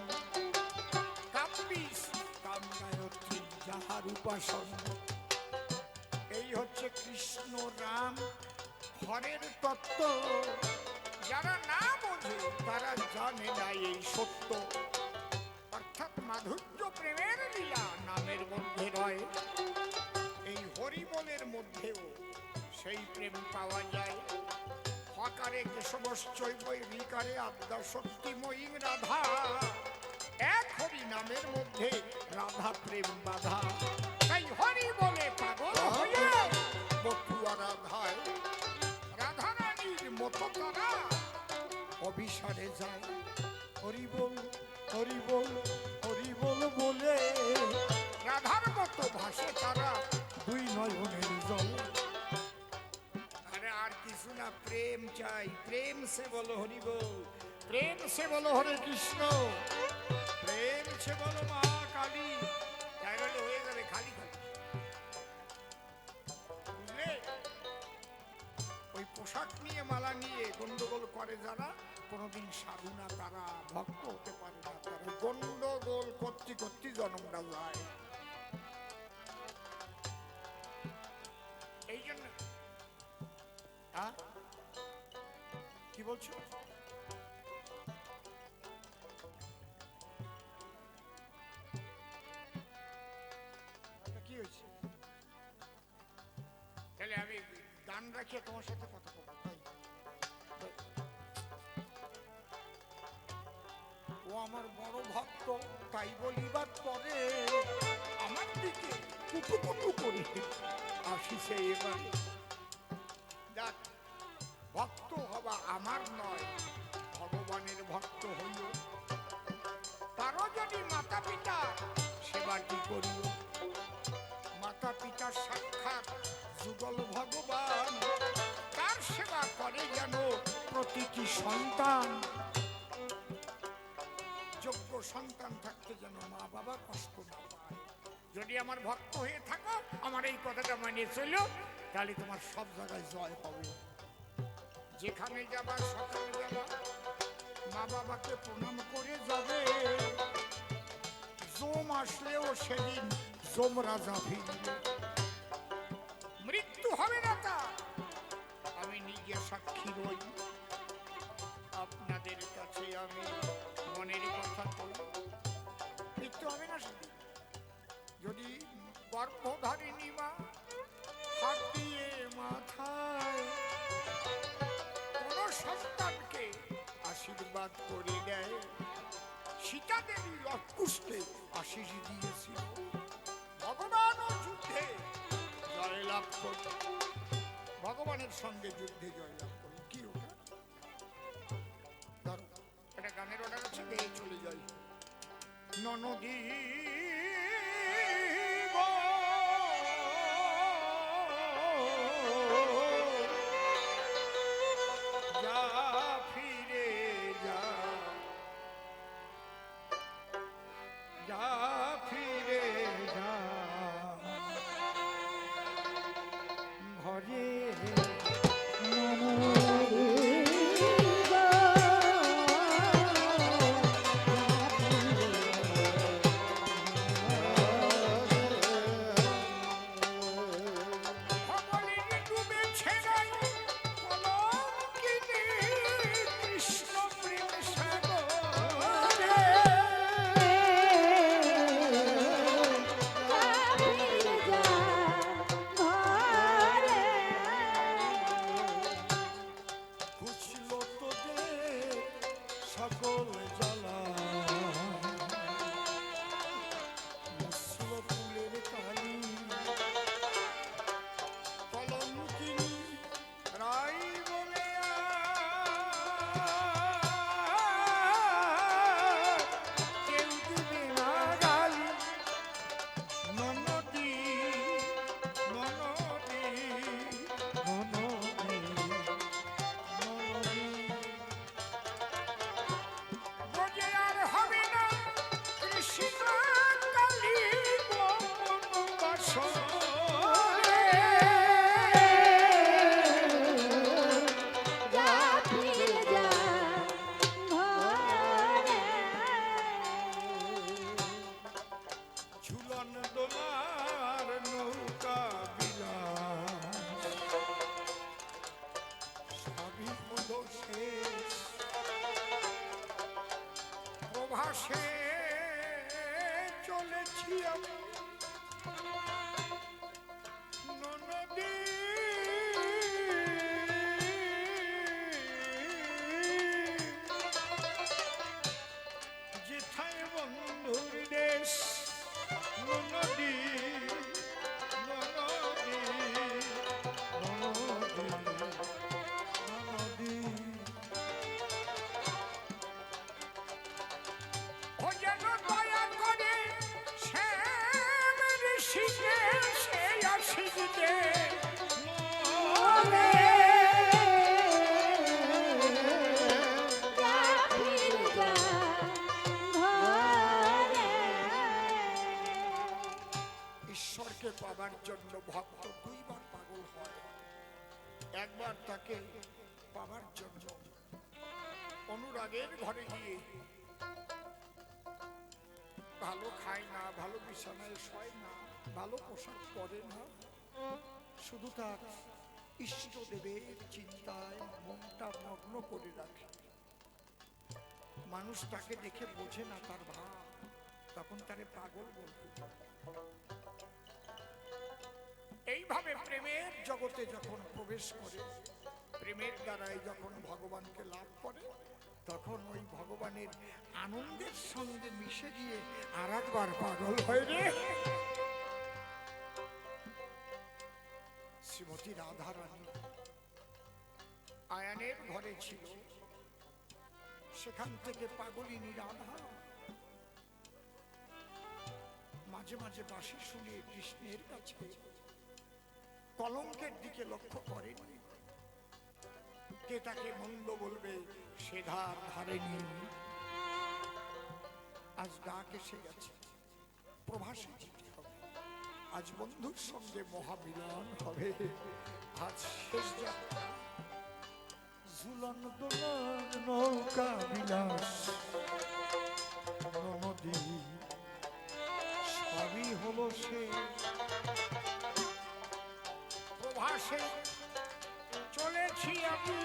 কাম্বিস কামগায়ত্রী যাহার উপাসন। এই হচ্ছে কৃষ্ণ রাম হরের তত্ত্ব। যারা না বোঝে তারা জানে না এই সত্য, অর্থাৎ মাধুর্য প্রেমের লীলা নামের মধ্যে রয়। এই হরিবলের মধ্যেও সেই প্রেম পাওয়া যায়। হকারে কেশবশ্চৈবৈ ঋকারে আদ্যা শক্তিময়ী রাধা, এক হরি নামের মধ্যে রাধা প্রেম বাধা। তাই হরি বলে পাগল হয়ে বটুয়া রাধায়, রাধা রানীর মতো তারা অভিসারে যায়। হরি বল হরি বল হরি বল বলে রাধার মতো ভাসে তারা দুই নয়নের জল। আরে আর কিছু না, প্রেম চাই। প্রেম সে বলো হরি বল, প্রেম সে বলো হরে কৃষ্ণ, প্রেম সে বলো মা কালী। তাই বলে হয়ে যাবে খালি খালি, বুঝলে? ওই পোশাক নিয়ে মালা নিয়ে গন্ডগোল করে যারা, কোনোদিন সাধু না তারা, ভক্ত হতে পারে না তারা। গন্ডগোল করতে করতে জন্মটা যায়। এই জন্য কি বলছো? কি হয়েছে? তাহলে আমি গান রাখিয়ে তোমার সাথে কথা বলবো। ও আমার বড় ভক্ত, তাই বলিবার পরে আমার দিকে কুটু কুটু করে আসিছে এবারে। দেখ, ভক্ত হবা আমার নয়, ভগবানের ভক্ত হইল। তারও যদি মাতা পিতা সেবাটি করিও। মাতা পিতার সাক্ষাৎ যুগল ভগবান, তার সেবা করে যেন প্রতিটি সন্তান যোগ্য সন্তান থাকতে যেন মা বাবা কষ্ট না পায়। যদি আমার ভক্ত হয়ে থাকো, আমার এই কথাটা মানে চলো, তাহলে তোমার সব জায়গায় জয় হবে। যেখানে যাবা সকালবেলা মা বাবাকে প্রণাম করে যাবে। জম আসলেও সেদিন জম রাজা ফিরবে, মৃত্যু হবে না তার। আমি নিজে সাক্ষী রই। আপনাদের কাছে আমি মনের কথা বলব, মৃত্যু হবে না সেদিন। যদি গর্ভধারিণী মা হাত দিয়ে মাথায় কোন সন্তানকে আশীর্বাদ করে দেয়, সীতা দেবী লটকুশকে আশীষ দিয়েছিল। ভগবানও যুদ্ধে জয়লাভ করল, ভগবানের সঙ্গে যুদ্ধে জয়লাভ করল। কি ওটা? ধরো একটা গানের অর্ডার আছে, গেয়ে চলে যাই। ননদী গো, যা ফিরে যা, যা ফিরে যা ঘরে। সকল জ্বালা মুসল ফুলের কালি, কলঙ্কিনী রাই বলে কেউ দিবে না গালি। ননদী ননদী ননদী ননদী, বোঝে আর হবে না কৃষ্ণ কালী গোপন বাসরে। যা ফিরে যা ঘরে। ঝুলন দোলার নৌকা বিলাস সবই হলো শেষ। প্রভাসে চলেছি আমি ননদী, যেথায় বন্ধুর দেশ। ননদী ননদী ননদী ননদী, ও যেন দয়া করে শ্যাম ঋষিকে সে আশীষ দে। যা ফিরে যা ঘরে। ঈশ্বরকে পাবার জন্য ভক্ত দুইবার পাগল হয়। একবার তাকে পাবার জন্য অনুরাগের ঘরে গিয়ে ভালো খায় না, ভালো বিছানায় শয় না, ভালো পোশাক পরে না, শুধু তার ইষ্টদেবের চিন্তায় মনটা মগ্ন করে রাখে। মানুষ তাকে দেখে বোঝে না তার ভাব, তখন তারে পাগল বলবে। এইভাবে প্রেমের জগতে যখন প্রবেশ করে, প্রেমের দ্বারাই যখন ভগবানকে লাভ করে, তখন ওই ভগবানের আনন্দের সঙ্গে মিশে গিয়ে আর একবার পাগল হয় রে। শ্রীমতী রাধারানী আয়ানের ঘরে ছিল, সেখান থেকে পাগলিনী রাধা মাঝে মাঝে বাঁশি শুনে কৃষ্ণের কাছে কলঙ্কের দিকে লক্ষ্য করেনি, কে তাকে মন্দ বলবে সে ধার ধারেনি। আজ ডাক এসে গেছে, প্রভাসে যেতে হবে, আজ বন্ধুর সঙ্গে মহামিলন হবে। আজ শেষ যাত্রা, ঝুলন দোলন নৌকা বিলাস নদী সবই হলো সে। প্রভাসে চলেছি আমি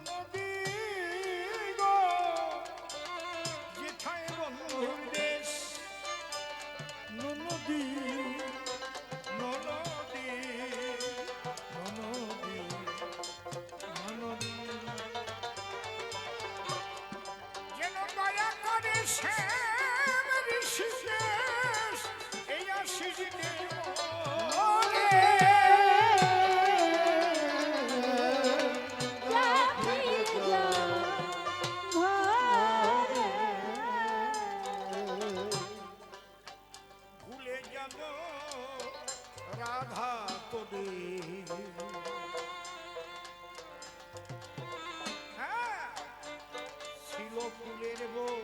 নদী গো, যেথায় বন্ধুর দেশ। নদী নদী নদী নদী, যেন দয়া করে শ্যাম ঋষিকেশ এই আশিসকে মনে। ভুলে যাব রাধা তোদের, হ্যাঁ ছিল ফুলের বউ